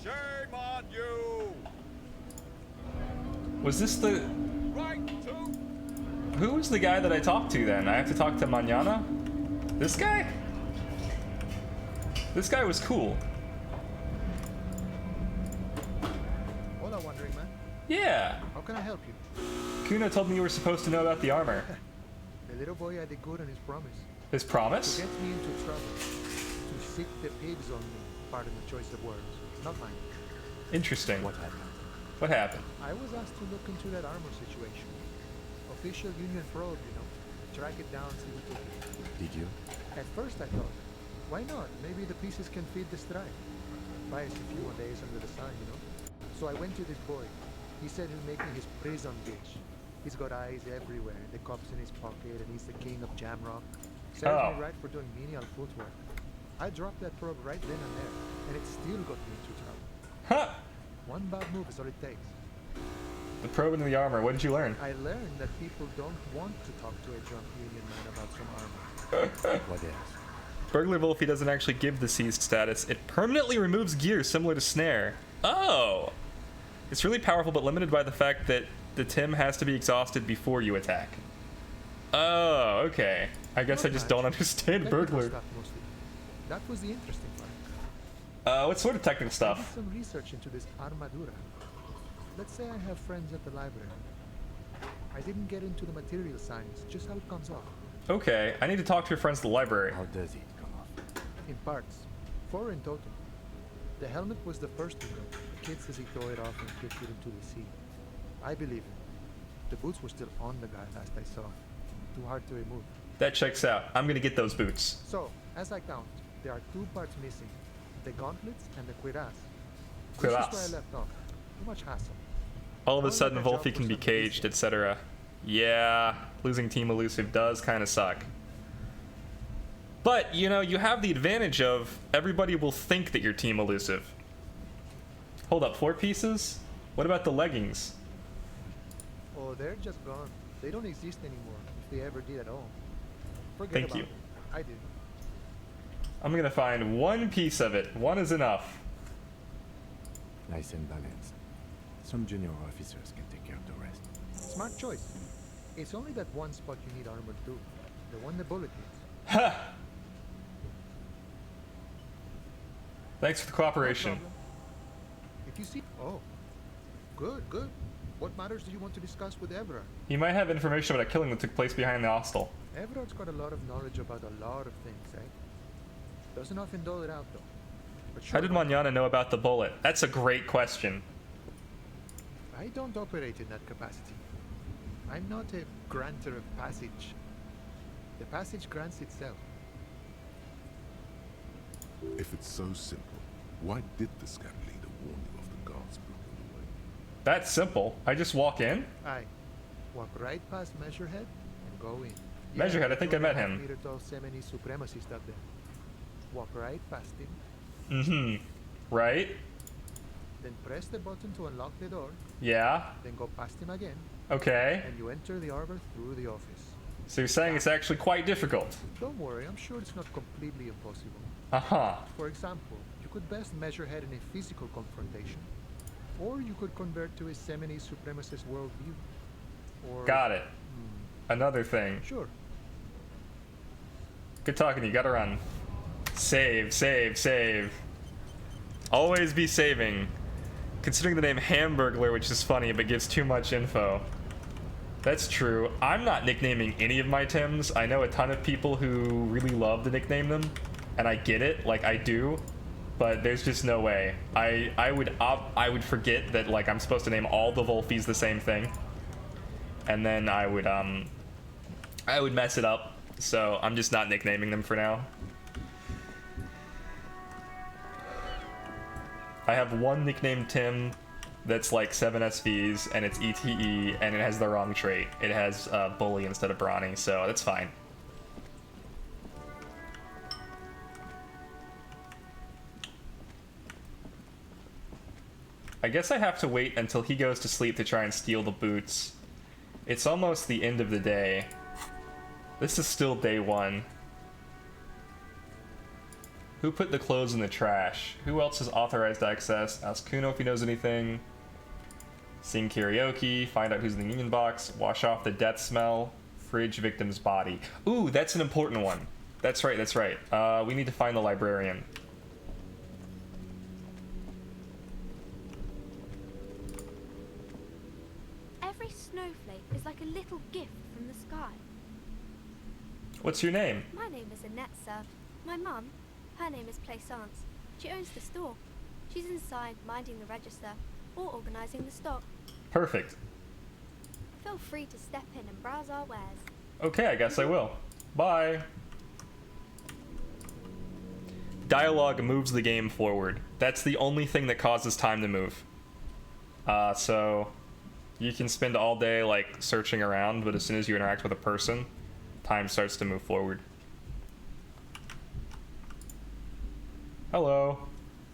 Shame on you! Was this the... Right to... Who was the guy that I talked to then? I have to talk to Manana? This guy? This guy was cool. Hola, wandering man. Yeah. How can I help you? Kuno told me you were supposed to know about the armor. The little boy had the good on his promise. His promise? To get me into trouble. To sick the pigs on me. Pardon the choice of words. Not mine. Interesting. What happened? What happened? I was asked to look into that armor situation. Official union probe, you know. Track it down, see who took it. Did you? At first I thought, why not? Maybe the pieces can feed the strike. Buy us a few more days under the sun, you know. So I went to this boy. He said he'll make me his prison bitch. He's got eyes everywhere, the cops in his pocket, and he's the king of Jamrock. Serves me right for doing menial footwork. I dropped that probe right then and there, and it still got me into trouble. Huh! One bad move is all it takes. The probe into the armor. What did you learn? I learned that people don't want to talk to a drunk union man about some armor. What else? Burglar Wolfie doesn't actually give the seized status. It permanently removes gear similar to Snare. Oh! It's really powerful but limited by the fact that the Tim has to be exhausted before you attack. Oh, okay. I guess I just don't understand Technical Burglar. stuff mostly. That was the interesting part. What sort of technical I did stuff? some research into this armadura. Let's say I have friends at the library. I didn't get into the material science, just how it comes off. Okay, I need to talk to your friends at the library. How does it come off? In parts. 4 in total. The helmet was the first to go. The kid says he tore it off and kicked it into the sea. I believe him. The boots were still on the guy last I saw. Too hard to remove. That checks out. I'm gonna get those boots. So, as I count, There are two parts missing. The gauntlets and the cuirass. This is Cuirass. where I left off. Too much hassle. All of a Only sudden, like a job Wolfie can for be some caged, reason. etc. Yeah, losing Team Elusive does kind of suck. But, you know, you have the advantage of everybody will think that you're Team Elusive. Hold up, 4 pieces? What about the leggings? Oh, they're just gone. They don't exist anymore, if they ever did at all. Forget Thank about you. it. I did. I'm gonna find 1 piece of it. 1 is enough. Nice and balanced. Some junior officers can take care of the rest. Smart choice. It's only that one spot you need armor too. The one the bullet hits. Ha! Thanks for the No cooperation. problem. If you see... Oh. Good, good. What matters do you want to discuss with Everard? He might have information about a killing that took place behind the hostel. Everard's got a lot of knowledge about a lot of things, eh? Doesn't often dole it out though. But sure, How did Manana know about the bullet? That's a great question. I don't operate in that capacity. I'm not a granter of passage. The passage grants itself. If it's so simple, why did the scout leader warn you of the guards blocking the way? That's simple. I just walk in? Aye. Walk right past Measurehead and go in. Measurehead, I think I met him. Meter tall Semini supremacist up there. Walk right past him, Mm-hmm. Right? then press the button to unlock the door, Yeah. then go past him again, Okay. and you enter the arbor through the office. So you're saying it's actually quite difficult. Don't worry, I'm sure it's not completely impossible. Uh-huh. For example, you could best Measurehead in a physical confrontation, or you could convert to a Semini supremacist worldview. Or Got it. Another thing. Sure. Good talking to you. Gotta run. Save, save, save. Always be saving. Considering the name Hamburglar, which is funny, but gives too much info. That's true. I'm not nicknaming any of my Tims. I know a ton of people who really love to nickname them, and I get it, like I do, but there's just no way. I would forget that like I'm supposed to name all the Wolfies the same thing, and then I would mess it up. So I'm just not nicknaming them for now. I have one nicknamed Tim that's like 7 SVs, and it's ETE, and it has the wrong trait. It has Bully instead of Brawny, so that's fine. I guess I have to wait until he goes to sleep to try and steal the boots. It's almost the end of the day. This is still day 1. Who put the clothes in the trash? Who else has authorized access? Ask Kuno if he knows anything. Sing karaoke. Find out who's in the union box. Wash off the death smell. Fridge victim's body. Ooh, that's an important one. That's right, that's right. We need to find the librarian. Every snowflake is like a little gift from the sky. What's your name? My name is Annette, sir. My mum, her name is Plaisance. She owns the store. She's inside minding the register or organising the stock. Perfect. Feel free to step in and browse our wares. Okay, I guess I will. Bye. Dialogue moves the game forward. That's the only thing that causes time to move. So you can spend all day like searching around, but as soon as you interact with a person, time starts to move forward. Hello.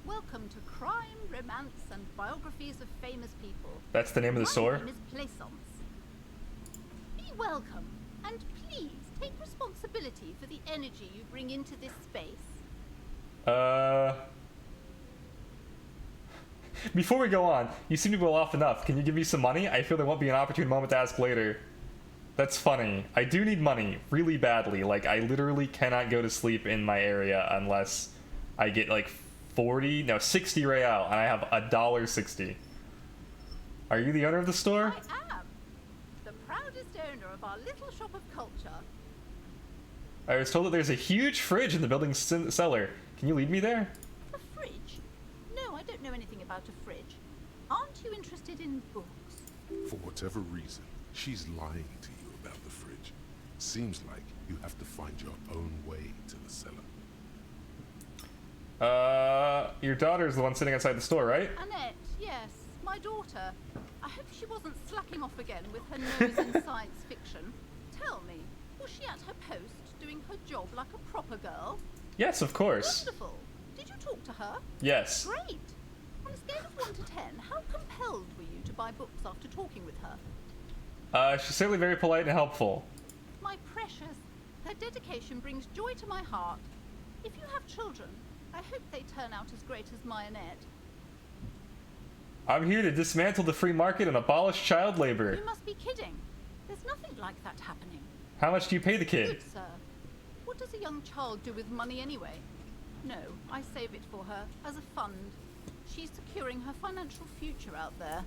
Welcome to Crime, Romance, and Biographies of Famous People. That's the name of the store? My name is Plaisance. Be welcome, and please take responsibility for the energy you bring into this space. Before we go on, you seem to be well off enough. Can you give me some money? I feel there won't be an opportune moment to ask later. That's funny. I do need money really badly. Like, I literally cannot go to sleep in my area unless I get like 60 real, and I have $1.60. Are you the owner of the store? I am the proudest owner of our little shop of culture. I was told that there's a huge fridge in the building's cellar. Can you lead me there? A fridge? No, I don't know anything about a fridge. Aren't you interested in books? For whatever reason, she's lying to you about the fridge. Seems like you have to find your own way to the cellar. Your daughter's the one sitting outside the store, right? Annette, yes, my daughter. I hope she wasn't slacking off again with her nose in science fiction. Tell me, was she at her post doing her job like a proper girl? Yes, of course. Wonderful. Did you talk to her? Yes. Great. On a scale of 1 to 10, how compelled were you to buy books after talking with her? She's certainly very polite and helpful. My precious, her dedication brings joy to my heart. If you have children, I hope they turn out as great as my Annette. I'm here to dismantle the free market and abolish child labor. You must be kidding. There's nothing like that happening. How much do you pay the kid? Good, sir. What does a young child do with money anyway? No, I save it for her as a fund. She's securing her financial future out there.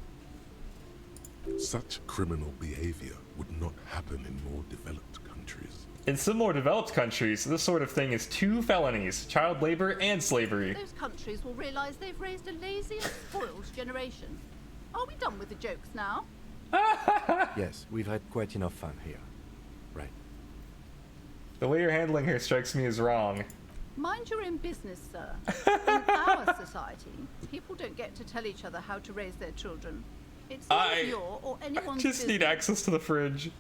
Such criminal behavior would not happen in more developed countries. In some more developed countries, this sort of thing is 2 felonies, child labor and slavery. Those countries will realize they've raised a lazy and spoiled generation. Are we done with the jokes now? Yes, we've had quite enough fun here. Right. The way you're handling her strikes me as wrong. Mind your own business, sir. In our society, people don't get to tell each other how to raise their children. It's none of your or anyone's just need business. access to the fridge.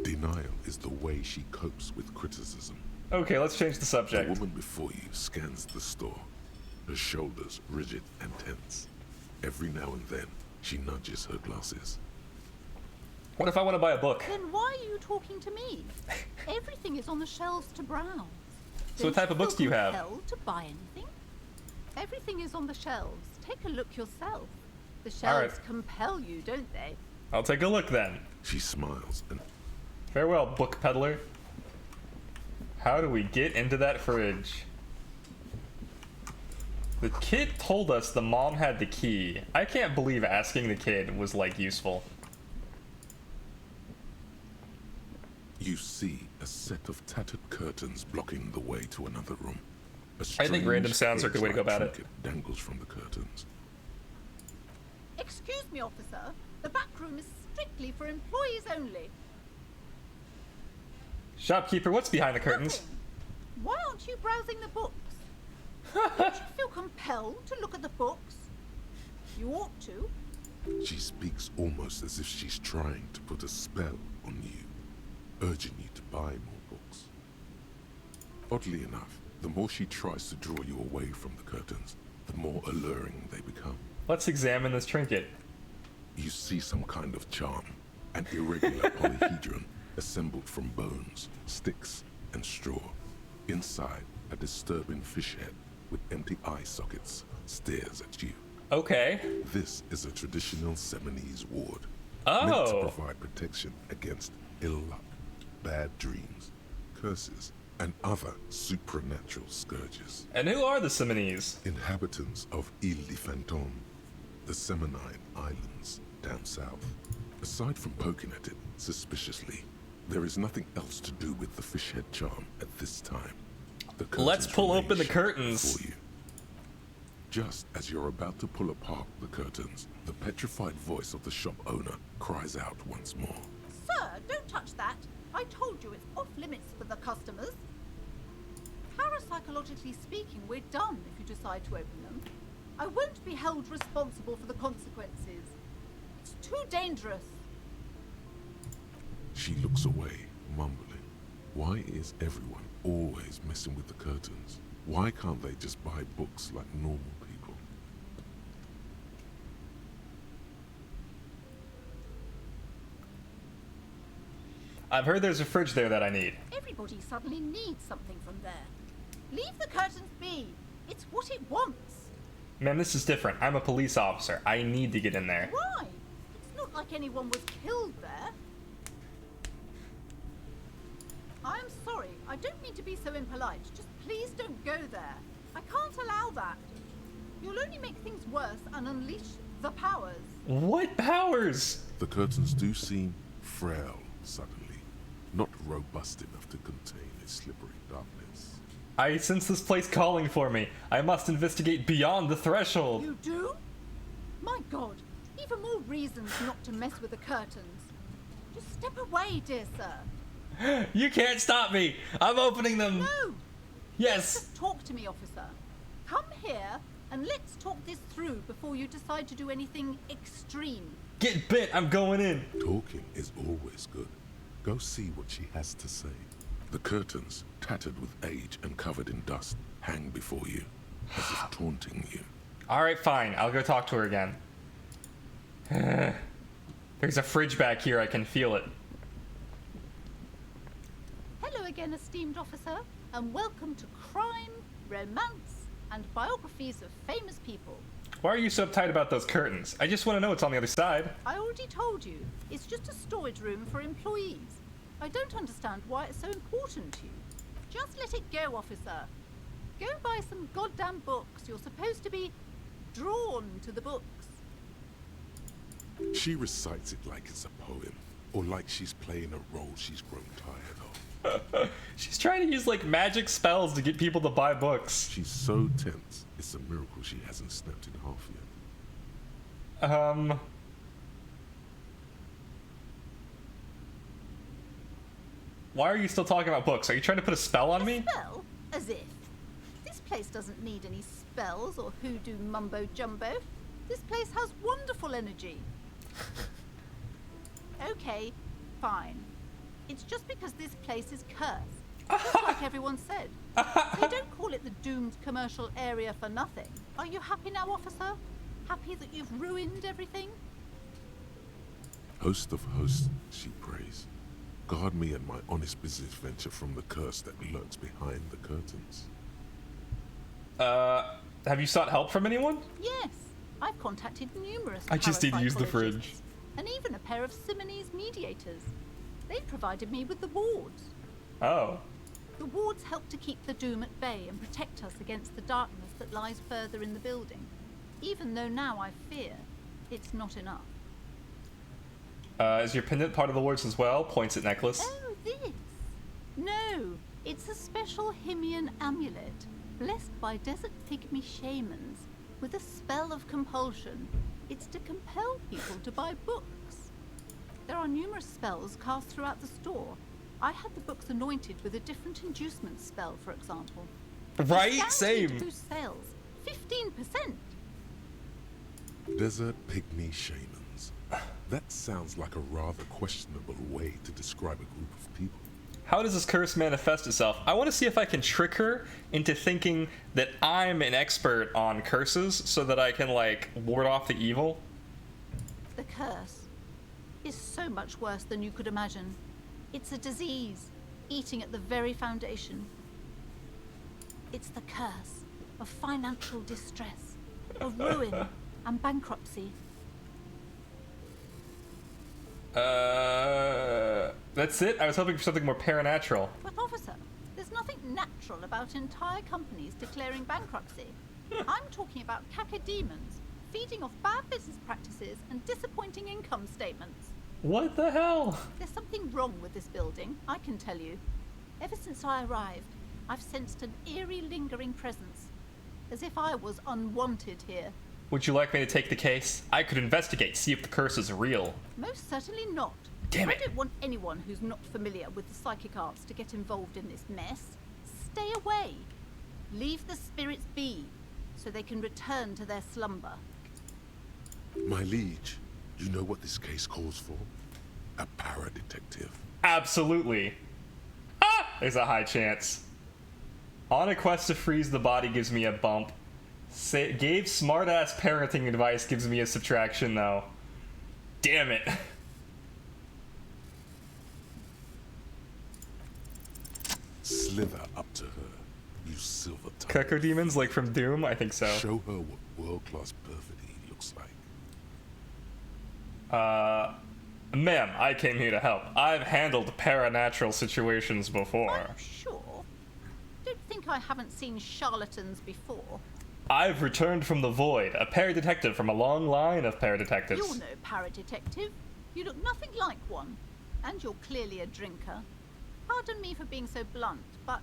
Denial is the way she copes with criticism. Okay, let's change the subject. The woman before you scans the store, her shoulders rigid and tense. Every now and then, she nudges her glasses. What if I want to buy a book? Then why are you talking to me? Everything is on the shelves to browse. So what type of books do you have? Compelled to buy anything? Everything is on the shelves. Take a look yourself. The shelves compel you, don't they? I'll take a look then. She smiles and... Farewell, book peddler. How do we get into that fridge? The kid told us the mom had the key. I can't believe asking the kid was, like, useful. You see a set of tattered curtains blocking the way to another room. I think random sounds are a good way to go about it. Dangles from the curtains. Excuse me, officer. The back room is strictly for employees only. Shopkeeper, what's behind the curtains? Nothing. Why aren't you browsing the books? Don't you feel compelled to look at the books? You ought to. She speaks almost as if she's trying to put a spell on you, urging you to buy more books. Oddly enough, the more she tries to draw you away from the curtains, the more alluring they become. Let's examine this trinket. You see some kind of charm, an irregular polyhedron assembled from bones, sticks, and straw. Inside, a disturbing fish head with empty eye sockets stares at you. Okay. This is a traditional Seminese ward, Oh. meant to provide protection against ill luck, bad dreams, curses, and other supernatural scourges. And who are the Seminese? Inhabitants of Ile de Fantôme, the Seminine Islands down south. Aside from poking at it suspiciously, there is nothing else to do with the fish head charm at this time. The Let's curtains pull remain open the shut curtains. for you. Just as you're about to pull apart the curtains, the petrified voice of the shop owner cries out once more. Sir, don't touch that. I told you it's off limits for the customers. Parapsychologically speaking, we're done if you decide to open them. I won't be held responsible for the consequences. It's too dangerous. She looks away, mumbling. Why is everyone always messing with the curtains? Why can't they just buy books like normal people? I've heard there's a fridge there that I need. Everybody suddenly needs something from there. Leave the curtains be. It's what it wants. Man, this is different. I'm a police officer. I need to get in there. Why? It's not like anyone was killed there. I'm sorry. I don't mean to be so impolite. Just please don't go there. I can't allow that. You'll only make things worse and unleash the powers. What powers? The curtains do seem frail suddenly, not robust enough to contain a slippery darkness. I sense this place calling for me. I must investigate beyond the threshold. You do? My God. Even more reasons not to mess with the curtains. Just step away, dear sir. You can't stop me. I'm opening them. No. Yes. Just talk to me, officer. Come here and let's talk this through before you decide to do anything extreme. Get bit, I'm going in. Talking is always good. Go see what she has to say. The curtains, tattered with age and covered in dust, hang before you, as if taunting you. Alright, fine. I'll go talk to her again. There's a fridge back here, I can feel it. Hello again, esteemed officer, and welcome to crime, romance, and biographies of famous people. Why are you so uptight about those curtains? I just want to know what's on the other side. I already told you, it's just a storage room for employees. I don't understand why it's so important to you. Just let it go, officer. Go buy some goddamn books. You're supposed to be drawn to the books. She recites it like it's a poem, or like she's playing a role she's grown tired of. She's trying to use like magic spells to get people to buy books. She's so tense, it's a miracle she hasn't snapped in half yet. Why are you still talking about books? Are you trying to put a spell on me? Spell? As if. This place doesn't need any spells or hoodoo mumbo jumbo. This place has wonderful energy. Okay, fine. It's just because this place is cursed. Just like everyone said. They don't call it the doomed commercial area for nothing. Are you happy now, officer? Happy that you've ruined everything? Host of hosts, she prays. Guard me and my honest business venture from the curse that lurks behind the curtains. Have you sought help from anyone? Yes. I've contacted numerous I just need to use the fridge. and even a pair of Simonese mediators. They provided me with the wards. Oh. The wards help to keep the doom at bay and protect us against the darkness that lies further in the building, even though now I fear it's not enough. Is your pendant part of the wards as well? Points at necklace. Oh, this? No, it's a special Himian amulet, blessed by desert pygmy shamans, with a spell of compulsion. It's to compel people to buy books. There are numerous spells cast throughout the store. I had the books anointed with a different inducement spell, for example. Right? It's Same. guaranteed to boost sales 15%. Desert pygmy shamans. That sounds like a rather questionable way to describe a group of people. How does this curse manifest itself? I want to see if I can trick her into thinking that I'm an expert on curses so that I can, like, ward off the evil. The curse is so much worse than you could imagine. It's a disease, eating at the very foundation. It's the curse of financial distress, of ruin and bankruptcy. That's it? I was hoping for something more paranatural. But officer, there's nothing natural about entire companies declaring bankruptcy. I'm talking about cacodemons, feeding off bad business practices and disappointing income statements. What the hell? There's something wrong with this building, I can tell you. Ever since I arrived, I've sensed an eerie lingering presence, as if I was unwanted here. Would you like me to take the case? I could investigate, see if the curse is real. Most certainly not. Damn it. I don't want anyone who's not familiar with the psychic arts to get involved in this mess. Stay away. Leave the spirits be, so they can return to their slumber. My liege, you know what this case calls for? A para-detective. Absolutely. Ah! There's a high chance. On a quest to freeze the body gives me a bump. Gave smart-ass parenting advice gives me a subtraction, though. Damn it. Slither up to her, you silver-tongued. Cacodemons, like from Doom? I think so. Show her what world-class perfidy looks like. Ma'am, I came here to help. I've handled paranatural situations before. I'm sure. Don't think I haven't seen charlatans before. I've returned from the void, a paradetective from a long line of paradetectives. You're no paradetective. You look nothing like one. And you're clearly a drinker. Pardon me for being so blunt, but...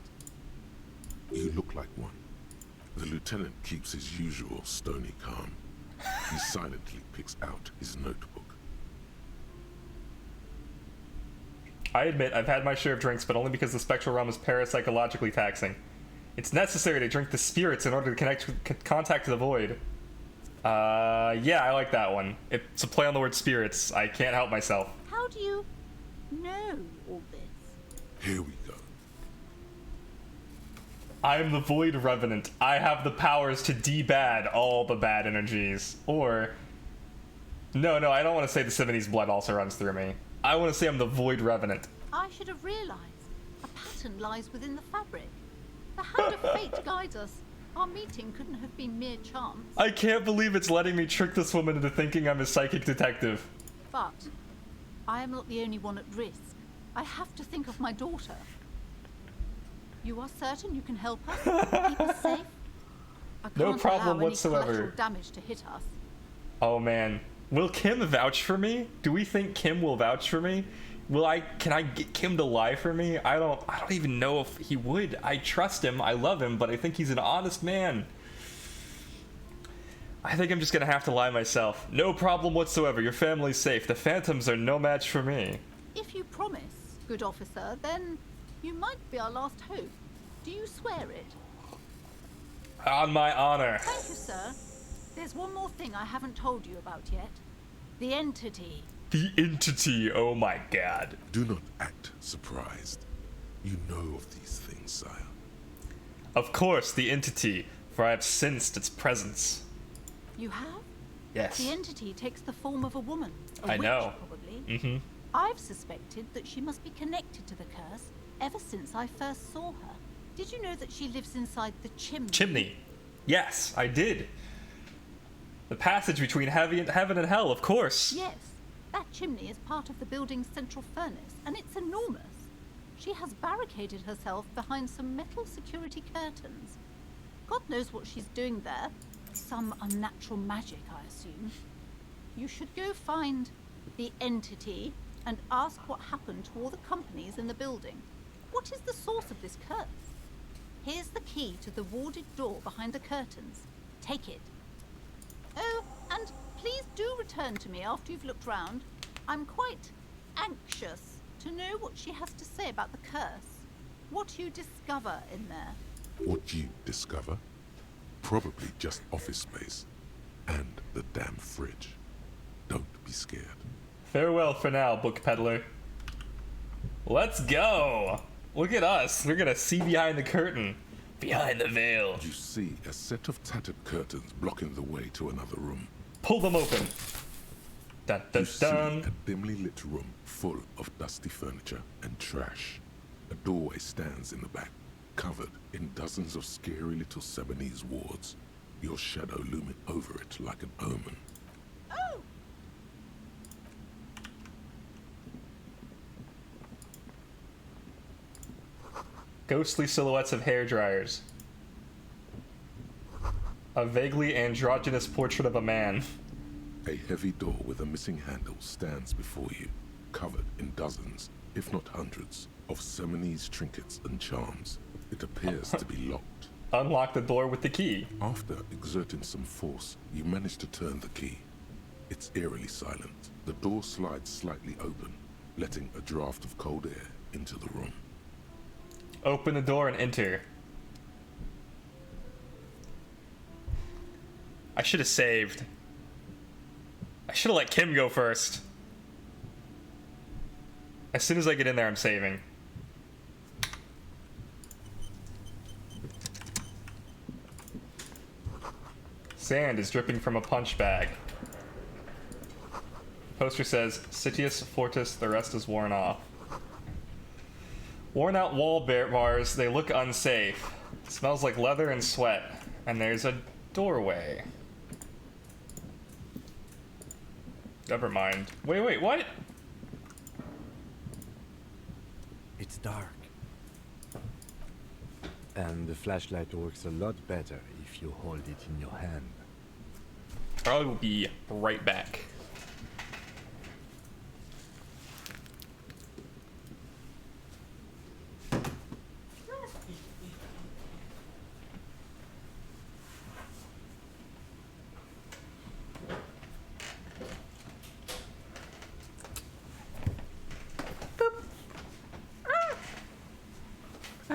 You look like one. The lieutenant keeps his usual stony calm. He silently picks out his notebook. I admit I've had my share of drinks, but only because the spectral realm is parapsychologically taxing. It's necessary to drink the spirits in order to contact the void. Yeah, I like that one. It's a play on the word spirits. I can't help myself. How do you know all this? Here we go. I am the Void Revenant. I have the powers to de-bad all the bad energies. Or... No, I don't want to say the 70s blood also runs through me. I want to say I'm the Void Revenant. I should have realized. A pattern lies within the fabric. The hand of fate guides us. Our meeting couldn't have been mere chance. I can't believe it's letting me trick this woman into thinking I'm a psychic detective. But I am not the only one at risk. I have to think of my daughter. You are certain you can help us? Keep us safe? I can't No problem allow whatsoever. any collateral damage to hit us. Oh man. Will Kim vouch for me? Do we think Kim will vouch for me? Can I get Kim to lie for me? I don't even know if he would. I trust him, I love him, but I think he's an honest man. I think I'm just gonna have to lie myself. No problem whatsoever, your family's safe. The phantoms are no match for me. If you promise, good officer, then you might be our last hope. Do you swear it? On my honor. Thank you, sir. There's one more thing I haven't told you about yet. The entity. The entity, oh my god. Do not act surprised. You know of these things, sire. Of course, the entity, for I have sensed its presence. You have? Yes. The entity takes the form of a woman. A I witch, know. probably. Mm-hmm. I've suspected that she must be connected to the curse ever since I first saw her. Did you know that she lives inside the chimney? Yes, I did. The passage between heaven and hell, of course. Yes. That chimney is part of the building's central furnace, and it's enormous. She has barricaded herself behind some metal security curtains. God knows what she's doing there. Some unnatural magic, I assume. You should go find the entity and ask what happened to all the companies in the building. What is the source of this curse? Here's the key to the warded door behind the curtains. Take it. Oh, and please do return to me after you've looked round. I'm quite anxious to know what she has to say about the curse. What you discover in there. What you discover? Probably just office space. And the damn fridge. Don't be scared. Farewell for now, book peddler. Let's go! Look at us. We're gonna see behind the curtain. Behind the veil. You see a set of tattered curtains blocking the way to another room. Pull them open. Dun dun You dun. see a dimly lit room full of dusty furniture and trash. A doorway stands in the back, covered in dozens of scary little Sebenese wards, your shadow looming over it like an omen. Oh! Ghostly silhouettes of hairdryers. A vaguely androgynous portrait of a man. A heavy door with a missing handle stands before you, covered in dozens, if not hundreds, of Sebenese trinkets and charms. It appears to be locked. Unlock the door with the key. After exerting some force, you manage to turn the key. It's eerily silent. The door slides slightly open, letting a draft of cold air into the room. Open the door and enter. I should have saved. I should have let Kim go first. As soon as I get in there, I'm saving. Sand is dripping from a punch bag. Poster says, Citius Fortis, the rest is worn off. Worn out wall bars, they look unsafe. It smells like leather and sweat. And there's a doorway. Never mind. Wait, what? It's dark. And the flashlight works a lot better if you hold it in your hand. I will be right back.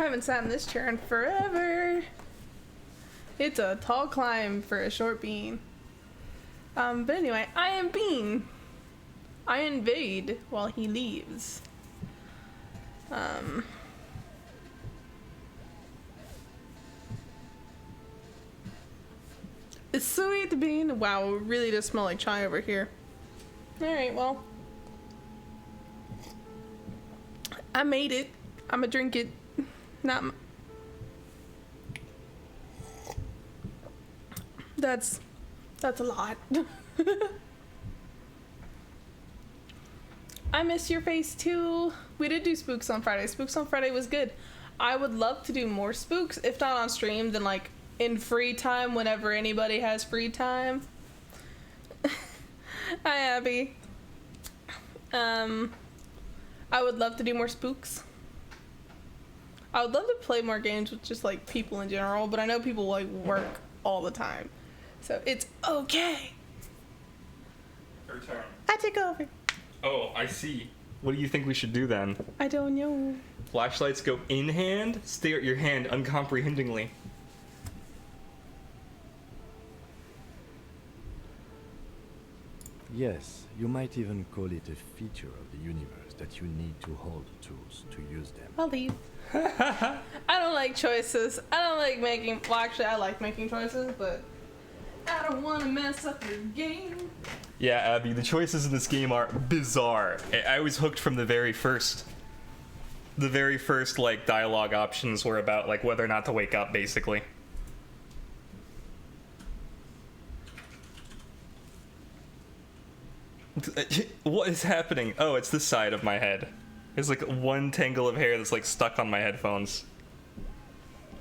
haven't sat in this chair in forever. It's a tall climb for a short bean. But anyway, I am Bean. I invade while he leaves. It's sweet bean. Wow, it really does smell like chai over here. Alright, well. I made it. I'ma drink it. Not That's a lot. I miss your face too. We did do Spooks on Friday. Spooks on Friday was good. I would love to do more Spooks, if not on stream, then like in free time whenever anybody has free time. Hi, Abby. I would love to do more Spooks. I would love to play more games with just like people in general, but I know people like work all the time. So it's okay. Your turn. I take over. Oh, I see. What do you think we should do then? I don't know. Flashlights go in hand, stare at your hand uncomprehendingly. Yes, you might even call it a feature of the universe that you need to hold tools to use them. I'll leave. I don't like choices. I don't like making. Well, actually, I like making choices, but I don't want to mess up your game. Yeah, Abby, the choices in this game are bizarre. I was hooked from the very first. The very first, like, dialogue options were about, like, whether or not to wake up, basically. What is happening? Oh, it's this side of my head. There's, like, one tangle of hair that's, like, stuck on my headphones.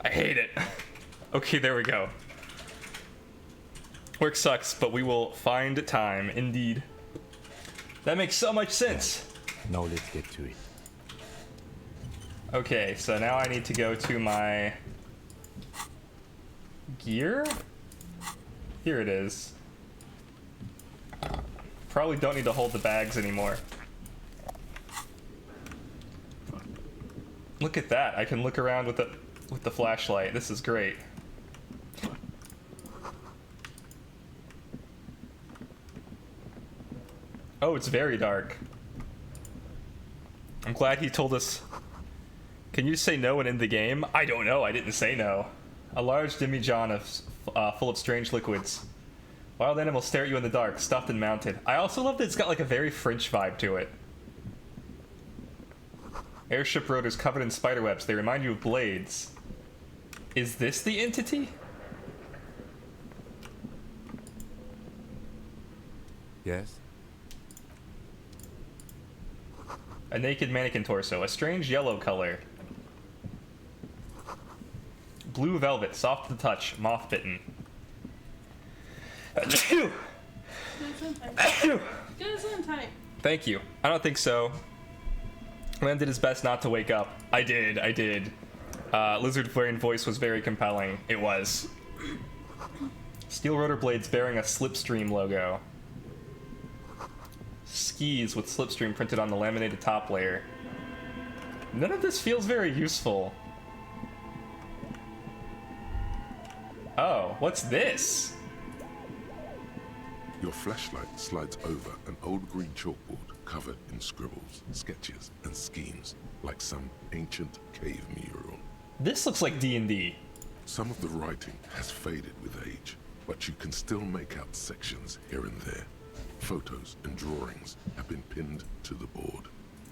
I hate it. Okay, there we go. Work sucks, but we will find time, indeed. That makes so much sense. Now let's get to it. Okay, so now I need to go to my gear? Here it is. Probably don't need to hold the bags anymore. Look at that. I can look around with the flashlight. This is great. Oh, it's very dark. I'm glad he told us. Can you say no and end the game? I don't know. I didn't say no. A large demijohn full of strange liquids. Wild animals stare at you in the dark, stuffed and mounted. I also love that it's got like a very French vibe to it. Airship rotors covered in spiderwebs. They remind you of blades. Is this the entity? Yes? A naked mannequin torso. A strange yellow color. Blue velvet, soft to the touch, moth bitten. Thank you. I don't think so. Len did his best not to wake up. I did. Lizard brain voice was very compelling. It was. Steel rotor blades bearing a Slipstream logo. Skis with Slipstream printed on the laminated top layer. None of this feels very useful. Oh, what's this? Your flashlight slides over an old green chalkboard covered in scribbles, sketches, and schemes, like some ancient cave mural. This looks like D&D. Some of the writing has faded with age, but you can still make out sections here and there. Photos and drawings have been pinned to the board.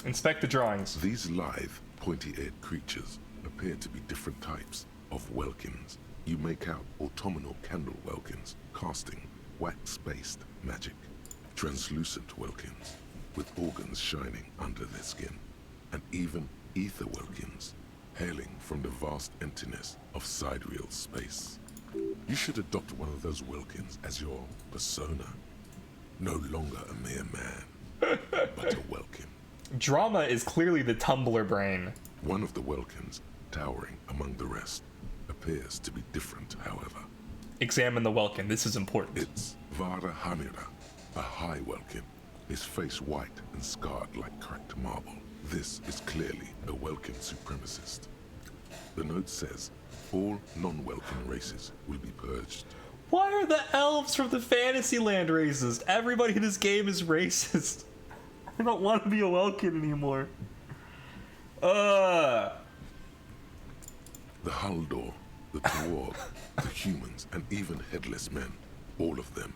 Inspect the drawings. These lithe, pointy-eared creatures appear to be different types of welkins. You make out autumnal candle welkins, casting wax-based magic. Translucent welkins, with organs shining under their skin. And even ether welkins, hailing from the vast emptiness of sidereal space. You should adopt one of those welkins as your persona. No longer a mere man, but a welkin. Drama is clearly the Tumblr brain. One of the welkins, towering among the rest, appears to be different, however. Examine the welkin. This is important. It's Vara Hamira, a high welkin, his face white and scarred like cracked marble. This is clearly a welkin supremacist. The note says all non-Welkin races will be purged. Why are the elves from the Fantasyland racist? Everybody in this game is racist. I don't want to be a Welkin anymore. The Haldor, the Dwarf, the humans, and even headless men, all of them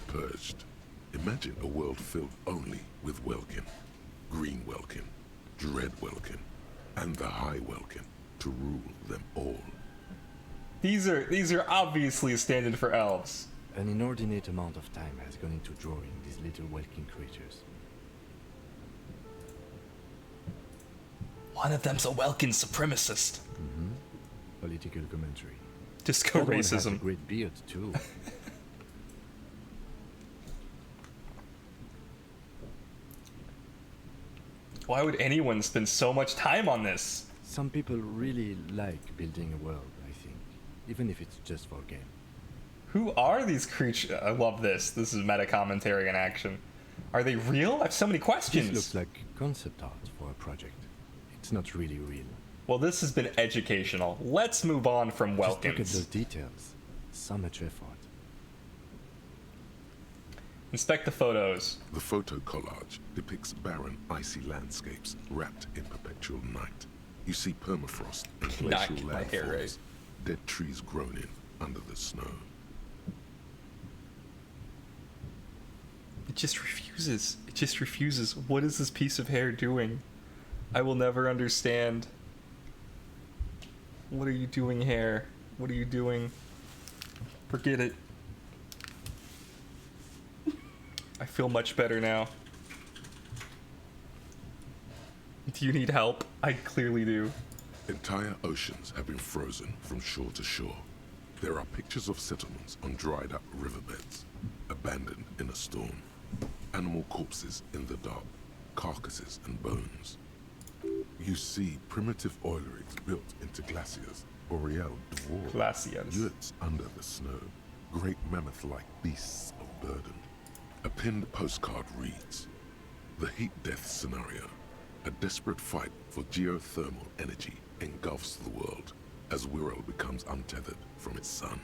purged. Imagine a world filled only with Welkin, Green Welkin, Dread Welkin, and the High Welkin to rule them all. These are obviously standard for elves. An inordinate amount of time has gone into drawing these little Welkin creatures. One of them's a Welkin supremacist. Mm-hmm. Political commentary. Disco That one has a racism. great beard too. Why would anyone spend so much time on this? Some people really like building a world, I think, even if it's just for a game. Who are these creatures? I love this. This is meta commentary in action. Are they real? I have so many questions. This looks like concept art for a project. It's not really real. Well, this has been educational. Let's move on from Just look at Welkins. those details. So much effort. Inspect the photos. The photo collage depicts barren, icy landscapes wrapped in perpetual night. You see permafrost and Not glacial get my hair landforms, right. dead trees grown in under the snow. It just refuses. It just refuses. What is this piece of hair doing? I will never understand. What are you doing, hair? What are you doing? Forget it. I feel much better now. Do you need help? I clearly do. Entire oceans have been frozen from shore to shore. There are pictures of settlements on dried up riverbeds, abandoned in a storm. Animal corpses in the dark, carcasses and bones. You see primitive oil rigs built into glaciers, boreal dwarves, Glaciers. yurts under the snow, great mammoth-like beasts of burden. A pinned postcard reads, "The heat death scenario. A desperate fight for geothermal energy engulfs the world as Wirral becomes untethered from its sun,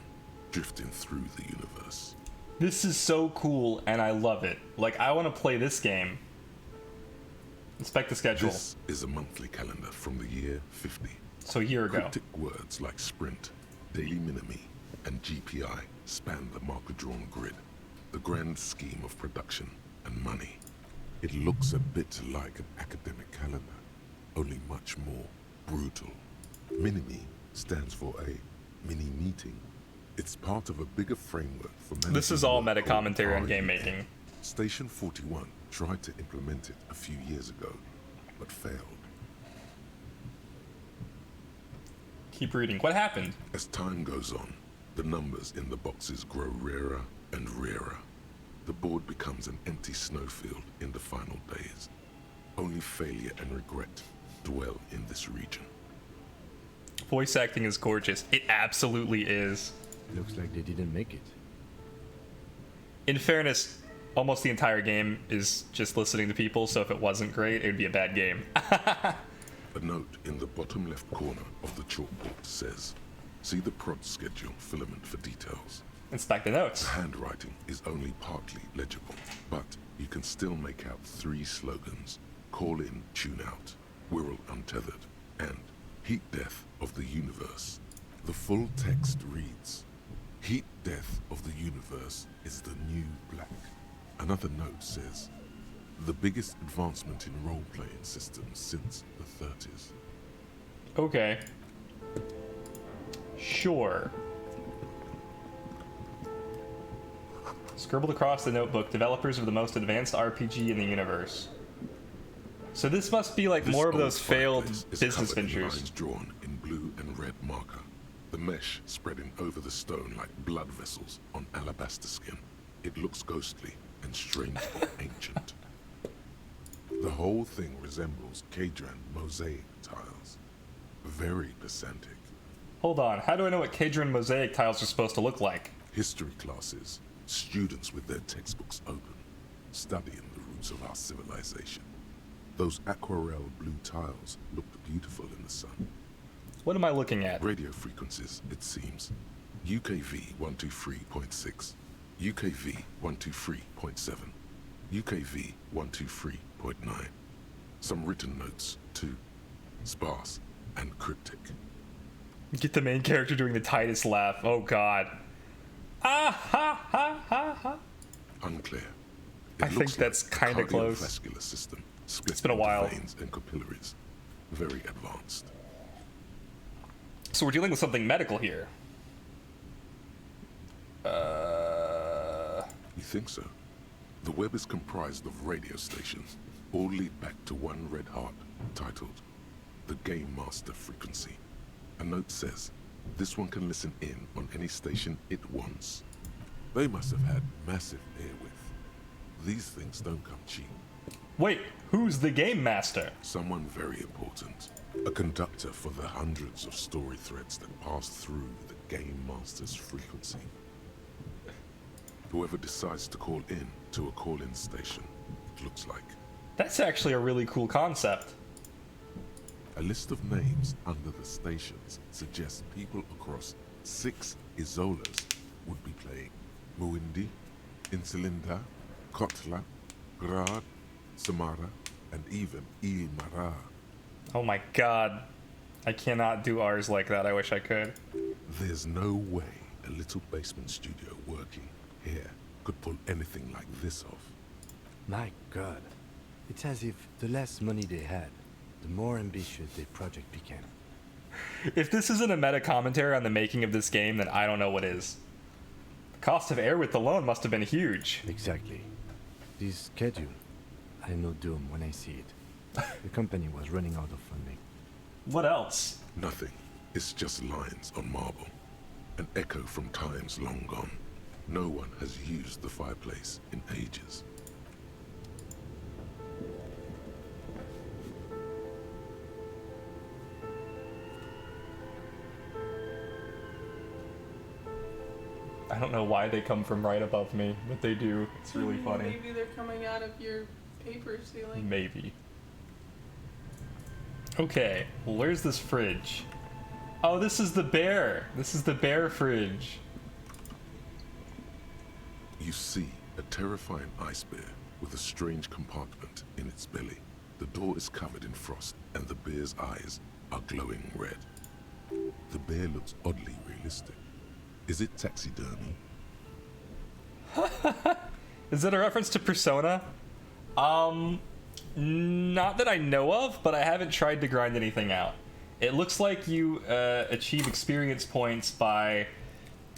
drifting through the universe." This is so cool, and I love it. Like, I want to play this game. Inspect the schedule. This is a monthly calendar from the year 50. So a year ago. Cryptic words like sprint, daily minimi, and GPI span the marker-drawn grid, the grand scheme of production and money. It looks a bit like an academic calendar, only much more brutal. Minimi stands for a mini-meeting. It's part of a bigger framework for managing This is all work meta called commentary on REM. game making. Station 41 tried to implement it a few years ago, but failed. Keep reading. What happened? As time goes on, the numbers in the boxes grow rarer and rarer. The board becomes an empty snowfield in the final days. Only failure and regret dwell in this region. Voice acting is gorgeous. It absolutely is. Looks like they didn't make it. In fairness, almost the entire game is just listening to people, so if it wasn't great, it would be a bad game. A note in the bottom left corner of the chalkboard says, "See the prod schedule filament for details." Inspect the notes. The handwriting is only partly legible, but you can still make out 3 slogans: "Call in, tune out," "Wirral untethered," and "Heat death of the universe." The full text reads, "Heat death of the universe is the new black." Another note says, "The biggest advancement in role-playing systems since the 30s. Okay. Sure. Scribbled across the notebook, developers of the most advanced RPG in the universe. So this must be like This more of old those failed fireplace is business covered in ventures. lines drawn in blue and red marker. The mesh spreading over the stone like blood vessels on alabaster skin. It looks ghostly and strangely ancient. The whole thing resembles Kadran mosaic tiles. Very pedantic. Hold on, how do I know what Kadron mosaic tiles are supposed to look like? History classes, students with their textbooks open, studying the roots of our civilization. Those aquarelle blue tiles looked beautiful in the sun. What am I looking at? Radio frequencies, it seems. UKV 123.6, UKV 123.7, UKV 123.9. Some written notes, too. Sparse and cryptic. Get the main character doing the tightest laugh. Oh god. Ah ha ha ha ha. Unclear. I think that's kind of close. Cardiovascular system split It's been a into while. veins and capillaries. Very advanced. So we're dealing with something medical here. You think so? The web is comprised of radio stations, all lead back to one red heart, titled the Game Master Frequency. A note says, this one can listen in on any station it wants. They must have had massive airwidth. These things don't come cheap. Wait, who's the Game Master? Someone very important. A conductor for the hundreds of story threads that pass through the Game Master's frequency. Whoever decides to call in to a call-in station, it looks like. That's actually a really cool concept. A list of names under the stations suggests people across 6 Isolas would be playing. Muindi, Insulinda, Kotla, Grad, Samara, and even Il Mara. Oh my god. I cannot do R's like that. I wish I could. There's no way a little basement studio working here could pull anything like this off. My god. It's as if the less money they had, the more ambitious their project became. If this isn't a meta commentary on the making of this game, then I don't know what is. The cost of airwidth alone must have been huge. Exactly. This schedule, I know doom when I see it. The company was running out of funding. What else? Nothing. It's just lines on marble. An echo from times long gone. No one has used the fireplace in ages. I don't know why they come from right above me, but they do. It's really funny. Maybe they're coming out of your paper ceiling. Maybe. Okay, well, where's this fridge? Oh, this is the bear. This is the bear fridge. You see a terrifying ice bear with a strange compartment in its belly. The door is covered in frost and the bear's eyes are glowing red. The bear looks oddly realistic. Is it taxidermy? Is that a reference to Persona? Not that I know of, but I haven't tried to grind anything out. It looks like you achieve experience points by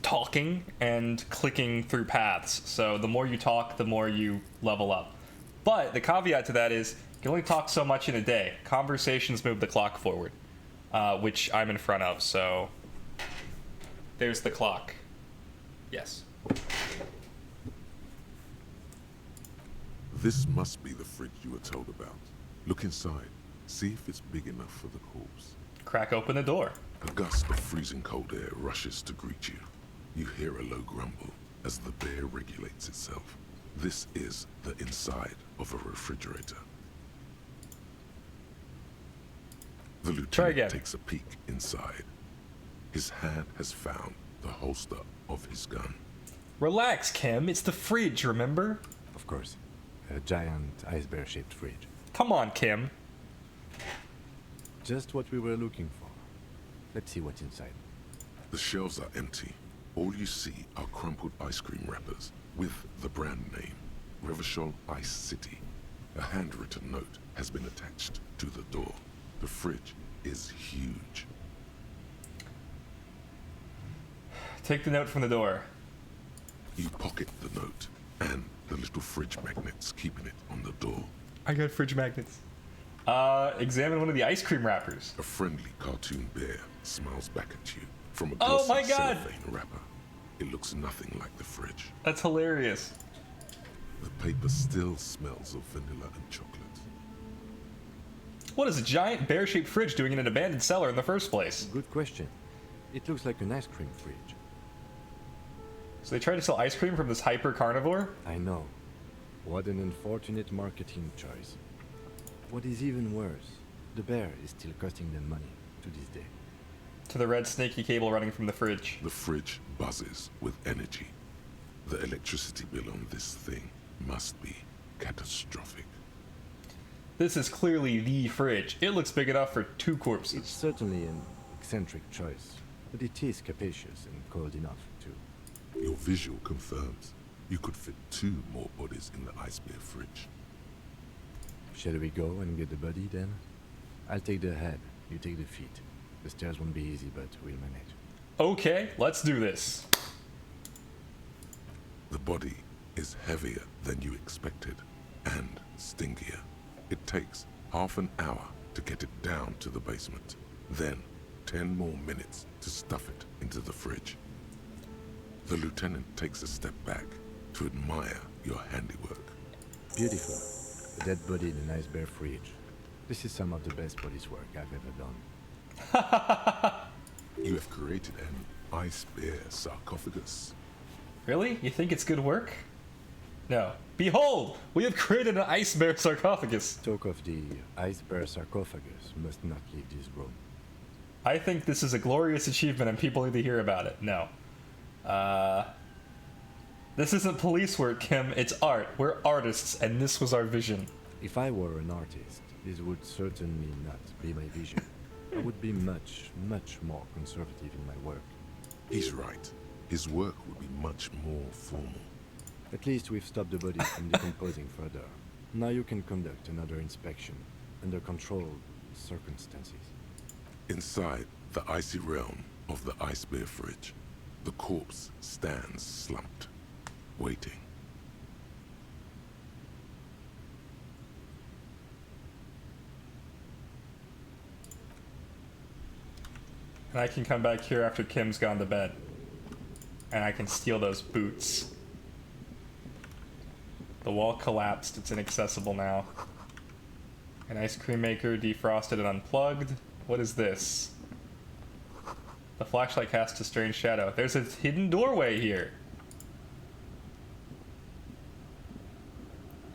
talking and clicking through paths. So the more you talk, the more you level up. But the caveat to that is you can only talk so much in a day. Conversations move the clock forward, which I'm in front of, so there's the clock. Yes. This must be the fridge you were told about. Look inside. See if it's big enough for the corpse. Crack open the door. A gust of freezing cold air rushes to greet you. You hear a low grumble as the bear regulates itself. This is the inside of a refrigerator. The lieutenant takes a peek inside. His hand has found the holster of his gun. Relax, Kim. It's the fridge, remember? Of course. A giant ice bear-shaped fridge. Come on, Kim. Just what we were looking for. Let's see what's inside. The shelves are empty. All you see are crumpled ice cream wrappers with the brand name, Revachol Ice City. A handwritten note has been attached to the door. The fridge is huge. Take the note from the door. You pocket the note and the little fridge magnets keeping it on the door. I got fridge magnets. Examine one of the ice cream wrappers. A friendly cartoon bear smiles back at you from a Oh glossy my God! cellophane wrapper. It looks nothing like the fridge. That's hilarious. The paper still smells of vanilla and chocolate. What is a giant bear-shaped fridge doing in an abandoned cellar in the first place? Good question. It looks like an ice cream fridge. So they tried to sell ice cream from this hyper carnivore? I know. What an unfortunate marketing choice. What is even worse, the bear is still costing them money to this day. To the red snaky cable running from the fridge. The fridge buzzes with energy. The electricity bill on this thing must be catastrophic. This is clearly the fridge. It looks big enough for 2 corpses. It's certainly an eccentric choice, but it is capacious and cold enough, too. Your visual confirms you could fit 2 more bodies in the ice bear fridge. Shall we go and get the body, then? I'll take the head, you take the feet. The stairs won't be easy, but we'll manage. Okay, let's do this. The body is heavier than you expected, and stinkier. It takes half an hour to get it down to the basement, then 10 more minutes to stuff it into the fridge. The lieutenant takes a step back to admire your handiwork. Beautiful. A dead body in an ice bear fridge. This is some of the best police work I've ever done. You have created an ice bear sarcophagus. Really? You think it's good work? No. Behold! We have created an ice bear sarcophagus! Talk of the ice bear sarcophagus must not leave this room. I think this is a glorious achievement and people need to hear about it. No. This isn't police work, Kim. It's art. We're artists, and this was our vision. If I were an artist, this would certainly not be my vision. I would be much, much more conservative in my work. He's right. His work would be much more formal. At least we've stopped the body from decomposing further. Now you can conduct another inspection under controlled circumstances. Inside the icy realm of the ice bear fridge, the corpse stands slumped, waiting. And I can come back here after Kim's gone to bed. And I can steal those boots. The wall collapsed. It's inaccessible now. An ice cream maker defrosted and unplugged. What is this? The flashlight casts a strange shadow. There's a hidden doorway here.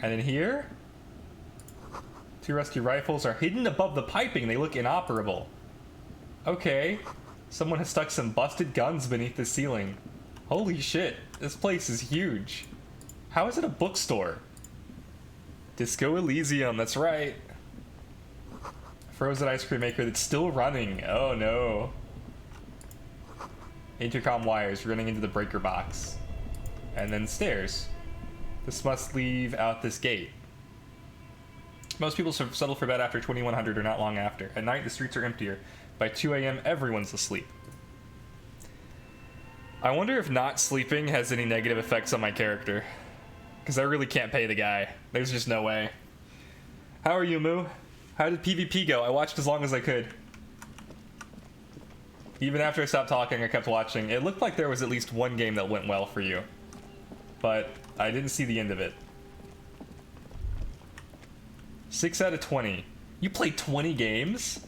And in here, 2 rescue rifles are hidden above the piping. They look inoperable. Okay. Someone has stuck some busted guns beneath the ceiling. Holy shit. This place is huge. How is it a bookstore? Disco Elysium, that's right. Frozen ice cream maker that's still running. Oh no. Intercom wires running into the breaker box. And then stairs. This must leave out this gate. Most people settle for bed after 2100 or not long after. At night, the streets are emptier. By 2 a.m., everyone's asleep. I wonder if not sleeping has any negative effects on my character. Because I really can't pay the guy. There's just no way. How are you, Moo? How did PvP go? I watched as long as I could. Even after I stopped talking, I kept watching. It looked like there was at least one game that went well for you. But I didn't see the end of it. 6 out of 20. You played 20 games?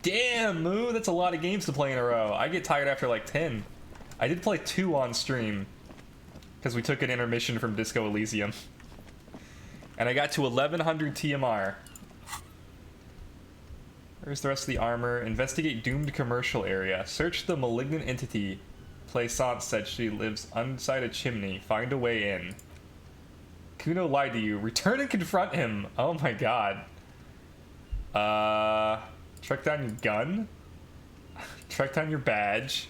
Damn, Moo, that's a lot of games to play in a row. I get tired after like 10. I did play 2 on stream. Because we took an intermission from Disco Elysium. And I got to 1100 TMR. Where's the rest of the armor? Investigate doomed commercial area. Search the malignant entity. Plaisance said she lives inside a chimney. Find a way in. Kuno lied to you. Return and confront him. Oh my god. Track down your gun. Track down your badge.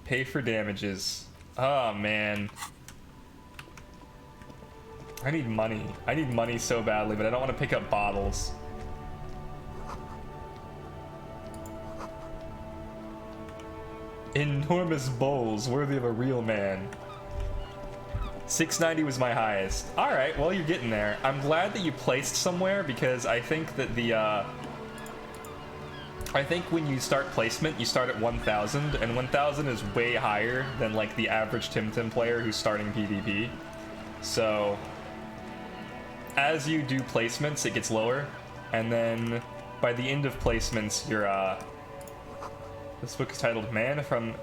Pay for damages. Oh man. I need money. I need money so badly, but I don't want to pick up bottles. Enormous bowls worthy of a real man. 690 was my highest. Alright, well, you're getting there. I'm glad that you placed somewhere because I think that the, I think when you start placement, you start at 1000, and 1000 is way higher than, like, the average Tim player who's starting PvP. So, as you do placements, it gets lower, and then by the end of placements, you're, this book is titled Man from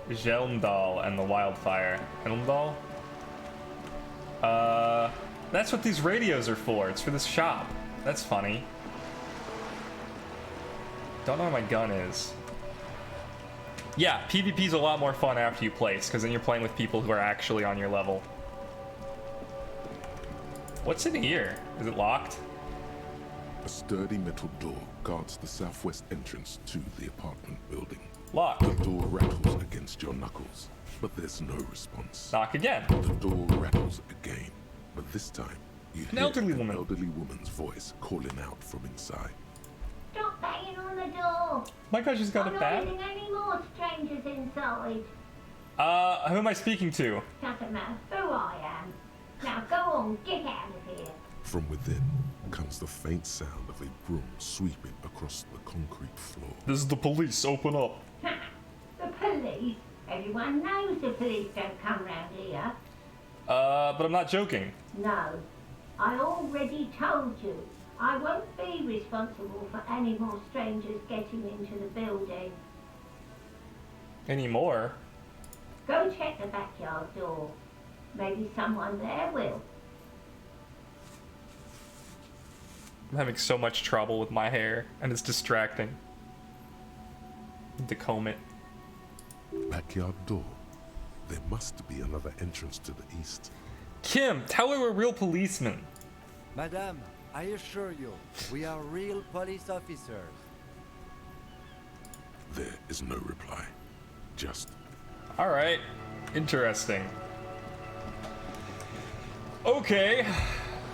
Gelndal and the Wildfire. Gelndal? That's what these radios are for. It's for this shop. That's funny. Don't know where my gun is. Yeah, PvP's a lot more fun after you place, because then you're playing with people who are actually on your level. What's in here? Is it locked? A sturdy metal door guards the southwest entrance to the apartment building. Locked. The door rattles against your knuckles, but there's no response. Knock again. The door rattles again, but this time you hear elderly an woman. elderly woman's voice calling out from inside. Stop banging on the door. My God, she's got I'm a not bat. letting any more strangers inside. Who am I speaking to? Doesn't matter who I am. Now go on, get out of here. From within comes the faint sound of a broom sweeping across the concrete floor. This is the police. Open up. The police? Everyone knows the police don't come round here. But I'm not joking. No. I already told you. I won't be responsible for any more strangers getting into the building. Any more? Go check the backyard door. Maybe someone there will. I'm having so much trouble with my hair, and it's distracting. Need to comb it. Backyard door. There must be another entrance to the east. Kim, tell her we're real policemen. Madame, I assure you, we are real police officers. There is no reply. Just... Alright. Interesting. Okay.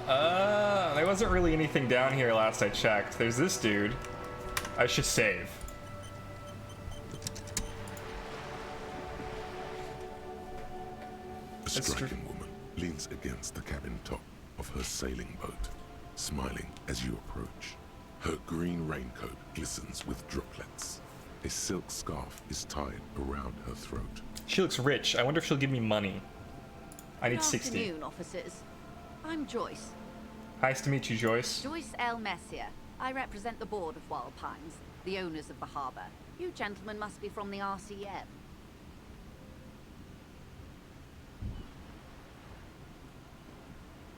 There wasn't really anything down here last I checked. There's this dude. I should save. A striking woman leans against the cabin top of her sailing boat, smiling as you approach. Her green raincoat glistens with droplets. A silk scarf is tied around her throat. She looks rich. I wonder if she'll give me money. I need Good 60. afternoon, officers. I'm Joyce. Nice to meet you, Joyce. Joyce L. Messier. I represent the board of Wild Pines, the owners of the harbour. You gentlemen must be from the RCM.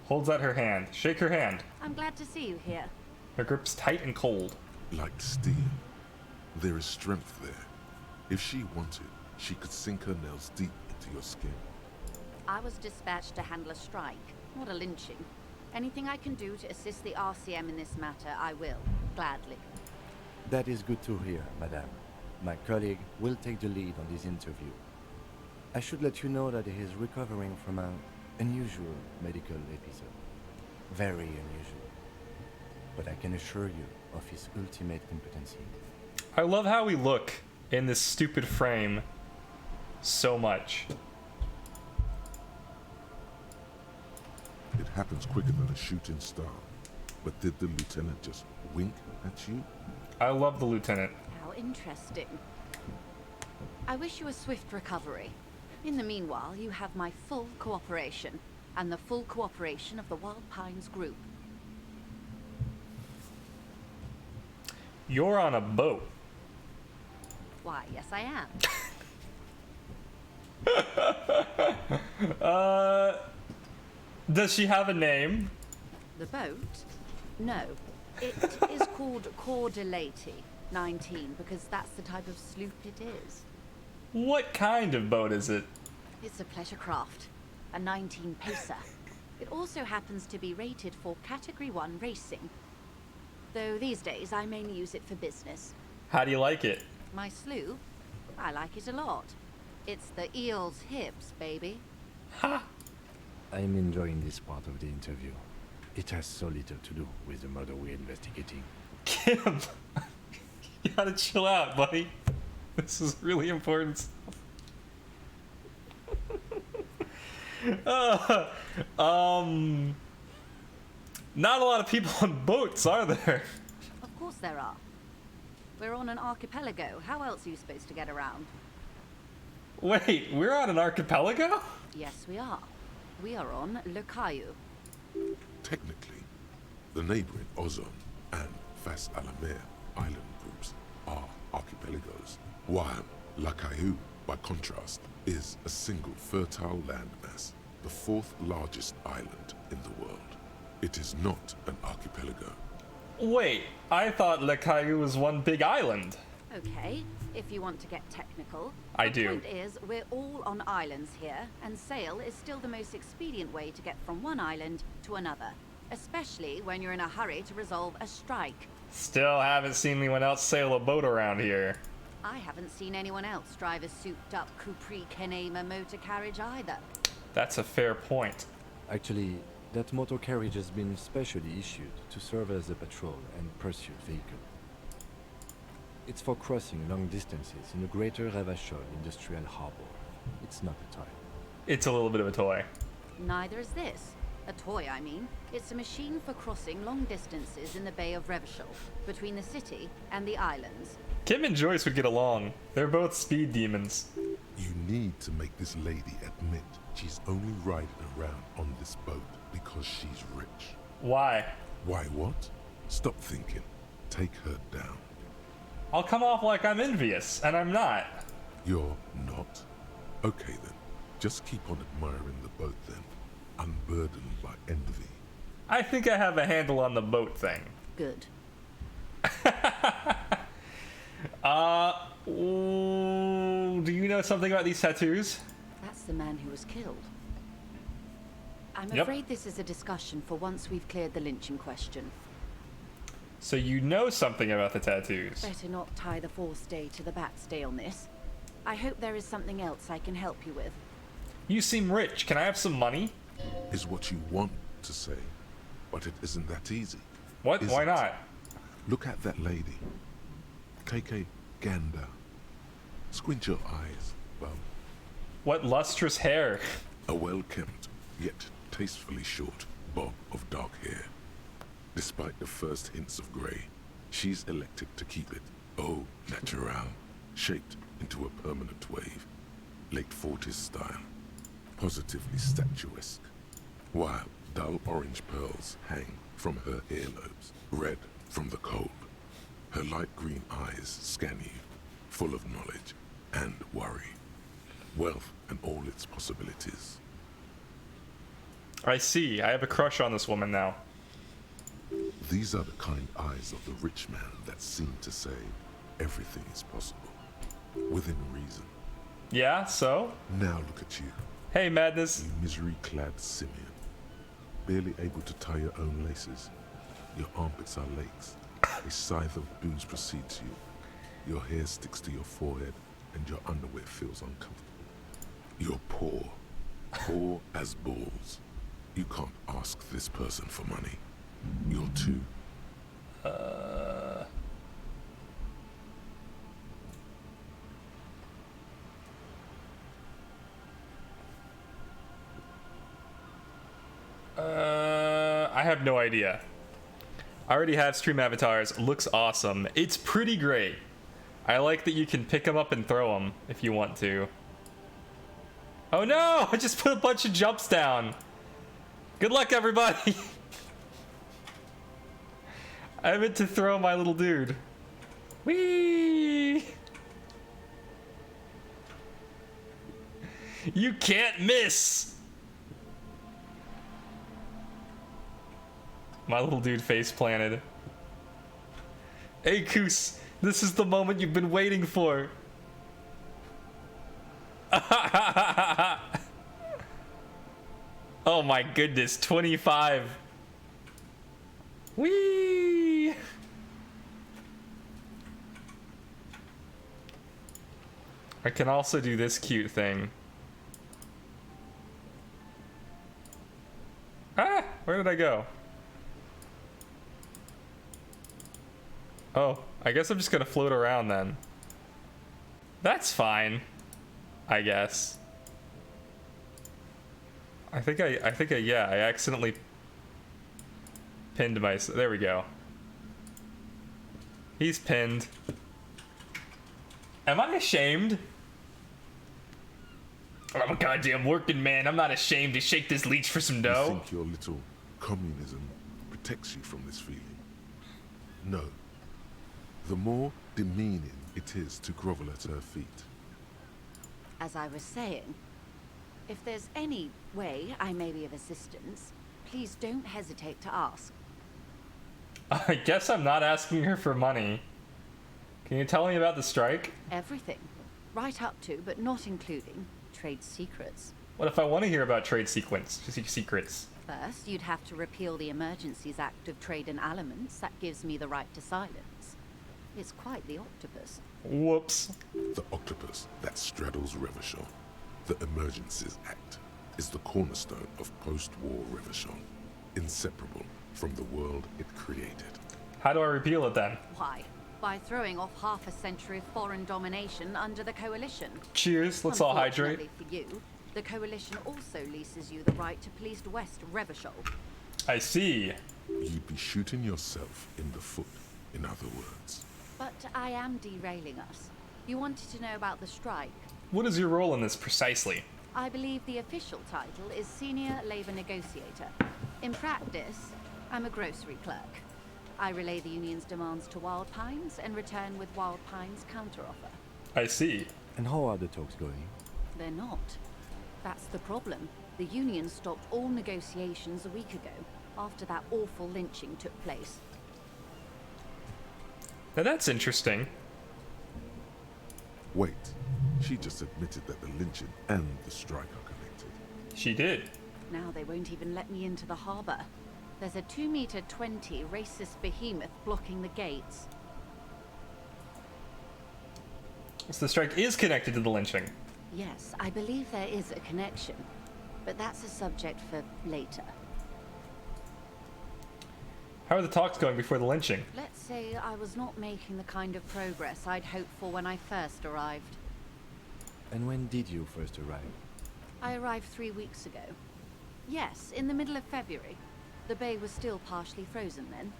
Holds out her hand. Shake her hand. I'm glad to see you here. Her grip's tight and cold. Like steel. There is strength there. If she wanted, she could sink her nails deep into your skin. I was dispatched to handle a strike, not a lynching. Anything I can do to assist the RCM in this matter, I will, gladly. That is good to hear, madame. My colleague will take the lead on this interview. I should let you know that he is recovering from an unusual medical episode. Very unusual. But I can assure you of his ultimate competency. I love how we look in this stupid frame so much. It happens quicker than a shooting star. But did the lieutenant just wink at you? I love the lieutenant. How interesting. I wish you a swift recovery. In the meanwhile, you have my full cooperation, and the full cooperation of the Wild Pines group. You're on a boat. Why, yes I am. Does she have a name? The boat? No. It is called Cor de Lady 19, because that's the type of sloop it is. What kind of boat is it? It's a pleasure craft, a 19-pacer. It also happens to be rated for Category 1 racing. Though these days I mainly use it for business. How do you like it? My sloop? I like it a lot. It's the eel's hips, baby. Ha! I'm enjoying this part of the interview. It has so little to do with the murder we're investigating. Kim! You gotta chill out, buddy. This is really important stuff. Not a lot of people on boats, are there? Of course there are. We're on an archipelago. How else are you supposed to get around? Wait, we're on an archipelago? Yes, we are. We are on Le Caillou. Technically, the neighboring Ozon and Fas Alamer island groups are archipelagos, while La Caillou, by contrast, is a single fertile landmass, the fourth largest island in the world. It is not an archipelago. Wait, I thought Le Caillou was one big island. Okay, if you want to get technical. I the do. point is, we're all on islands here, and sail is still the most expedient way to get from one island to another. Especially when you're in a hurry to resolve a strike. Still haven't seen anyone else sail a boat around here. I haven't seen anyone else drive a souped-up Capri Kenema motor carriage either. That's a fair point. Actually, that motor carriage has been specially issued to serve as a patrol and pursuit vehicle. It's for crossing long distances in the greater Ravachol industrial harbor. It's not a toy. It's a little bit of a toy. Neither is this. A toy, I mean. It's a machine for crossing long distances in the Bay of Revachol, between the city and the islands. Kim and Joyce would get along. They're both speed demons. You need to make this lady admit she's only riding around on this boat because she's rich. Why? Why what? Stop thinking. Take her down. I'll come off like I'm envious, and I'm not. You're not? Okay then. Just keep on admiring the boat then. Unburdened by envy. I think I have a handle on the boat thing. Good. Do you know something about these tattoos? That's the man who was killed. I'm Yep. afraid this is a discussion for once we've cleared the lynching question. So you know something about the tattoos. Better not tie the forestay to the batstay on this. I hope there is something else I can help you with. You seem rich. Can I have some money? Is what you want to say, but it isn't that easy. What? Is Why it? not? Look at that lady. Take a gander. Squint your eyes, bub. What lustrous hair. A well-kept, yet tastefully short bob of dark hair. Despite the first hints of grey, she's elected to keep it au naturel, shaped into a permanent wave. Late 40s style. Positively statuesque. While dull orange pearls hang from her earlobes, red from the cold. Her light green eyes scan you, full of knowledge and worry. Wealth and all its possibilities. I see. I have a crush on this woman now. These are the kind eyes of the rich man that seem to say everything is possible, within reason. Yeah, so? Now look at you. Hey, Madness. You misery-clad simian. Barely able to tie your own laces. Your armpits are lakes. A scythe of booze precedes you. Your hair sticks to your forehead, and your underwear feels uncomfortable. You're poor. Poor as balls. You can't ask this person for money. You're too. I have no idea. I already have stream avatars. Looks awesome. It's pretty great. I like that you can pick them up and throw them if you want to. Oh no! I just put a bunch of jumps down. Good luck, everybody. I meant to throw my little dude. Whee! You can't miss. My little dude face planted. Hey, Koos, this is the moment you've been waiting for. Oh my goodness, 25. Whee! I can also do this cute thing. Ah, where did I go? Oh, I guess I'm just gonna float around then. That's fine, I guess. Yeah, I accidentally pinned myself. There we go. He's pinned. Am I ashamed? I'm a goddamn working man. I'm not ashamed to shake this leech for some You dough. think your little communism protects you from this feeling? No. The more demeaning it is to grovel at her feet. As I was saying, if there's any way I may be of assistance, please don't hesitate to ask. I guess I'm not asking her for money. Can you tell me about the strike? Everything. Right up to, but not including, trade secrets. What if I want to hear about trade secrets? First, you'd have to repeal the Emergencies Act of Trade in Aliments. That gives me the right to silence. It's quite the octopus. Whoops. The octopus that straddles Revachol, the Emergencies Act, is the cornerstone of post-war Revachol, inseparable from the world it created. How do I repeal it then? Why? By throwing off half a century of foreign domination under the Coalition. Cheers, let's all hydrate. Unfortunately for you, the Coalition also leases you the right to police West Revachol. I see. You'd be shooting yourself in the foot, in other words. But I am derailing us. You wanted to know about the strike. What is your role in this precisely? I believe the official title is Senior Labor Negotiator. In practice, I'm a grocery clerk. I relay the union's demands to Wild Pines and return with Wild Pines' counteroffer. I see. And how are the talks going? They're not. That's the problem. The union stopped all negotiations a week ago, after that awful lynching took place. Now that's interesting. Wait, she just admitted that the lynching and the strike are connected. She did. Now they won't even let me into the harbor. There's a 2-meter 20 racist behemoth blocking the gates. So the strike is connected to the lynching. Yes, I believe there is a connection, but that's a subject for later. How are the talks going before the lynching? Let's say I was not making the kind of progress I'd hoped for when I first arrived. And when did you first arrive? I arrived 3 weeks ago. Yes, in the middle of February. The bay was still partially frozen then.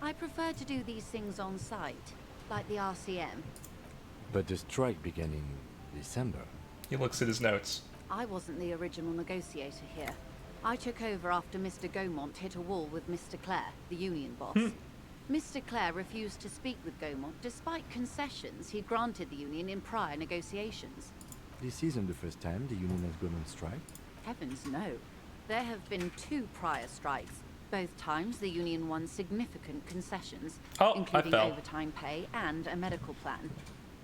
I prefer to do these things on site, like the RCM. But the strike began in December. He looks at his notes. I wasn't the original negotiator here. I took over after Mr. Gaumont hit a wall with Mr. Clare, the union boss. Mr. Clare refused to speak with Gaumont despite concessions he'd granted the union in prior negotiations. This isn't the first time the union has gone on strike? Heavens no. There have been 2 prior strikes. Both times the union won significant concessions, including overtime pay and a medical plan.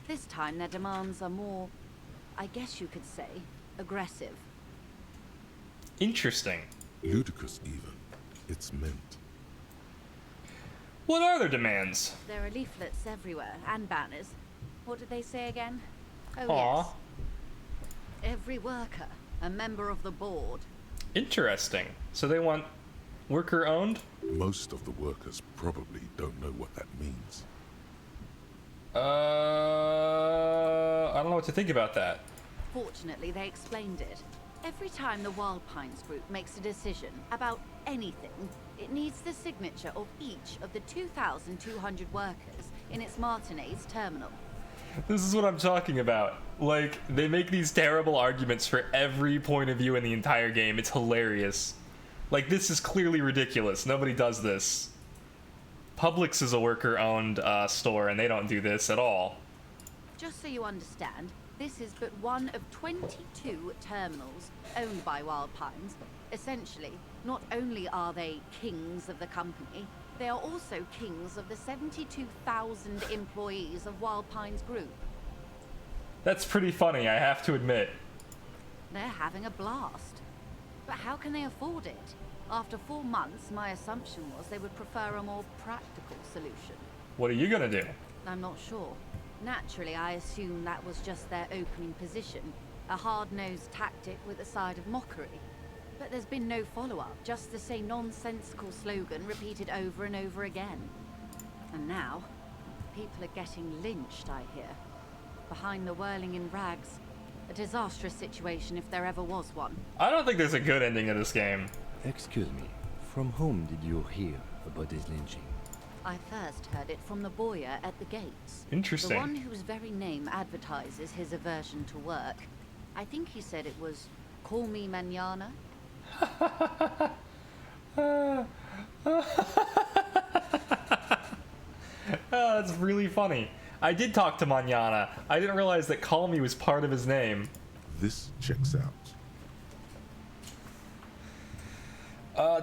This time their demands are more, I guess you could say, aggressive. Interesting. Ludicrous even. It's meant. What are their demands? There are leaflets everywhere, and banners. What did they say again? Oh, Aww. yes. Every worker, a member of the board. Interesting. So they want worker-owned? Most of the workers probably don't know what that means. I don't know what to think about that. Fortunately, they explained it. Every time the Wild Pines group makes a decision about anything, it needs the signature of each of the 2,200 workers in its Martinez terminal. This is what I'm talking about. Like, they make these terrible arguments for every point of view in the entire game. It's hilarious. Like, this is clearly ridiculous. Nobody does this. Publix is a worker-owned store, and they don't do this at all. Just so you understand, this is but one of 22 terminals owned by Wild Pines. Essentially, not only are they kings of the company, they are also kings of the 72,000 employees of Wild Pines Group. That's pretty funny, I have to admit. They're having a blast. But how can they afford it? After 4 months, my assumption was they would prefer a more practical solution. What are you gonna do? I'm not sure. Naturally, I assumed that was just their opening position, a hard-nosed tactic with a side of mockery. But there's been no follow-up, just the same nonsensical slogan repeated over and over again. And now, people are getting lynched, I hear. Behind the whirling in rags. A disastrous situation if there ever was one. I don't think there's a good ending to this game. Excuse me, from whom did you hear about this lynching? I first heard it from the boyer at the gates. Interesting. The one whose very name advertises his aversion to work. I think he said it was, "Call me mañana." That's really funny. I did talk to Mañana. I didn't realize that Call Me was part of his name. This checks out.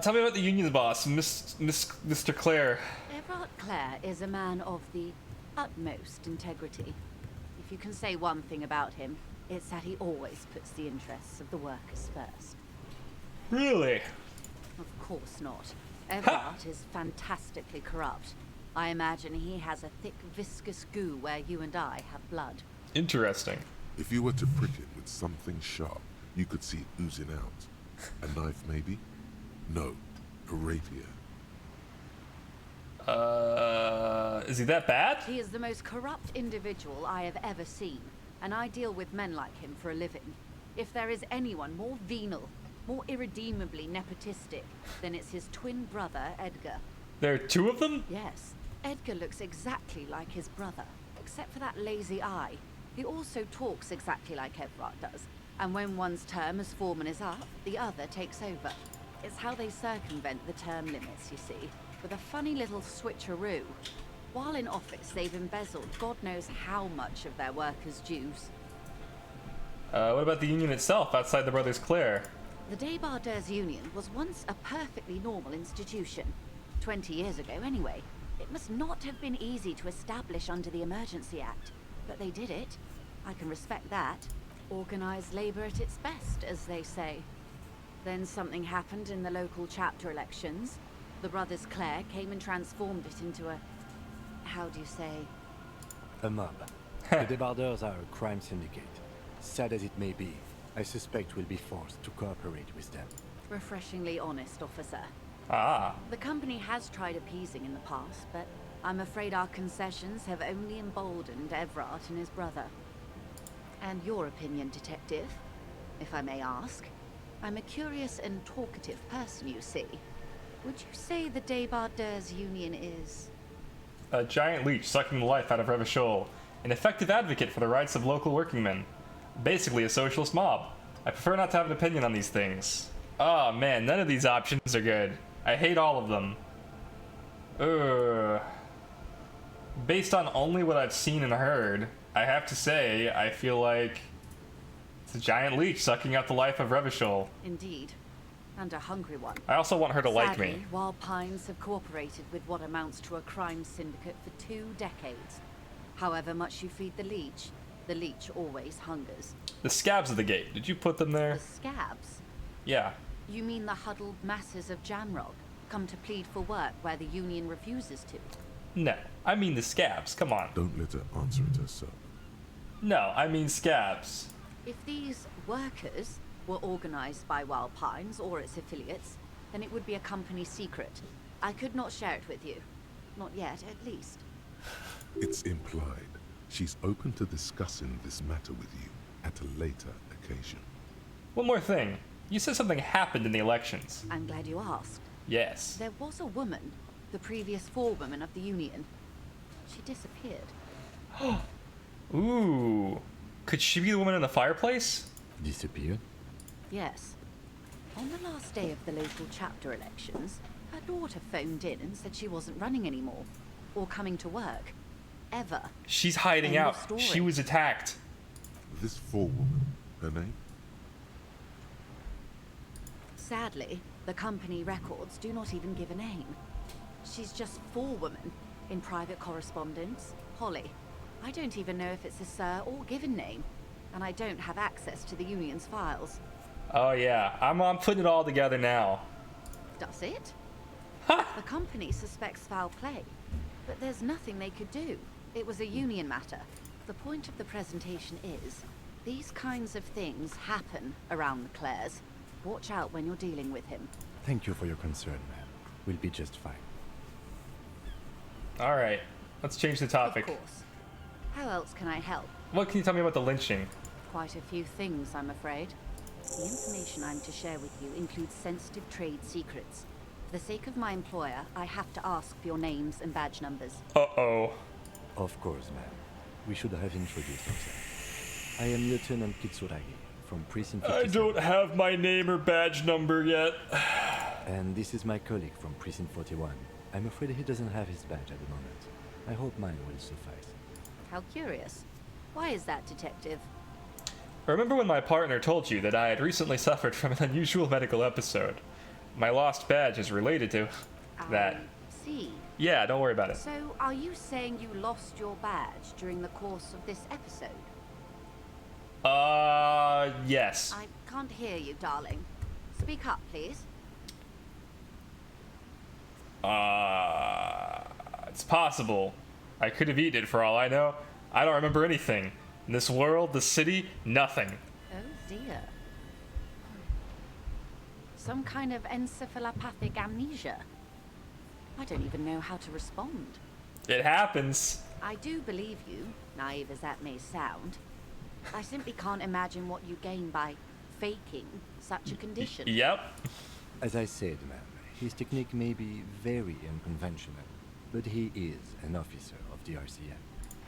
Tell me about the union's boss, Mr. Clare. Everard Clare is a man of the utmost integrity. If you can say one thing about him, it's that he always puts the interests of the workers first. Really? Of course not. Everard is fantastically corrupt. I imagine he has a thick, viscous goo where you and I have blood. Interesting. If you were to prick it with something sharp, you could see it oozing out. A knife, maybe? No, a rapier. Is he that bad? He is the most corrupt individual I have ever seen, and I deal with men like him for a living. If there is anyone more venal, more irredeemably nepotistic, then it's his twin brother, Edgar. There are two of them? Yes. Edgar looks exactly like his brother, except for that lazy eye. He also talks exactly like Everard does, and when one's term as foreman is up, the other takes over. It's how they circumvent the term limits, you see, with a funny little switcheroo. While in office, they've embezzled God knows how much of their workers' dues. What about the union itself outside the Brothers Clare? The Débardeurs Union was once a perfectly normal institution. 20 years ago, anyway. It must not have been easy to establish under the Emergency Act, but they did it. I can respect that. Organized labor at its best, as they say. Then something happened in the local chapter elections. The Brothers Clare came and transformed it into a... how do you say? A mob. The Débardeurs are a crime syndicate. Sad as it may be, I suspect we'll be forced to cooperate with them. Refreshingly honest, officer. Ah. The company has tried appeasing in the past, but I'm afraid our concessions have only emboldened Everard and his brother. And your opinion, detective, if I may ask? I'm a curious and talkative person, you see. Would you say the Débardeurs Union is... A giant leech sucking the life out of Revachol. An effective advocate for the rights of local working men. Basically a socialist mob. I prefer not to have an opinion on these things. Oh man, none of these options are good. I hate all of them. Based on only what I've seen and heard, I have to say, I feel like it's a giant leech sucking out the life of Revachol. Indeed. And a hungry one. I also want her to like Sadly, me. Wild Pines have cooperated with what amounts to a crime syndicate for 2 decades. However much you feed the leech always hungers. The scabs of the gate, did you put them there? The scabs? Yeah. You mean the huddled masses of Jamrog, come to plead for work where the Union refuses to? No, I mean the scabs, come on. Don't let her answer it herself. No, I mean scabs. If these workers were organized by Wild Pines or its affiliates, then it would be a company secret. I could not share it with you. Not yet, at least. It's implied. She's open to discussing this matter with you at a later occasion. One more thing. You said something happened in the elections. I'm glad you asked. Yes. There was a woman, the previous forewoman of the Union. She disappeared. Ooh. Could she be the woman in the fireplace? Disappeared? Yes. On the last day of the local chapter elections, her daughter phoned in and said she wasn't running anymore, or coming to work. Ever. She's hiding End of out. story. She was attacked. This forewoman, her name? Sadly, the company records do not even give a name. She's just forewoman in private correspondence, Holly. I don't even know if it's a sir or given name, and I don't have access to the Union's files. Oh yeah, I'm putting it all together now. Does it? The company suspects foul play, but there's nothing they could do. It was a Union matter. The point of the presentation is, these kinds of things happen around the Clares. Watch out when you're dealing with him. Thank you for your concern, ma'am. We'll be just fine. Alright, let's change the topic. Of course. How else can I help? What can you tell me about the lynching? Quite a few things, I'm afraid. The information I'm to share with you includes sensitive trade secrets. For the sake of my employer, I have to ask for your names and badge numbers. Uh-oh. Of course, ma'am. We should have introduced ourselves. I am Lieutenant Kitsuragi from Precinct 57. I don't have my name or badge number yet. And this is my colleague from Precinct 41. I'm afraid he doesn't have his badge at the moment. I hope mine will suffice. How curious. Why is that, Detective? Remember when my partner told you that I had recently suffered from an unusual medical episode? my lost badge is related to that. See. Yeah, don't worry about it. So, are you saying you lost your badge during the course of this episode? Yes. I can't hear you, darling. Speak up, please. It's possible. I could have eaten it for all I know. I don't remember anything. In this world, the city, nothing. Oh dear. Some kind of encephalopathic amnesia. I don't even know how to respond. It happens. I do believe you, naive as that may sound. I simply can't imagine what you gain by faking such a condition. Yep. As I said, ma'am, his technique may be very unconventional, but he is an officer of the RCM.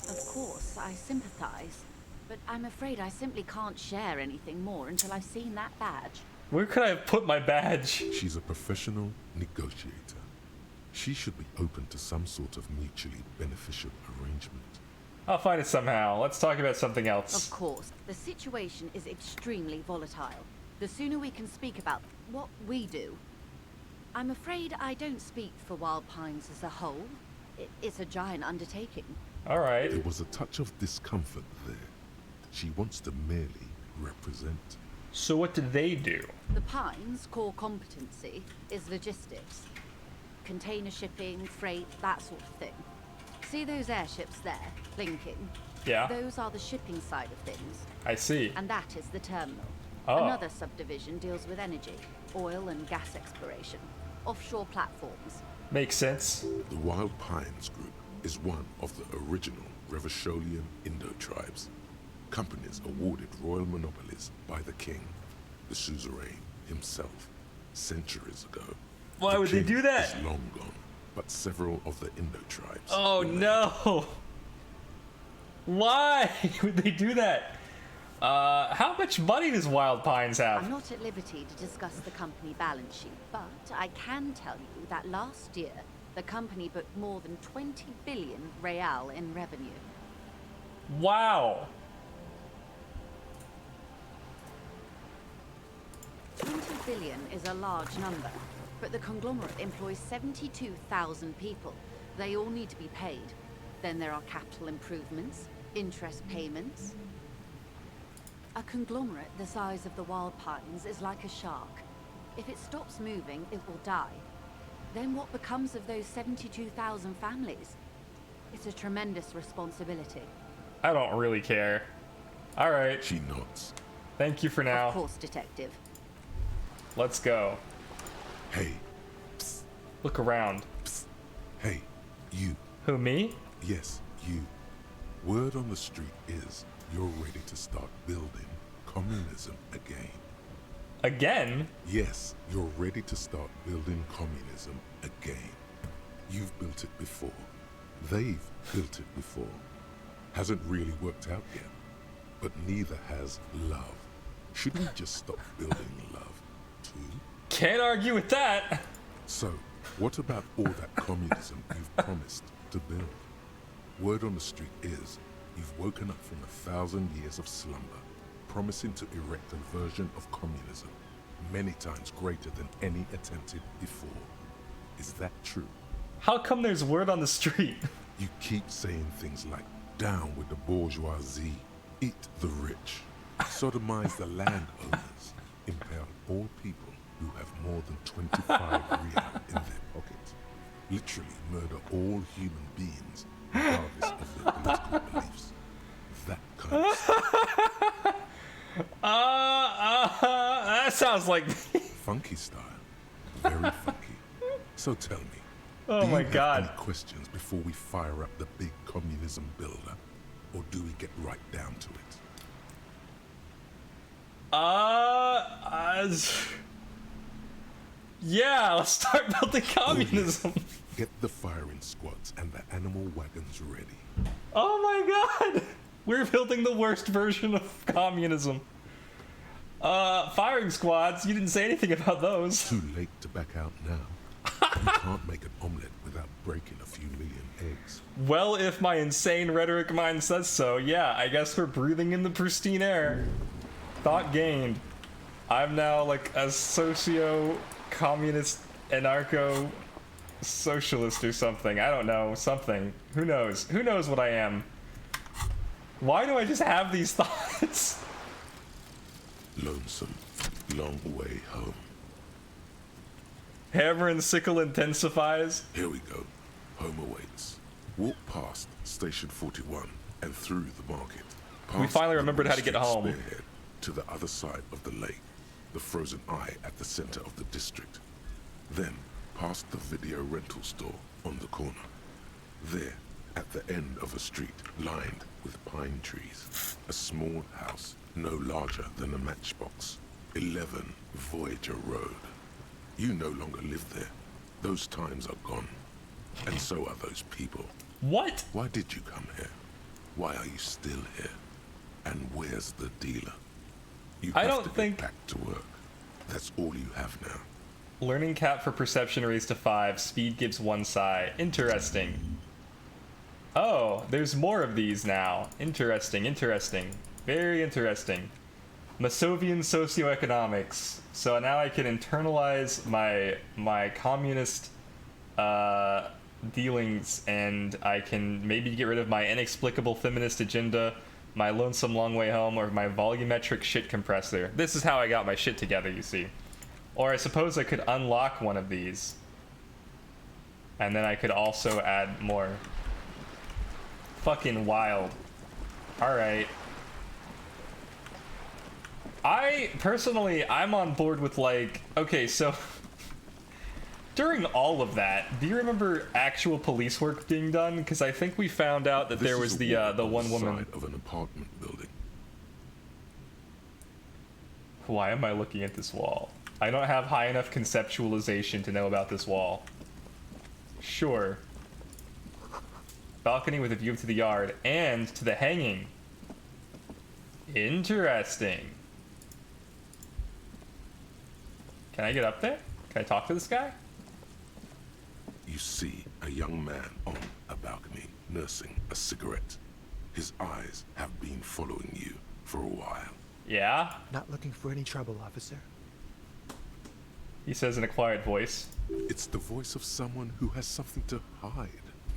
Of course, I sympathize, but I'm afraid I simply can't share anything more until I've seen that badge. Where could I have put my badge? She's a professional negotiator. She should be open to some sort of mutually beneficial arrangement. I'll find it somehow. Let's talk about something else. Of course, the situation is extremely volatile. The sooner we can speak about what we do. I'm afraid I don't speak for Wild Pines as a whole. It's a giant undertaking. All right. There was a touch of discomfort there. She wants to merely represent. So what do they do? The Pines' core competency is logistics. Container shipping, freight, that sort of thing. See those airships there, blinking? Yeah. Those are the shipping side of things. I see. And that is the terminal. Oh. Another subdivision deals with energy, oil and gas exploration, offshore platforms. Makes sense. The Wild Pines Group is one of the original Revacholian Indo-tribes. Companies awarded royal monopolies by the king, the suzerain himself, centuries ago. Why would they do that? Is long gone, but several of the Indo-tribes. Oh no! Why would they do that? How much money does Wild Pines have? I'm not at liberty to discuss the company balance sheet, but I can tell you that last year, the company booked more than 20 billion real in revenue. Wow! 20 billion is a large number, but the conglomerate employs 72,000 people. They all need to be paid. Then there are capital improvements, interest payments. A conglomerate the size of the Wild Pines is like a shark. If it stops moving, it will die. Then what becomes of those 72,000 families? It's a tremendous responsibility. I don't really care. All right. She nods. Thank you for now. Of course, detective. Let's go. Hey. Psst. Look around. Psst. Hey, you. Who, me? Yes, you. Word on the street is you're ready to start building communism again. Again? Yes, you're ready to start building communism again. You've built it before. They've built it before. Hasn't really worked out yet. But neither has love. Shouldn't we just stop building love, too? Can't argue with that. So, what about all that communism you've promised to build? Word on the street is you've woken up from 1,000 years of slumber, promising to erect a version of communism many times greater than any attempted before. Is that true? How come there's word on the street? You keep saying things like, down with the bourgeoisie, eat the rich, sodomize the landowners, impale all people who have more than 25 real in their pockets, literally murder all human beings regardless of their political beliefs. That kind of stuff. That sounds like funky style. Very funky. So tell me, oh my God. Any questions before we fire up the big communism builder? Or do we get right down to it? Yeah, let's start building communism. Oh, yes. Get the firing squads and the animal wagons ready. Oh my God! We're building the worst version of communism. Firing squads, you didn't say anything about those. Too late to back out now. You can't make an omelet without breaking a few million eggs. Well, if my insane rhetoric mind says so, yeah, I guess we're breathing in the pristine air. Thought gained. I'm now like a socio communist, anarcho, socialist or something. I don't know. Something. Who knows? Who knows what I am? Why do I just have these thoughts? Lonesome. Long way home. Hammer and sickle intensifies. Here we go. Home awaits. Walk past Station 41 and through the market. We finally remembered how to get home. Spearhead to the other side of the lake. The frozen eye at the center of the district. Then, past the video rental store on the corner. There, at the end of a street lined with pine trees, a small house no larger than a matchbox. 11 Voyager Road. You no longer live there. Those times are gone. And so are those people. What? Why did you come here? Why are you still here? And where's the dealer? You have to get back to work. That's all you have now. Learning cap for perception raised to 5. Speed gives 1 psi. Interesting. Oh, there's more of these now. Interesting, interesting. Very interesting. Masovian socioeconomics. So now I can internalize my communist dealings, and I can maybe get rid of my inexplicable feminist agenda, my lonesome long way home, or my volumetric shit compressor. This is how I got my shit together, you see. Or I suppose I could unlock one of these, and then I could also add more. Fucking wild. Alright. I'm on board with, like, okay, so during all of that, do you remember actual police work being done? Because I think we found out that there was the one woman side of an apartment building. Why am I looking at this wall? I don't have high enough conceptualization to know about this wall. Sure. Balcony with a view to the yard and to the hanging. Interesting. Can I get up there? Can I talk to this guy? You see a young man on a balcony nursing a cigarette. His eyes have been following you for a while. Yeah? Not looking for any trouble, officer. He says in a quiet voice. It's the voice of someone who has something to hide,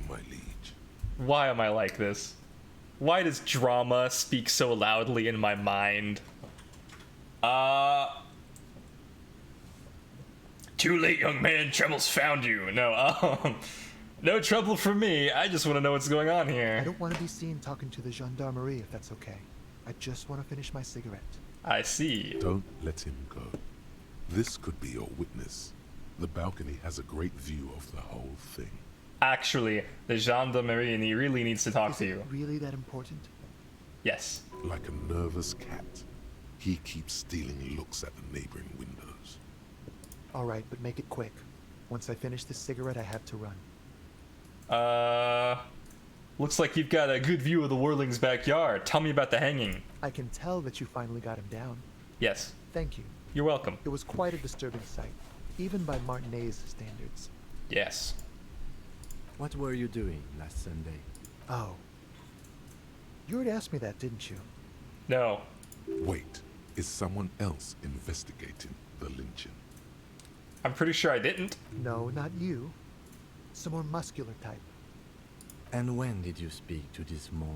my liege. Why am I like this? Why does drama speak so loudly in my mind? Too late, young man. Trouble's found you. No, no trouble for me. I just want to know what's going on here. I don't want to be seen talking to the gendarmerie, if that's okay. I just want to finish my cigarette. I see. Don't let him go. This could be your witness. The balcony has a great view of the whole thing. Actually, the gendarmerie and he really needs to talk to you. Really that important? Yes. Like a nervous cat, he keeps stealing looks at the neighboring windows. All right, but make it quick. Once I finish this cigarette, I have to run. Looks like you've got a good view of the Whirling's backyard. Tell me about the hanging. I can tell that you finally got him down. Yes. Thank you. You're welcome. It was quite a disturbing sight, even by Martinet's standards. Yes. What were you doing last Sunday? Oh. You already asked me that, didn't you? No. Wait, is someone else investigating the lynching? I'm pretty sure I didn't. No, not you. Some more muscular type. And when did you speak to this more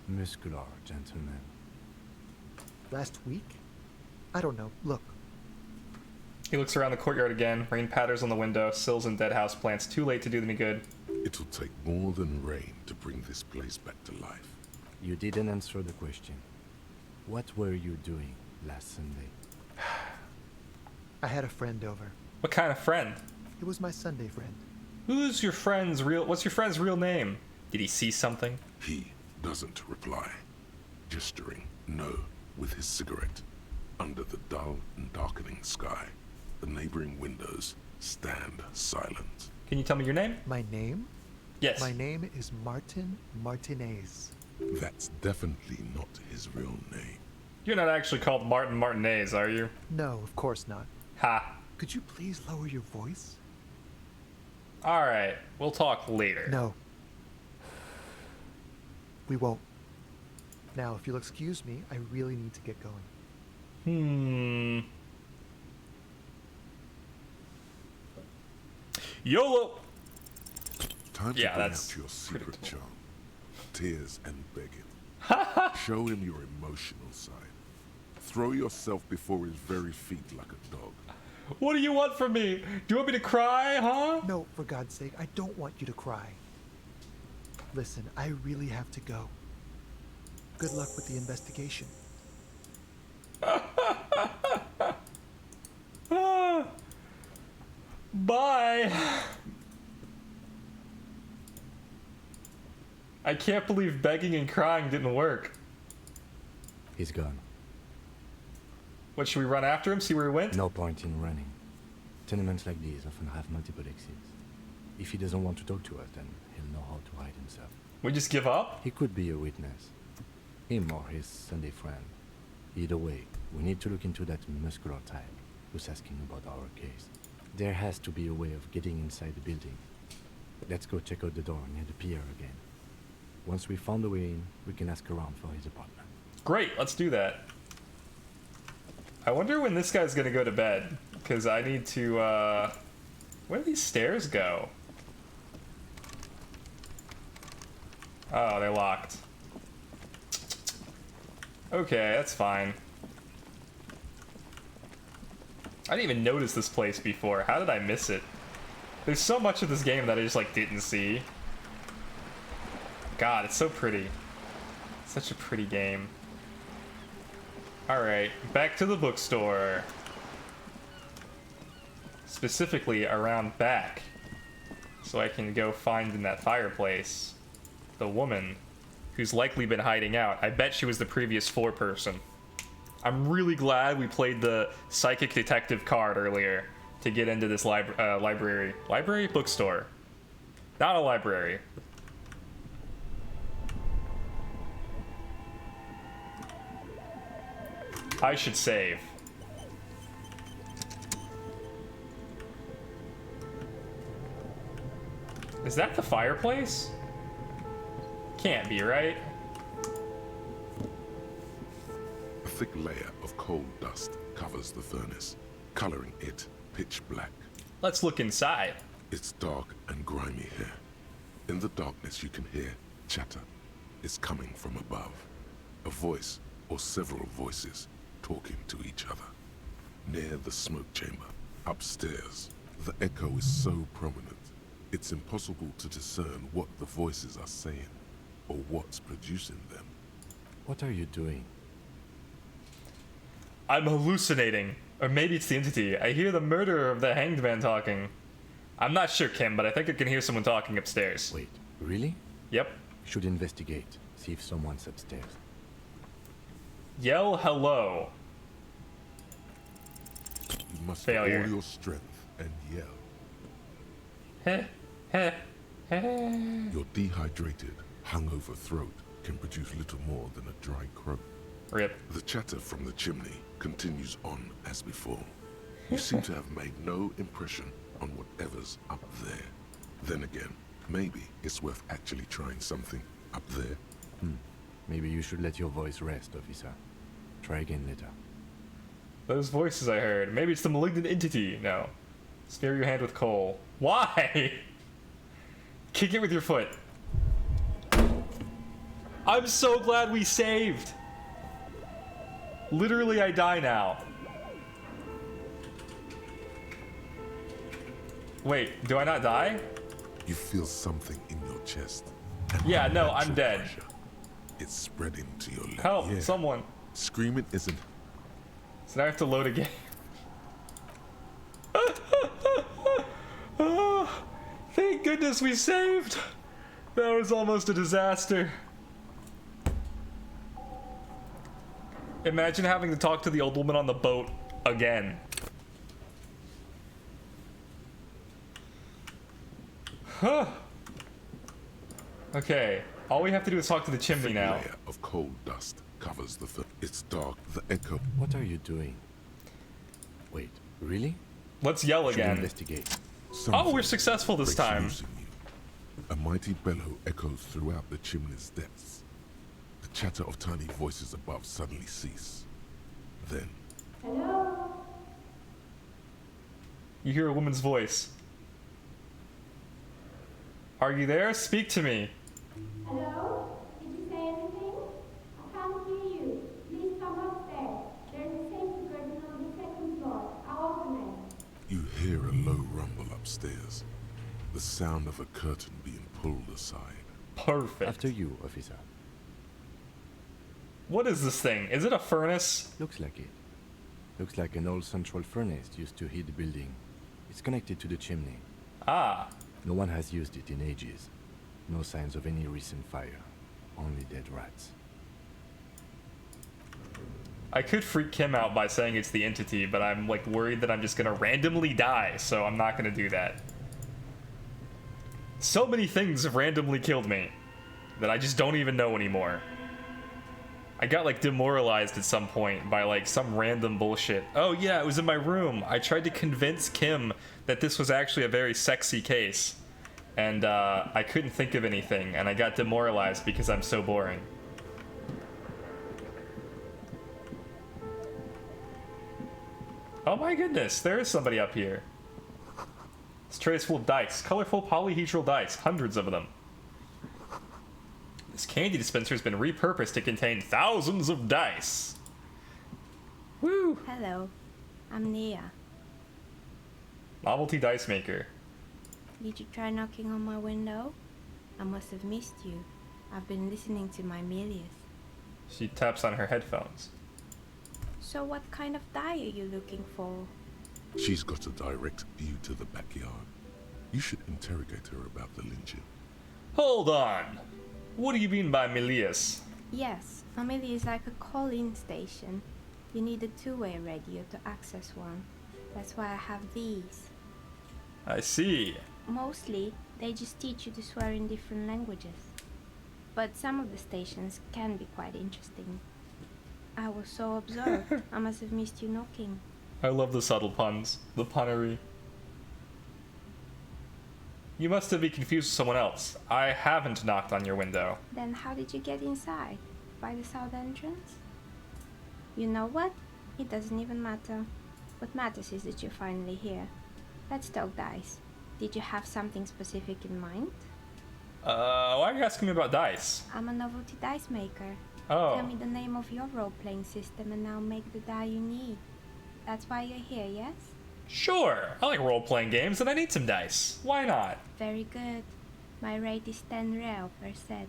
muscular gentleman? Last week? I don't know. Look. He looks around the courtyard again. Rain patters on the window. Sills and dead house plants. Too late to do me good. It'll take more than rain to bring this place back to life. You didn't answer the question. What were you doing last Sunday? I had a friend over. What kind of friend? It was my Sunday friend. What's your friend's real name? Did he see something? He doesn't reply, gesturing no with his cigarette. Under the dull and darkening sky, the neighboring windows stand silent. Can you tell me your name? My name? Yes. My name is Martin Martinez. That's definitely not his real name. You're not actually called Martin Martinez, are you? No, of course not. Ha. Could you please lower your voice? Alright, we'll talk later. No. We won't. Now, if you'll excuse me, I really need to get going. YOLO! Time to Yeah, bring that's out your secret pretty cool. charm. Tears and begging. Show him your emotional side. Throw yourself before his very feet like a dog. What do you want from me? Do you want me to cry, huh? No, for God's sake, I don't want you to cry. Listen, I really have to go. Good luck with the investigation. Bye. I can't believe begging and crying didn't work. He's gone. What, should we run after him, see where he went? No point in running. Tenements like these often have multiple exits. If he doesn't want to talk to us, then he'll know how to hide himself. We just give up? He could be a witness. Him or his Sunday friend. Either way, we need to look into that muscular type who's asking about our case. There has to be a way of getting inside the building. Let's go check out the door near the pier again. Once we found a way in, we can ask around for his apartment. Great, let's do that. I wonder when this guy's gonna go to bed, because I need to, where do these stairs go? Oh, they're locked. Okay, that's fine. I didn't even notice this place before. How did I miss it? There's so much of this game that I just, like, didn't see. God, it's so pretty. Such a pretty game. Alright, back to the bookstore. Specifically around back. So I can go find in that fireplace the woman who's likely been hiding out. I bet she was the previous floor person. I'm really glad we played the psychic detective card earlier to get into this library. Library? Bookstore. Not a library. I should save. Is that the fireplace? Can't be, right? A thick layer of coal dust covers the furnace, coloring it pitch black. Let's look inside. It's dark and grimy here. In the darkness you can hear chatter. It's coming from above. A voice or several voices talking to each other. Near the smoke chamber, upstairs, the echo is so prominent, it's impossible to discern what the voices are saying or what's producing them. What are you doing? I'm hallucinating. Or maybe it's the entity. I hear the murderer of the hanged man talking. I'm not sure, Kim, but I think I can hear someone talking upstairs. Wait, really? Yep. Should investigate, see if someone's upstairs. Yell hello. You must Failure. put all your strength and yell. Heh, heh, heh. Your dehydrated, hungover throat can produce little more than a dry croak. Rip. The chatter from the chimney continues on as before. You seem to have made no impression on whatever's up there. Then again, maybe it's worth actually trying something up there. Maybe you should let your voice rest, officer. Try again later. Those voices I heard. Maybe it's the malignant entity. No. Smear your hand with coal. Why? Kick it with your foot. I'm so glad we saved. Literally, I die now. Wait, do I not die? You feel something in your chest. Yeah, no, I'm dead. Pressure. It's spreading to your left. Help, someone. Screaming isn't. So now I have to load again. Oh, thank goodness we saved. That was almost a disaster. Imagine having to talk to the old woman on the boat again. Huh. Okay, all we have to do is talk to the chimney now. A layer of coal dust covers the It's dark, the echo. What are you doing? Wait, really? Let's yell Should again. Investigate. Oh, we're successful this time. A mighty bellow echoes throughout the chimney's depths. The chatter of tiny voices above suddenly cease. Then, Hello? You hear a woman's voice. Are you there? Speak to me. Hello? Did you say anything? I can't hear you. Please come upstairs. There's a safety curtain on the second floor. I'll open it. You hear a low rumble upstairs. The sound of a curtain being pulled aside. Perfect. After you, officer. What is this thing? Is it a furnace? Looks like it. Looks like an old central furnace used to heat the building. It's connected to the chimney. Ah. No one has used it in ages. No signs of any recent fire. Only dead rats. I could freak Kim out by saying it's the entity, but I'm like worried that I'm just gonna randomly die, so I'm not gonna do that. So many things have randomly killed me that I just don't even know anymore. I got like demoralized at some point by like some random bullshit. Oh yeah, it was in my room. I tried to convince Kim that this was actually a very sexy case. And I couldn't think of anything, and I got demoralized because I'm so boring. Oh my goodness, there is somebody up here. This tray is full of dice. Colorful polyhedral dice. Hundreds of them. This candy dispenser has been repurposed to contain thousands of dice. Woo! Hello, I'm Nia. Novelty dice maker. Did you try knocking on my window? I must have missed you. I've been listening to my Milius. She taps on her headphones. So what kind of die are you looking for? She's got a direct view to the backyard. You should interrogate her about the lynching. Hold on. What do you mean by Milius? Yes, a Milius is like a call-in station. You need a two-way radio to access one. That's why I have these. I see. Mostly, they just teach you to swear in different languages. But some of the stations can be quite interesting. I was so absorbed, I must have missed you knocking. I love the subtle puns. The punnery. You must have been confused with someone else. I haven't knocked on your window. Then how did you get inside? By the south entrance? You know what? It doesn't even matter. What matters is that you're finally here. Let's talk dice. Did you have something specific in mind? Why are you asking me about dice? I'm a novelty dice maker. Oh. Tell me the name of your role-playing system and I'll make the die you need. That's why you're here, yes? Sure. I like role-playing games and I need some dice. Why not? Very good. My rate is 10 real per set.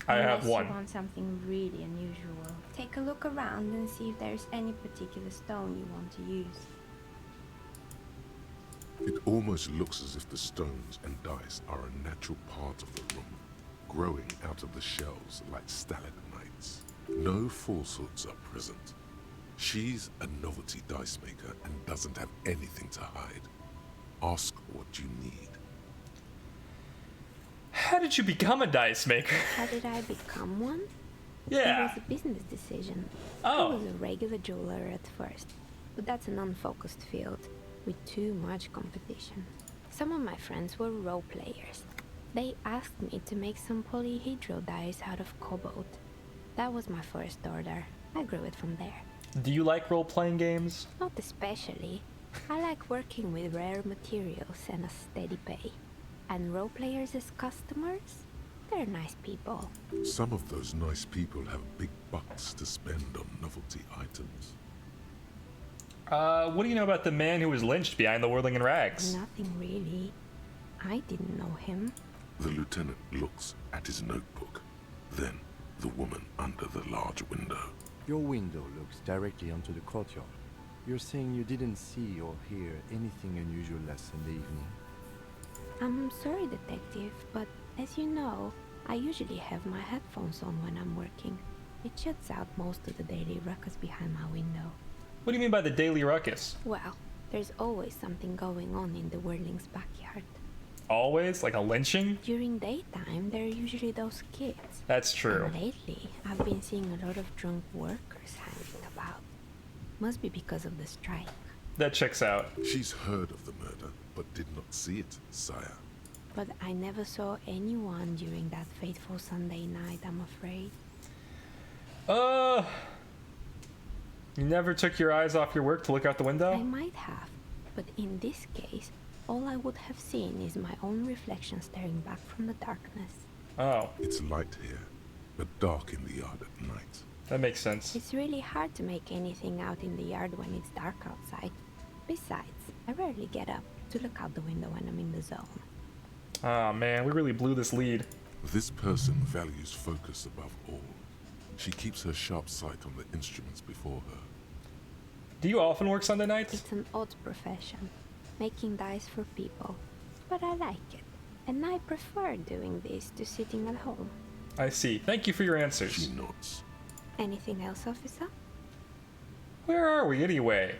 I have Unless one. you want something really unusual. Take a look around and see if there's any particular stone you want to use. It almost looks as if the stones and dice are a natural part of the room, growing out of the shells like stalagmites. No falsehoods are present. She's a novelty dice maker and doesn't have anything to hide. Ask what you need. How did you become a dice maker? How did I become one? Yeah. It was a business decision. Oh. I was a regular jeweler at first, but that's an unfocused field with too much competition. Some of my friends were role players. They asked me to make some polyhedral dice out of cobalt. That was my first order. I grew it from there. Do you like role-playing games? Not especially. I like working with rare materials and a steady pay. And role players as customers? They're nice people. Some of those nice people have big bucks to spend on novelty items. What do you know about the man who was lynched behind the whirling in rags? Nothing really. I didn't know him. The lieutenant looks at his notebook, then the woman under the large window. Your window looks directly onto the courtyard. You're saying you didn't see or hear anything unusual last Sunday evening? I'm sorry, detective, but as you know, I usually have my headphones on when I'm working. It shuts out most of the daily ruckus behind my window. What do you mean by the daily ruckus? Well, there's always something going on in the Whirling's backyard. Always? Like a lynching? During daytime, there are usually those kids. That's true. And lately, I've been seeing a lot of drunk workers hanging about. Must be because of the strike. That checks out. She's heard of the murder, but did not see it, sire. But I never saw anyone during that fateful Sunday night, I'm afraid. You never took your eyes off your work to look out the window? I might have, but in this case, all I would have seen is my own reflection staring back from the darkness. Oh. It's light here, but dark in the yard at night. That makes sense. It's really hard to make anything out in the yard when it's dark outside. Besides, I rarely get up to look out the window when I'm in the zone. Oh man, we really blew this lead. This person values focus above all. She keeps her sharp sight on the instruments before her. Do you often work Sunday nights? It's an odd profession, making dice for people. But I like it, and I prefer doing this to sitting at home. I see. Thank you for your answers. She nods. Anything else, officer? Where are we anyway?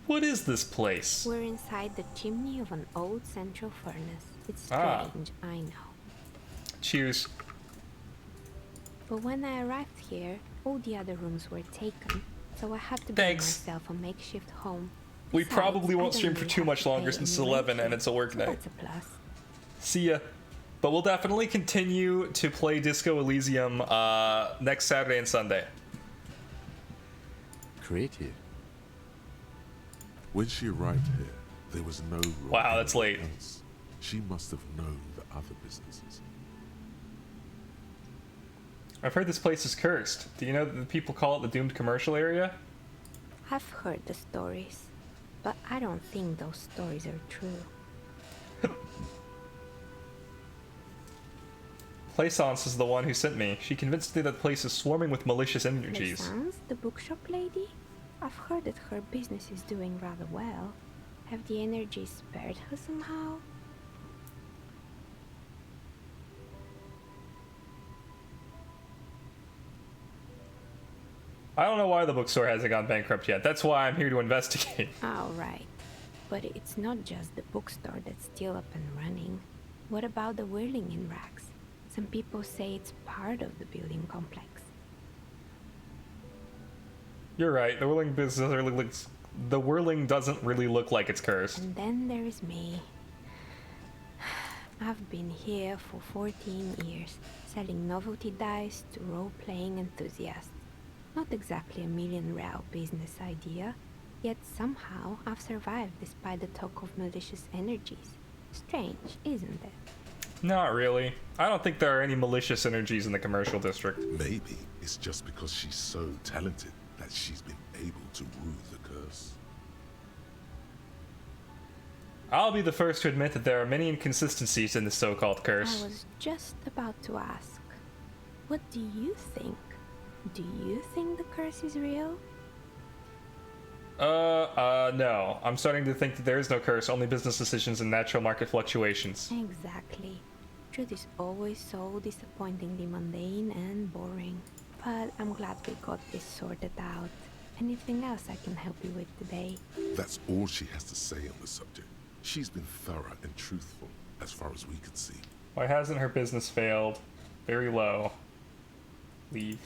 What is this place? We're inside the chimney of an old central furnace. It's strange, I know. Cheers. But when I arrived here, all the other rooms were taken, so I had to build Thanks. myself a makeshift home. We Besides, probably I won't don't stream for really too have much to longer pay since it's any 11 rent and it's a work so night. that's a plus. See ya. But we'll definitely continue to play Disco Elysium next Saturday and Sunday. Creative. When she arrived here, there was no room Wow, that's late. else. She must have known the other businesses. I've heard this place is cursed. Do you know that the people call it the doomed commercial area? I've heard the stories, but I don't think those stories are true. Plaisance is the one who sent me. She convinced me that the place is swarming with malicious energies. Plaisance, the bookshop lady? I've heard that her business is doing rather well. Have the energies spared her somehow? I don't know why the bookstore hasn't gone bankrupt yet. That's why I'm here to investigate. Oh, right. But it's not just the bookstore that's still up and running. What about the whirling in rags? Some people say it's part of the building complex. You're right. The whirling business really looks. The whirling doesn't really look like it's cursed. And then there is me. I've been here for 14 years, selling novelty dice to role-playing enthusiasts. Not exactly a million-real business idea, yet somehow I've survived despite the talk of malicious energies. Strange, isn't it? Not really. I don't think there are any malicious energies in the commercial district. Maybe it's just because she's so talented that she's been able to rue the curse. I'll be the first to admit that there are many inconsistencies in the so-called curse. I was just about to ask, what do you think? Do you think the curse is real? No. I'm starting to think that there is no curse, only business decisions and natural market fluctuations. Exactly. Truth is always so disappointingly mundane and boring. But I'm glad we got this sorted out. Anything else I can help you with today? That's all she has to say on the subject. She's been thorough and truthful, as far as we could see. Why hasn't her business failed? Very low. Leave.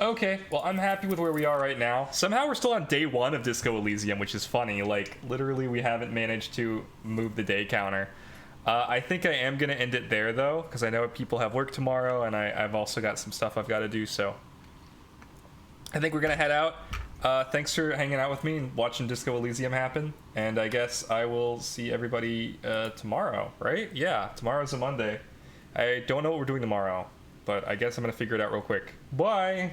Okay, well, I'm happy with where we are right now. Somehow we're still on day 1 of Disco Elysium, which is funny. Like, literally, we haven't managed to move the day counter. I think I am going to end it there, though, because I know people have work tomorrow, and I've also got some stuff I've got to do, so I think we're going to head out. Thanks for hanging out with me and watching Disco Elysium happen, and I guess I will see everybody tomorrow, right? Yeah, tomorrow's a Monday. I don't know what we're doing tomorrow, but I guess I'm going to figure it out real quick. Bye!